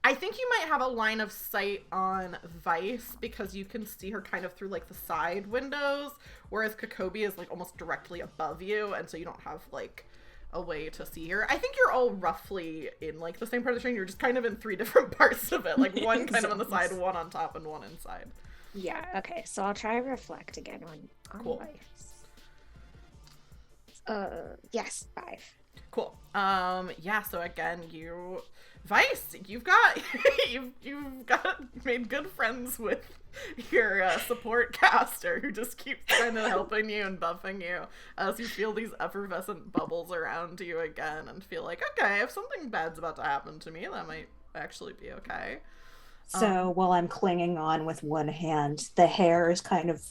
I think you might have a line of sight on Vice because you can see her kind of through like the side windows, whereas Kokobi is like almost directly above you, and so you don't have like a way to see her. I think you're all roughly in like the same part of the train. You're just kind of in 3 different parts of it, like one kind of on the side, one on top, and one inside. Yeah. Okay. So I'll try Reflect again on cool. Vice. Yes, 5. Cool. Yeah. So again, Vice, you've got made good friends with your support caster who just keeps kind of helping you and buffing you as you feel these effervescent bubbles around you again and feel like, okay, if something bad's about to happen to me, that might actually be okay. So while I'm clinging on with one hand, the hair is kind of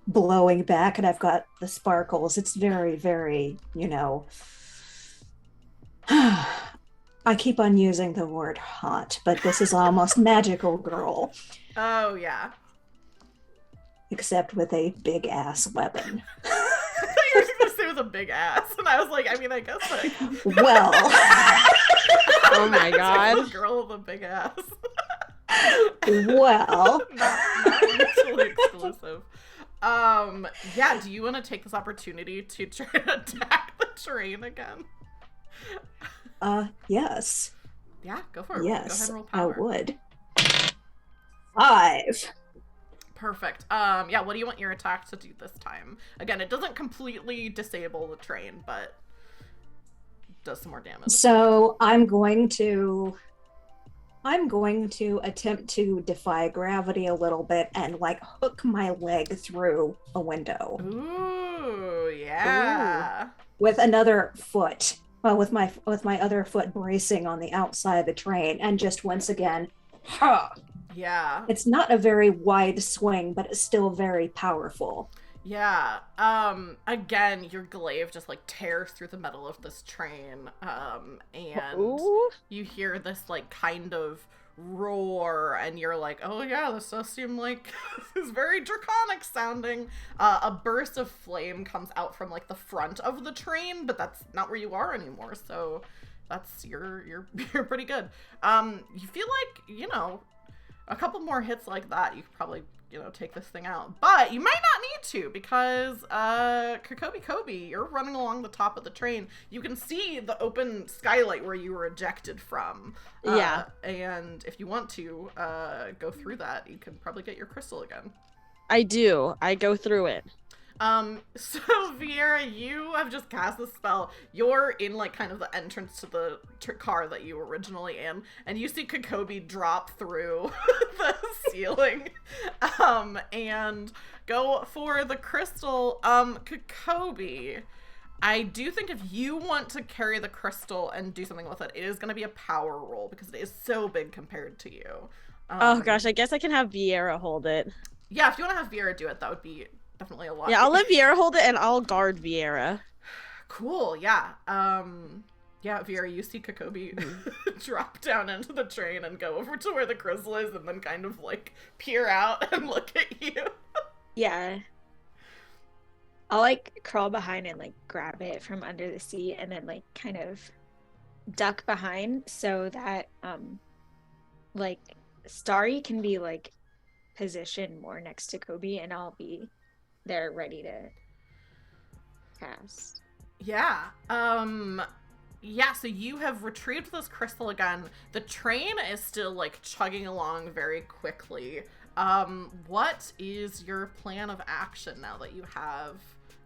blowing back and I've got the sparkles. It's very, very, I keep on using the word hot, but this is almost magical girl. Oh, yeah. Except with a big ass weapon. I thought you were going to say with a big ass, and I was like, I mean, I guess like... Well. Oh my god. A girl with a big ass. Well. not mutually exclusive. Yeah, do you want to take this opportunity to try to attack the train again? Yes. Yeah, go for it. Yes, go ahead and roll power. I would. 5. Perfect. Yeah, what do you want your attack to do this time? Again, it doesn't completely disable the train, but does some more damage. So I'm going to attempt to defy gravity a little bit and like hook my leg through a window. Ooh, yeah. With another foot. Well, with my other foot bracing on the outside of the train, and just once again, ha! Yeah. It's not a very wide swing, but it's still very powerful. Yeah. Again, your glaive just like tears through the metal of this train. And Ooh. you hear this like kind of roar, and you're like, oh yeah, this does seem like this is very draconic sounding. A burst of flame comes out from like the front of the train, but that's not where you are anymore, so that's you're pretty good. You feel like, you know, a couple more hits like that, you could probably, you know, take this thing out. But you might not need to, because Kobe, you're running along the top of the train. You can see the open skylight where you were ejected from. Yeah. And if you want to go through that, you can probably get your crystal again. I do. I go through it. So Vieira, you have just cast the spell. You're in like kind of the entrance to the car that you were originally in, and you see Kokobi drop through the ceiling, and go for the crystal. Kokobi, I do think if you want to carry the crystal and do something with it, it is going to be a power roll because it is so big compared to you. Oh gosh, I guess I can have Vieira hold it. Yeah, if you want to have Vieira do it, that would be definitely a lot. Yeah, I'll let Vieira hold it, and I'll guard Vieira. Cool, yeah. Yeah, Vieira, you see Kokobi drop down into the train and go over to where the crystal is, and then kind of like peer out and look at you. Yeah. I'll like crawl behind and like grab it from under the seat, and then like kind of duck behind so that like Starry can be like positioned more next to Kobe, and I'll be there ready to cast. Yeah. Yeah, so you have retrieved this crystal again. The train is still like chugging along very quickly. What is your plan of action now that you have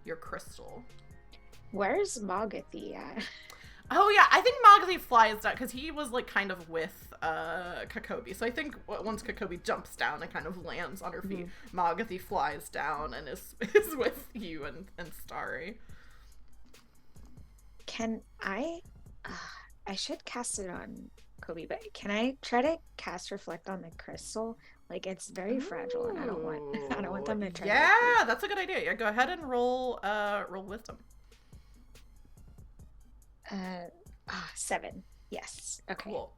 your crystal? Where's Mogathy at? Oh yeah, I think Mogathy flies down because he was like kind of with Kokobi. So I think once Kokobi jumps down and kind of lands on her feet, Mogathy flies down and is with you and Starry. Can I? I should cast it on Kobe, but can I try to cast Reflect on the crystal? Like it's very fragile, and I don't want them to try. Yeah, that's a good idea. Yeah, go ahead and roll wisdom. 7. Yes. Okay. Cool.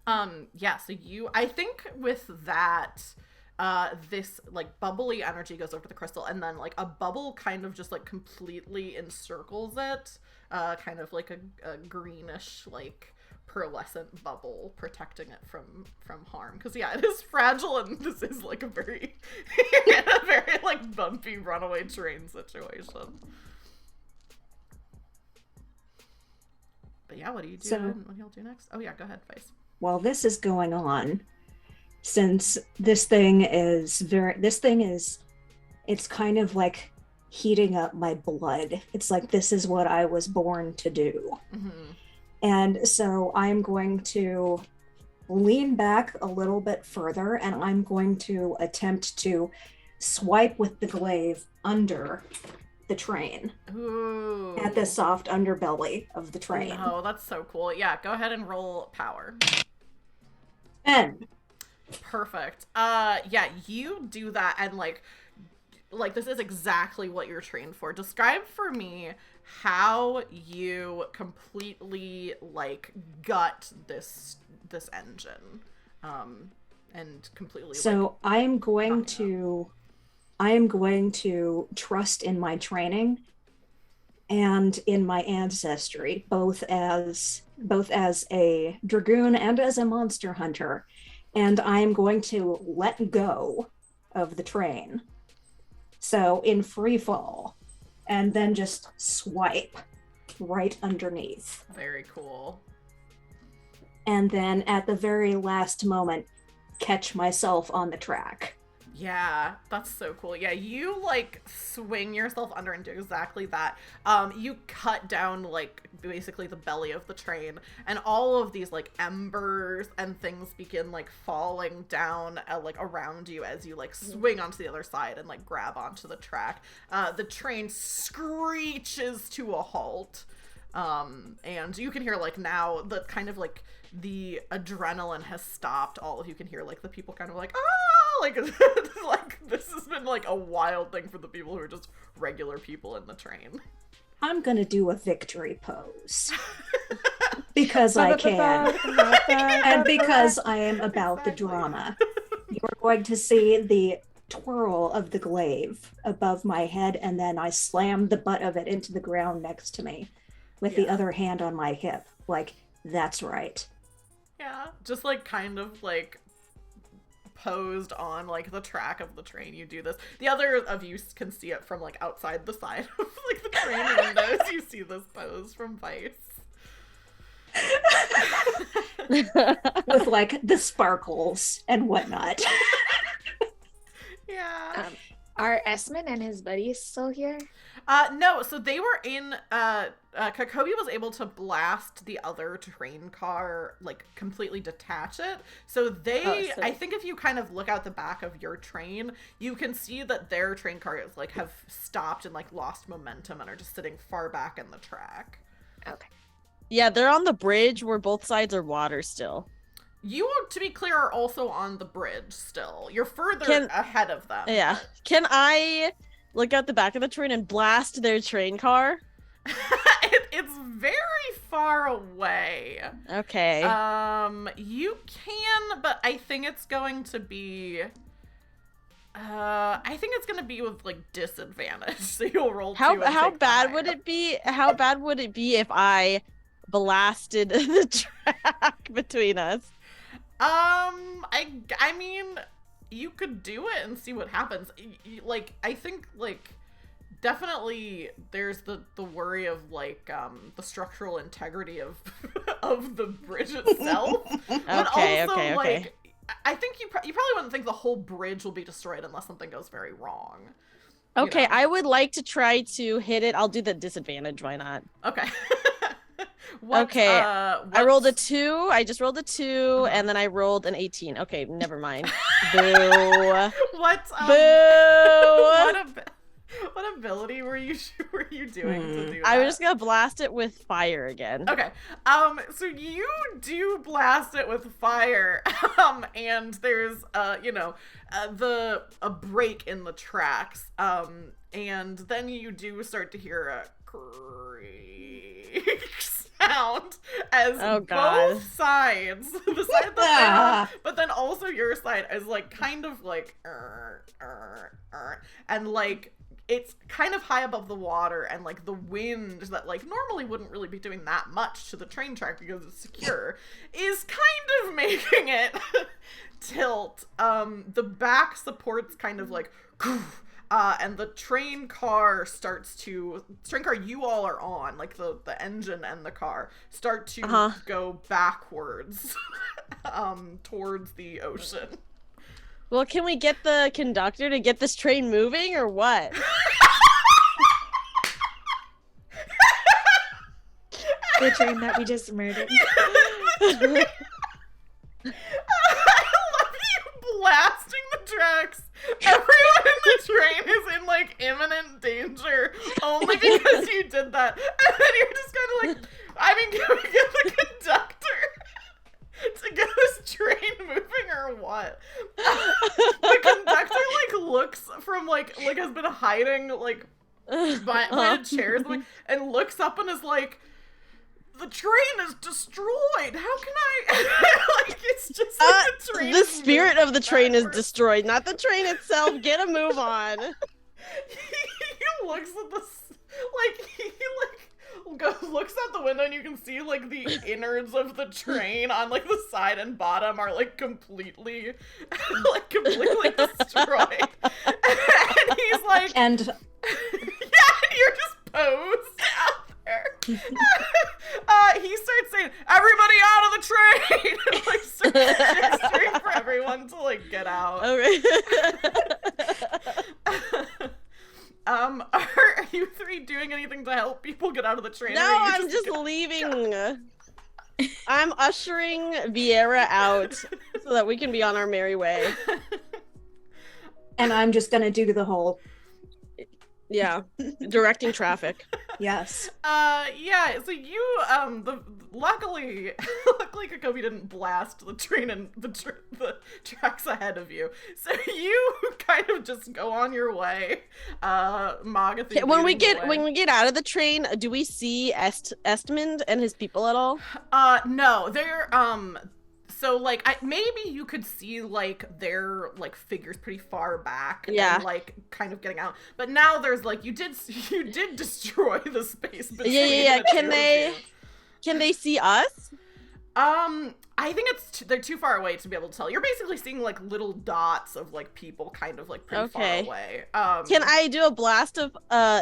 Yeah, so I think with that, this like bubbly energy goes over the crystal, and then like a bubble kind of just like completely encircles it, kind of like a greenish like pearlescent bubble protecting it from harm, because yeah, it is fragile, and this is like a very a very like bumpy runaway train situation. But yeah, what do you do? What do you do next? Oh yeah, go ahead, Vice. While this is going on, since this thing is it's kind of like heating up my blood. It's like, this is what I was born to do. Mm-hmm. And so I'm going to lean back a little bit further, and I'm going to attempt to swipe with the glaive under the train. Ooh. At the soft underbelly of the train. Oh, that's so cool. Yeah, go ahead and roll power. 10. Perfect. Yeah, you do that, and like this is exactly what you're trained for. Describe for me how you completely like gut this engine, and completely. So like, I am going to trust in my training and in my ancestry, both as a dragoon and as a monster hunter, and I am going to let go of the train. So in free fall, and then just swipe right underneath. Very cool. And then at the very last moment, catch myself on the track. Yeah, that's so cool. Yeah, you like swing yourself under and do exactly that. You cut down like basically the belly of the train, and all of these like embers and things begin like falling down like around you as you like swing onto the other side and like grab onto the track. The train screeches to a halt. And you can hear like now the kind of like the adrenaline has stopped. All of you can hear like the people kind of like, ah, like like this has been like a wild thing for the people who are just regular people in the train. I'm gonna do a victory pose because I can, and because I am about the drama. You're going to see the twirl of the glaive above my head, and then I slam the butt of it into the ground next to me with the other hand on my hip. Like, that's right. Yeah, just like kind of like posed on like the track of the train. You do this. The other of you can see it from like outside the side of like the train windows. You see this pose from Vice. With like the sparkles and whatnot. Yeah. Are Esmond and his buddies still here? No, so they were in, Kokobi was able to blast the other train car, like, completely detach it. So they, I think if you kind of look out the back of your train, you can see that their train cars, like, have stopped and, like, lost momentum and are just sitting far back in the track. Okay. Yeah, they're on the bridge where both sides are water still. You, to be clear, are also on the bridge still. You're further ahead of them. Yeah. Can I look out the back of the train and blast their train car? It's very far away. Okay. You can, but I think it's going to be... I think it's gonna be with like disadvantage, so you'll roll two. How bad would it be? How bad would it be if I blasted the track between us? I mean, you could do it and see what happens. Like, I think like definitely there's the worry of like the structural integrity of of the bridge itself. But also, like, I think you probably wouldn't think the whole bridge will be destroyed unless something goes very wrong. Okay, I would like to try to hit it. I'll do the disadvantage. Why not? Okay. I rolled a 2. I just rolled a 2, and then I rolled an 18. Okay, never mind. Boo. Boo. What ability were you doing to do that? I was just gonna blast it with fire again. Okay. So you do blast it with fire. And there's a break in the tracks. And then you do start to hear a creak sound as both sides, the side that but then also your side is like kind of like and like it's kind of high above the water, and like the wind that like normally wouldn't really be doing that much to the train track because it's secure is kind of making it tilt. The back supports kind of like and the train car you all are on, like the engine and the car start to go backwards towards the ocean. Well, can we get the conductor to get this train moving or what? The train that we just murdered. I love you blasting the tracks. Everyone in the train is in like imminent danger only because you did that. And then you're just kind of like, I mean, can we get the conductor to get this train moving or what? The conductor like looks from like has been hiding like by a chair or something, and looks up and is like, the train is destroyed. How can I? Like, it's just like the train. The spirit of the train is destroyed, not the train itself. Get a move on. He looks at the looks out the window, and you can see like the innards of the train on like the side and bottom are like completely destroyed. And he's like, and you're just posed out there. He starts saying, "Everybody out of the train!" And like starts gesturing for everyone to like get out. Okay. help people get out of the train? No, or are you I'm just leaving. I'm ushering Vieira out so that we can be on our merry way. And I'm just gonna do the whole Yeah, directing traffic. yes. Yeah, so you, luckily Kokomi didn't blast the train and the tracks ahead of you. So you kind of just go on your way. Magatha. Okay, when we get out of the train, do we see Estmund and his people at all? No, they're, so, like, maybe you could see, like, their, like, figures pretty far back. Yeah. And, like, kind of getting out. But now there's, like, you did destroy the space between Yeah. the two of you. Can they see us? I think they're too far away to be able to tell. You're basically seeing, like, little dots of, like, people kind of, like, pretty far away. Can I do a blast of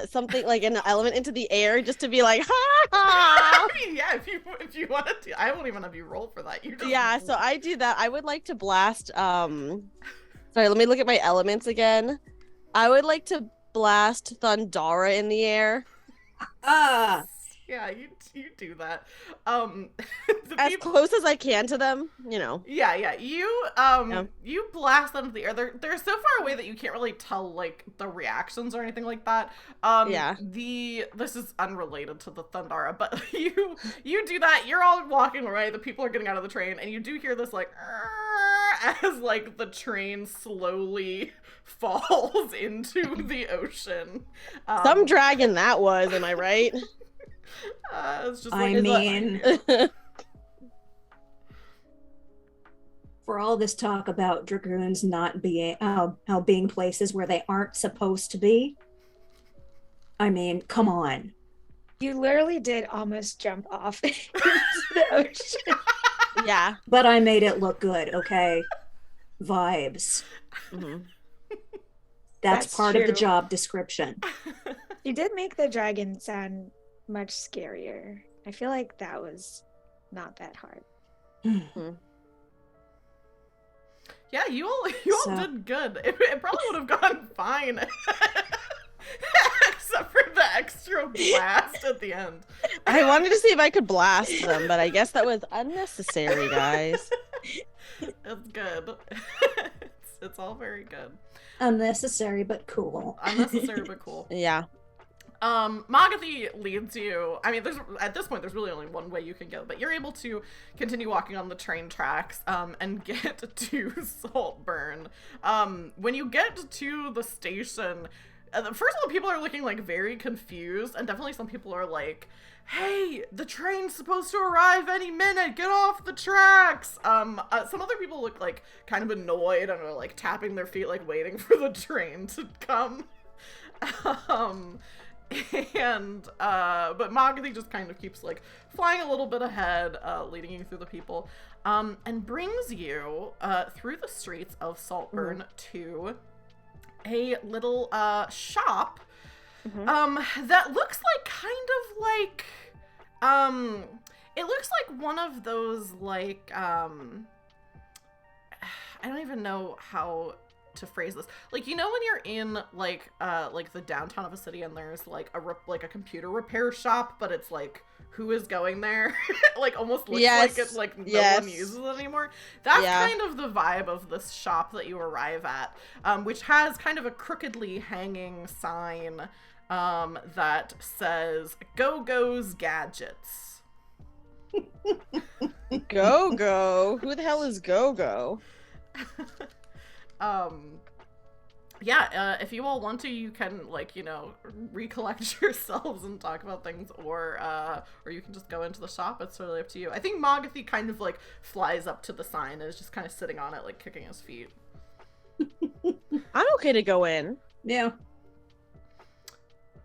something, like, an element into the air just to be like, ha ha? I mean, yeah, if you want to, I won't even have you roll for that. Yeah, so I do that. I would like to blast, sorry, let me look at my elements again. I would like to blast Thundara in the air. Yeah, you do that. As close as I can to them, you know. Yeah. You blast them into the air. They're so far away that you can't really tell, like, the reactions or anything like that. This is unrelated to the Thundara, but you do that. You're all walking away. The people are getting out of the train, and you do hear this, like, as, like, the train slowly falls into the ocean. Some dragon that was, am I right? It's just I like, mean, for all this talk about dragoons not being being places where they aren't supposed to be, I mean, come on. You literally did almost jump off into the ocean. Yeah. But I made it look good, okay? Vibes. Mm-hmm. That's part true. of the job description. You did make the dragon sound much scarier. I feel like that was not that hard. Yeah, you all did good. It probably would have gone fine. Except for the extra blast at the end. I wanted to see if I could blast them, but I guess that was unnecessary, guys. It's good. It's all very good. Unnecessary but cool. Unnecessary but cool. Yeah. Magatha leads you. I mean, at this point, there's really only one way you can go, but you're able to continue walking on the train tracks, and get to Saltburn. When you get to the station, first of all, people are looking, like, very confused, and definitely some people are like, hey, the train's supposed to arrive any minute, get off the tracks. Some other people look, like, kind of annoyed and are, like, tapping their feet, like, waiting for the train to come. But Magatha just kind of keeps, like, flying a little bit ahead, leading you through the people, and brings you through the streets of Saltburn to a little shop that looks like it looks like one of those, like, I don't even know how to phrase this, like, you know when you're in, like the downtown of a city and there's, like, a computer repair shop, but it's like, who is going there? Like, almost looks like it's like no one uses it anymore. That's kind of the vibe of this shop that you arrive at, which has kind of a crookedly hanging sign that says Go-Go's Gadgets. Go-Go? Who the hell is Go-Go? If you all want to, you can, like, you know, recollect yourselves and talk about things, or you can just go into the shop. It's totally up to you. I think Magatha kind of, like, flies up to the sign and is just kind of sitting on it, like, kicking his feet. I'm okay to go in. Yeah.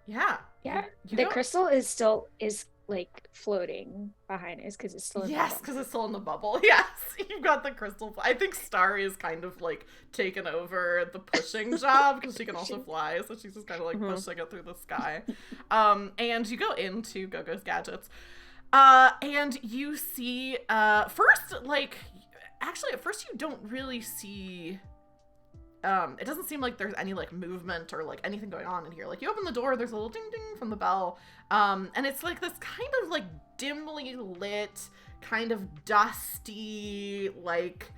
Yeah. Yeah. You The go- crystal is like floating behind us because it's still in the Yes, bubble. because it's still in the bubble. Yes, you've got the crystal. I think Starry is kind of, like, taken over the pushing job because she can also fly, so she's just kind of, like, pushing it through the sky. And you go into Go-Go's Gadgets, and you see, first, like, actually, at first you don't really see it doesn't seem like there's any like movement or like anything going on in here. Like you open the door, there's a little ding ding from the bell, and it's like this kind of like dimly lit, kind of dusty, like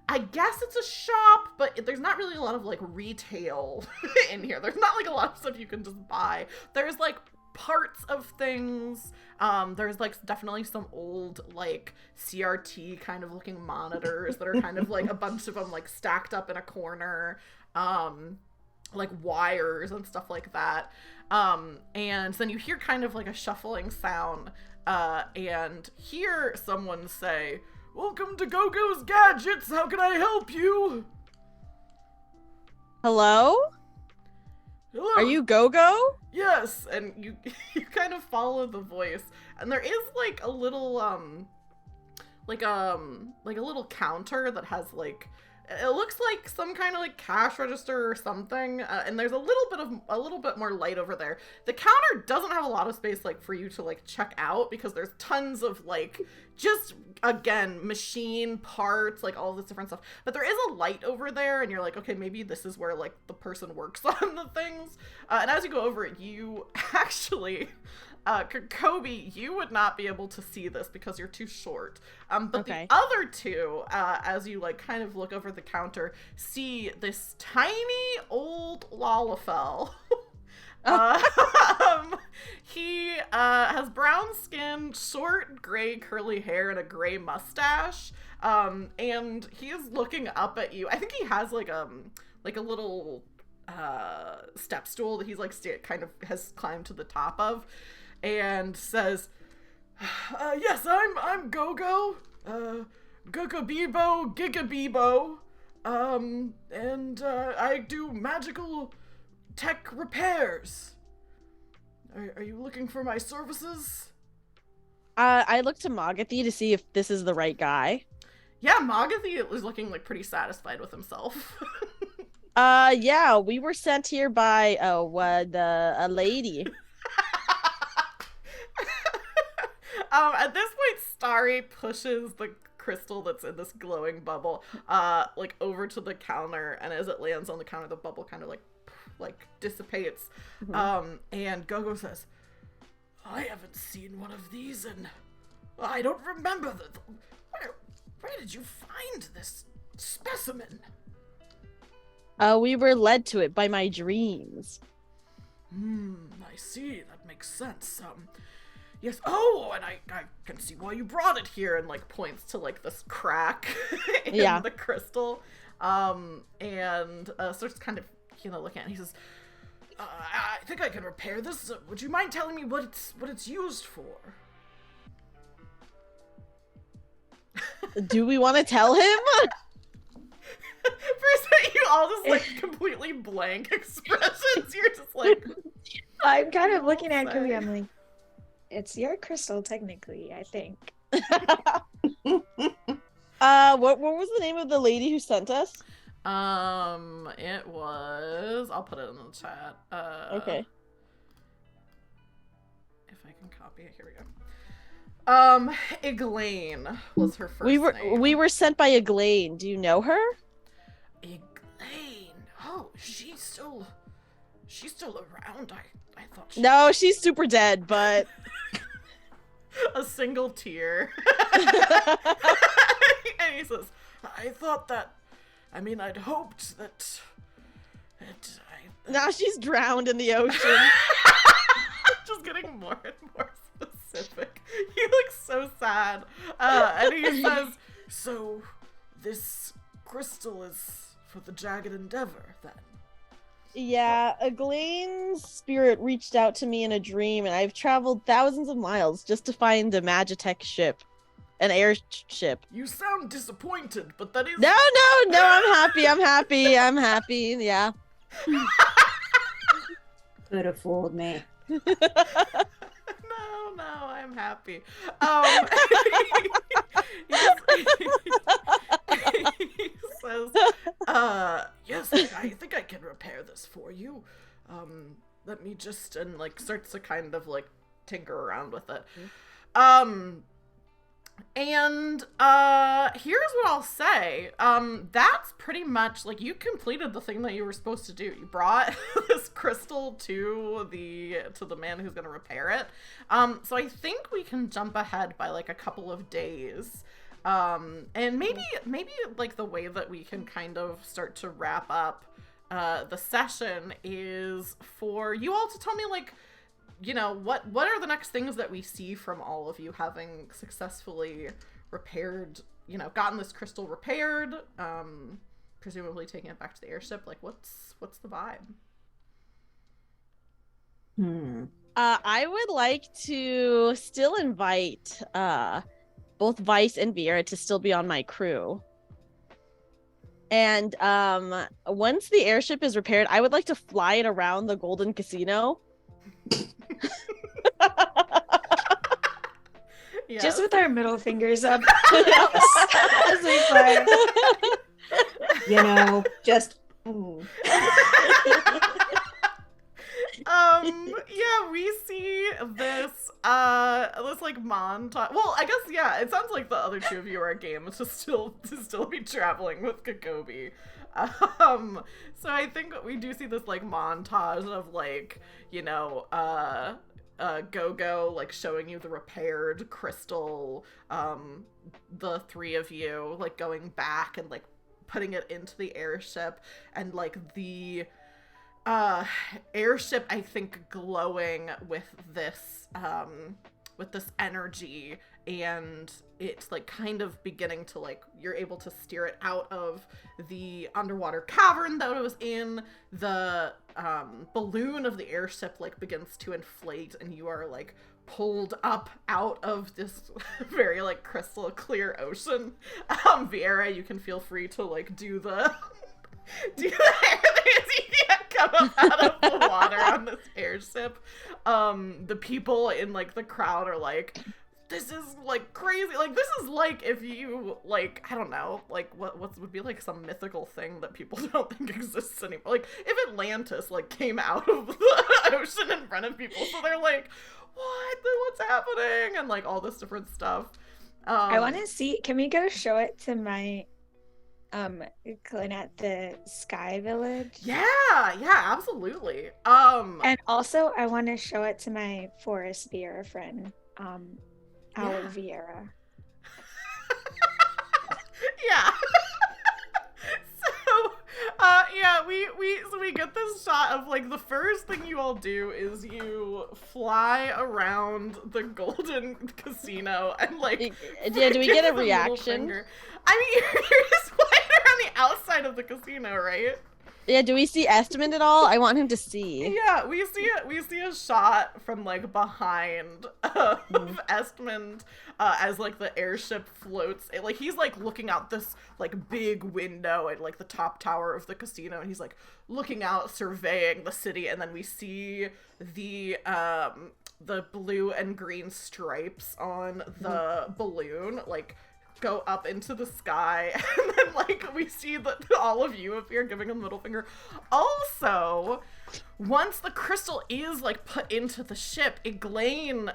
I guess it's a shop, but there's not really a lot of like retail in here. There's not like a lot of stuff you can just buy. There's like parts of things. There's like definitely some old like CRT kind of looking monitors that are kind of like a bunch of them like stacked up in a corner, like wires and stuff like that. And then you hear kind of like a shuffling sound, and hear someone say, "Welcome to Go-Go's Gadgets, how can I help you?" Hello? Hello? Are you Go-Go? Yes, and you kind of follow the voice, and there is like a little like a little counter that has like, it looks like some kind of like cash register or something, and there's a little bit more light over there. The counter doesn't have a lot of space like for you to like check out, because there's tons of like just again machine parts, like all this different stuff, but there is a light over there, and you're like, okay, maybe this is where like the person works on the things, and as you go over it, you actually Kobe, you would not be able to see this because you're too short. But Okay. the other two, as you like kind of look over the counter, see this tiny old Lalafell. He has brown skin, short gray curly hair, and a gray mustache. And he is looking up at you. I think he has like a little step stool that he's like kind of has climbed to the top of, and says, "Yes, I'm Go-Go, Gogo-Bebo, Giga-Bebo, and I do magical tech repairs. Are you looking for my services?" I looked to Magathy to see if this is the right guy. Yeah, Magathy was looking like pretty satisfied with himself. Yeah, we were sent here by a lady. At this point, Starry pushes the crystal that's in this glowing bubble, like over to the counter, and as it lands on the counter, the bubble kind of like dissipates. Mhm. And Gogo says, "I haven't seen one of these, and I don't remember where did you find this specimen?" We were led to it by my dreams. I see. That makes sense. Yes. Oh, and I can see why you brought it here, and like points to like this crack in Yeah. the crystal. And starts kind of looking at it. He says, "I think I can repair this. Would you mind telling me what it's used for?" Do we want to tell him? For a second, you all just like completely blank expressions. You're just like, I'm kind of looking at Sorry. Kobe. I'm like, it's your crystal, technically, I think. What was the name of the lady who sent us? it was. I'll put it in the chat. Okay. If I can copy it, here we go. Eglaine was her first name. We were sent by Eglaine. Do you know her? Eglaine. Oh, she's still around. I thought she... No, she's super dead, but A single tear. And he says, "I thought that. I mean, I'd hoped that. now she's drowned in the ocean. Just getting more and more specific. He looks so sad. And he says, "So, this crystal is for the Jagged Endeavor, then?" Yeah, Eglaine's spirit reached out to me in a dream, and I've traveled thousands of miles just to find a Magitech ship. An airship. You sound disappointed, but that is... No, I'm happy, yeah. Could have fooled me. No, I'm happy. He says, "Yes, I think I can repair this for you. Let me just," and like starts to kind of like tinker around with it. And here's what I'll say. That's pretty much like you completed the thing that you were supposed to do. You brought this crystal to the man who's gonna repair it. So I think we can jump ahead by like a couple of days. And maybe like the way that we can kind of start to wrap up the session is for you all to tell me, like, you know, what are the next things that we see from all of you having successfully repaired, you know, gotten this crystal repaired, presumably taking it back to the airship. Like, what's the vibe? I would like to still invite both Vice and Vieira to still be on my crew. And once the airship is repaired, I would like to fly it around the Golden Casino. Yes. Just with our middle fingers up as we fly. You know, just. Yeah, we see this like montage. Well, I guess, yeah, it sounds like the other two of you are game to still be traveling with Kokobi. So I think we do see this like montage of like, you know, Go-Go like showing you the repaired crystal, the three of you like going back and like putting it into the airship, and like the airship, I think, glowing with this energy, and it's like kind of beginning to like, you're able to steer it out of the underwater cavern that it was in. The balloon of the airship like begins to inflate, and you are like pulled up out of this very like crystal clear ocean. Vieira, you can feel free to like do the hair thing as you can't come up out of the water on this airship. The people in like the crowd are like, this is like crazy. Like, this is like if you like, I don't know, like what would be like some mythical thing that people don't think exists anymore. Like if Atlantis like came out of the ocean in front of people, so they're like, what's happening, and like all this different stuff. I want to see. Can we go show it to my Glenn at the Sky Village? Yeah, absolutely. And also I want to show it to my Forest Vieira friend, Our Vieira. Yeah. So we get this shot of like, the first thing you all do is you fly around the Golden Casino and like, yeah, do we get a reaction? I mean, you're just flying around the outside of the casino, right? Yeah, do we see Estimand at all? I want him to see. Yeah, we see a shot from like behind of Estimand as like the airship floats. Like he's like looking out this like big window at like the top tower of the casino, and he's like looking out, surveying the city, and then we see the blue and green stripes on the balloon like go up into the sky, and then like we see that all of you appear giving him the middle finger. Also, once the crystal is like put into the ship, Eglaine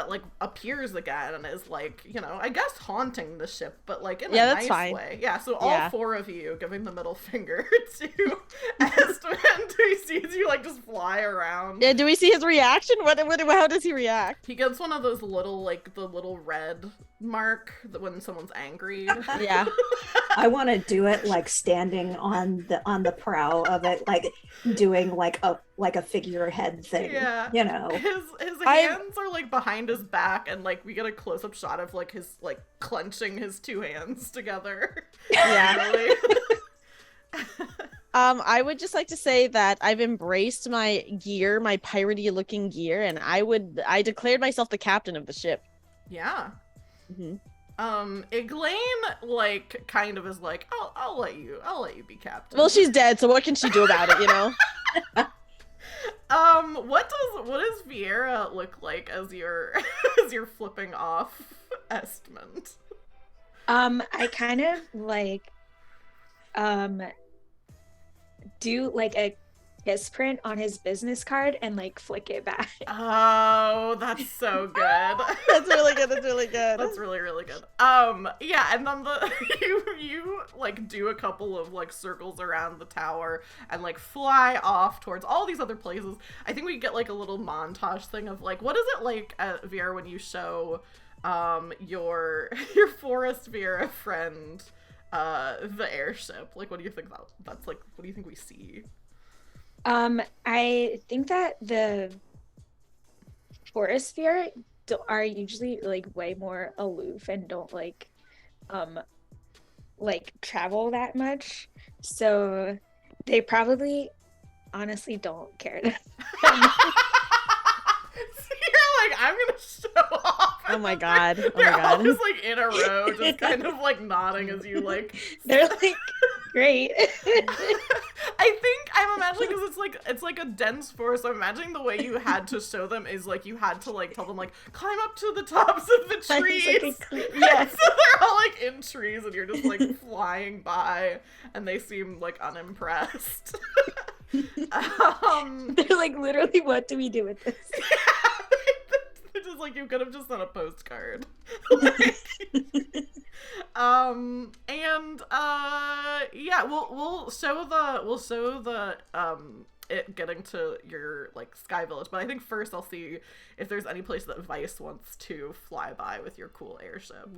like appears again and is like, you know, I guess haunting the ship, but like in a nice way. Yeah, so all four of you giving the middle finger to Estimand. He sees you like just fly around. Yeah, do we see his reaction? How does he react? He gets one of those little like the little red mark that when someone's angry. Yeah. I want to do it like standing on the prow of it, like doing like a figurehead thing. Yeah. You know. His hands are like behind his back, and like we get a close up shot of like his like clenching his two hands together. Yeah. I would just like to say that I've embraced my gear, my piratey looking gear, and I declared myself the captain of the ship. Yeah. Mm-hmm. Eglaine like kind of is like, I'll let you be captain. Well, she's dead, so what can she do about it, you know? What does Vieira look like as you're flipping off Estimand? I kind of like do like a kiss print on his business card and like flick it back. Oh, that's so good. That's really good. That's really good. That's really, really good. Yeah, and then you like do a couple of like circles around the tower and like fly off towards all these other places. I think we get like a little montage thing of like, what is it like at VR when you show your Forest Vera friend the airship? Like, what do you think that's like? What do you think we see? I think that the forest sphere are usually like way more aloof and don't like travel that much, so they probably honestly don't care. Like, I'm gonna show off. Oh my god. Oh They're my all god. just like in a row, just kind of like nodding as you like. They're like, great. I think I'm imagining because it's like a dense forest. I'm imagining the way you had to show them is like you had to like tell them like climb up to the tops of the trees. Yeah. So they're all like in trees and you're just like flying by and they seem like unimpressed. They're like, literally, what do we do with this? They're just like, you could have just done a postcard. Like, yeah, we'll show the it getting to your like sky village, but I think first I'll see if there's any place that Vice wants to fly by with your cool airship.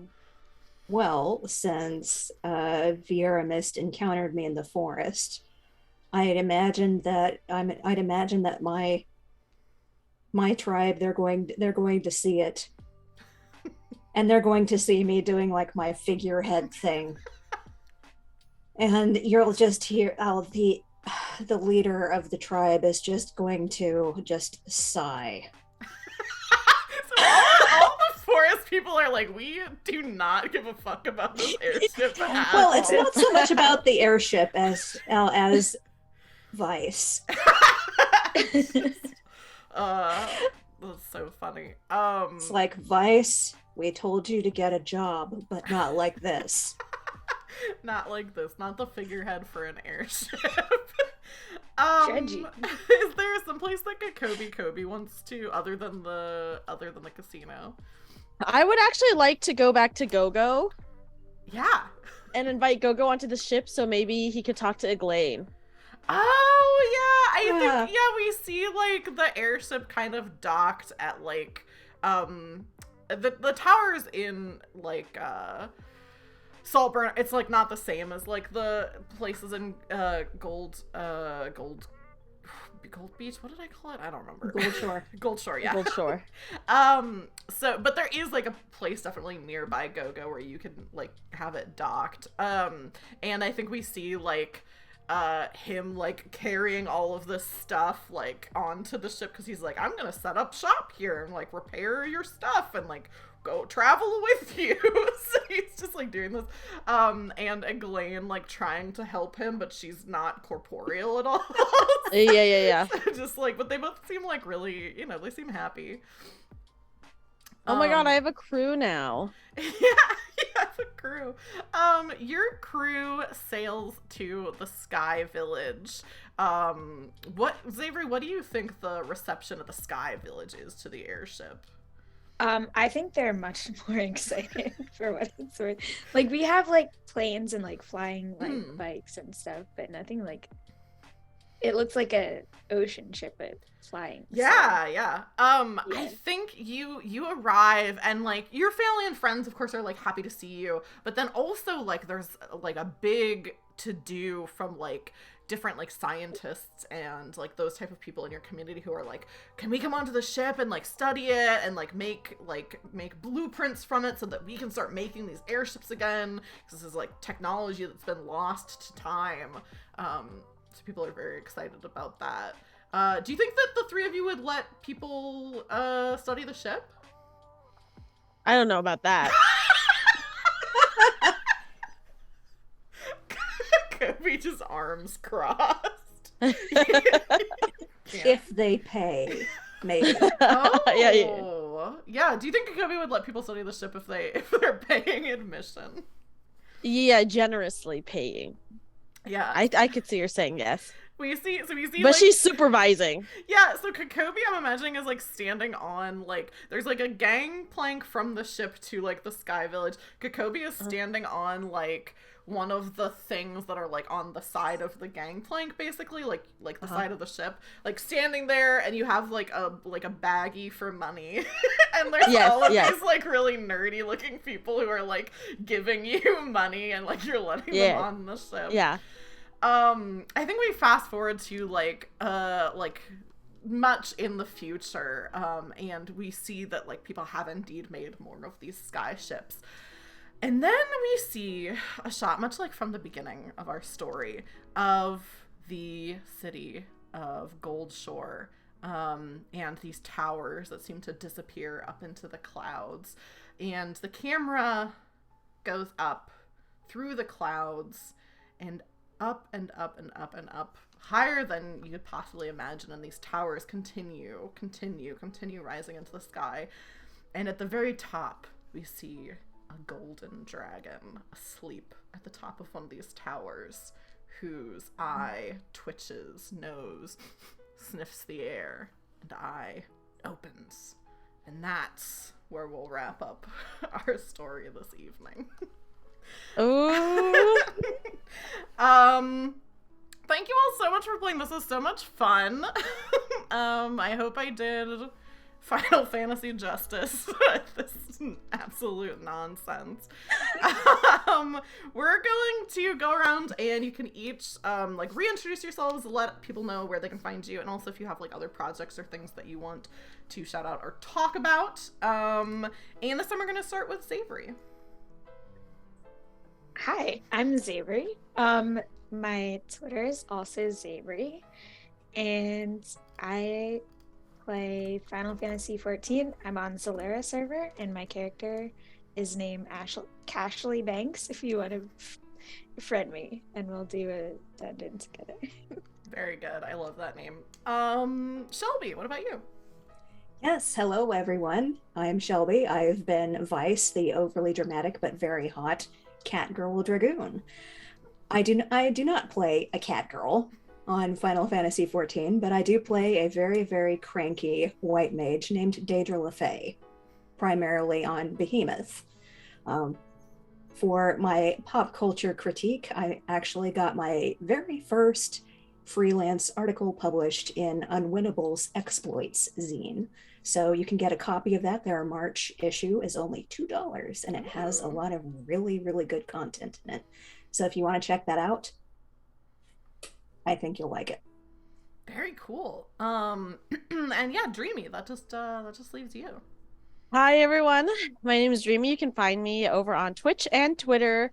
Well, since Viera Mist encountered me in the forest, I'd imagine that my tribe, they're going to see it. And they're going to see me doing like my figurehead thing. And you'll just hear the leader of the tribe is just going to just sigh. So all the forest people are like, we do not give a fuck about this airship at Well, all. it's not so much about the airship as Vice. That's so funny. It's like, Vice, we told you to get a job, but not like this. Not like this. Not the figurehead for an airship. Judgy. Is there some place that Kobe wants to, other than the casino? I would actually like to go back to Gogo Yeah. and invite Gogo onto the ship so maybe he could talk to Eglaine. Oh yeah, I think we see like the airship kind of docked at like the towers in like Saltburn. It's like not the same as like the places in Gold Beach. What did I call it? I don't remember. Gold Shore. Gold Shore, yeah. Gold Shore. So but there is like a place definitely nearby Gogo where you can like have it docked. And I think we see like him like carrying all of this stuff like onto the ship because he's like, I'm gonna set up shop here and like repair your stuff and like go travel with you. So he's just like doing this and Eglaine like trying to help him, but she's not corporeal at all. Yeah. So just like, but they both seem like really, they seem happy. Oh my god, I have a crew now. Yeah, you have a crew. Your crew sails to the Sky Village. Xavier, what do you think the reception of the Sky Village is to the airship? I think they're much more excited for what it's worth. Like, we have like planes and like flying like bikes and stuff, but nothing like, it looks like a ocean ship but flying. Yeah. I think you arrive and like your family and friends of course are like happy to see you, but then also like there's like a big to do from like different like scientists and like those type of people in your community who are like, can we come onto the ship and like study it and like make blueprints from it so that we can start making these airships again, because this is like technology that's been lost to time. So people are very excited about that. Do you think that the three of you would let people study the ship? I don't know about that. Kobe just arms crossed. If they pay, maybe. Oh, yeah. Do you think Kobe would let people study the ship if they're paying admission? Yeah, generously paying. Yeah. I could see her saying yes. we see But like, she's supervising. yeah, so Kokobi, I'm imagining, is like standing on, like, there's like a gangplank from the ship to like the Sky Village. Kokobi is standing on like one of the things that are like on the side of the gangplank, basically, like the side of the ship, like standing there, and you have like a baggie for money, and there's all of these like really nerdy looking people who are like giving you money, and like you're letting them on the ship. Yeah. I think we fast forward to like much in the future, and we see that like people have indeed made more of these sky ships. And then we see a shot, much like from the beginning of our story, of the city of Gold Shore, and these towers that seem to disappear up into the clouds. And the camera goes up through the clouds and up and up and up and up, higher than you could possibly imagine, and these towers continue rising into the sky. And at the very top, we see a golden dragon asleep at the top of one of these towers, whose eye twitches, nose sniffs the air, and eye opens. And that's where we'll wrap up our story this evening. Ooh. Thank you all so much for playing. This was so much fun. I hope I did Final Fantasy justice. This is absolute nonsense. We're going to go around, and you can each like reintroduce yourselves, let people know where they can find you, and also if you have like other projects or things that you want to shout out or talk about. And this time we're going to start with Savory. Hi, I'm Zabri. My Twitter is also Zabri, and I play Final Fantasy 14. I'm on Solera server, and my character is named Cashley Banks, if you want to friend me, and we'll do a dungeon together. Very good. I love that name. Shelby, what about you? Yes, hello everyone. I'm Shelby. I've been Vice, the overly dramatic but very hot Catgirl Dragoon. I do not play a Catgirl on Final Fantasy XIV, but I do play a very, very cranky white mage named Daedra LaFay, primarily on Behemoth. For my pop culture critique, I actually got my very first freelance article published in Unwinnable's Exploits zine. So you can get a copy of that. Their March issue is only $2, and it has a lot of really, really good content in it. So if you want to check that out, I think you'll like it. Very cool. And yeah, Dreamy, that just leaves you. Hi everyone, my name is Dreamy. You can find me over on Twitch and Twitter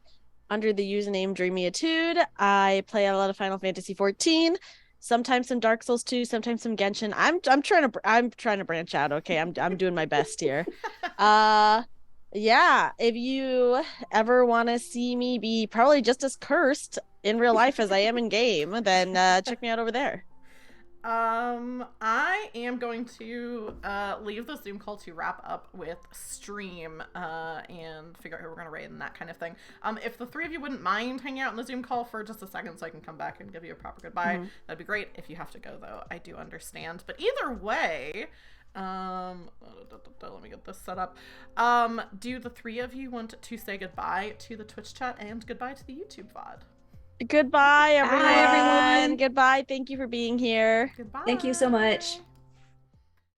under the username DreamyEtude. I play a lot of Final Fantasy XIV, sometimes some Dark Souls 2, sometimes some Genshin. I'm trying to branch out. Okay, I'm doing my best here. Yeah, if you ever want to see me be probably just as cursed in real life as I am in game, then check me out over there. I am going to leave the Zoom call to wrap up with stream and figure out who we're going to rate and that kind of thing. If the three of you wouldn't mind hanging out in the Zoom call for just a second so I can come back and give you a proper goodbye, that'd be great. If you have to go, though, I do understand. But either way, let me get this set up. Do the three of you want to say goodbye to the Twitch chat and goodbye to the YouTube VOD? Goodbye, everyone. Bye, everyone. Goodbye. Thank you for being here. Goodbye. Thank you so much.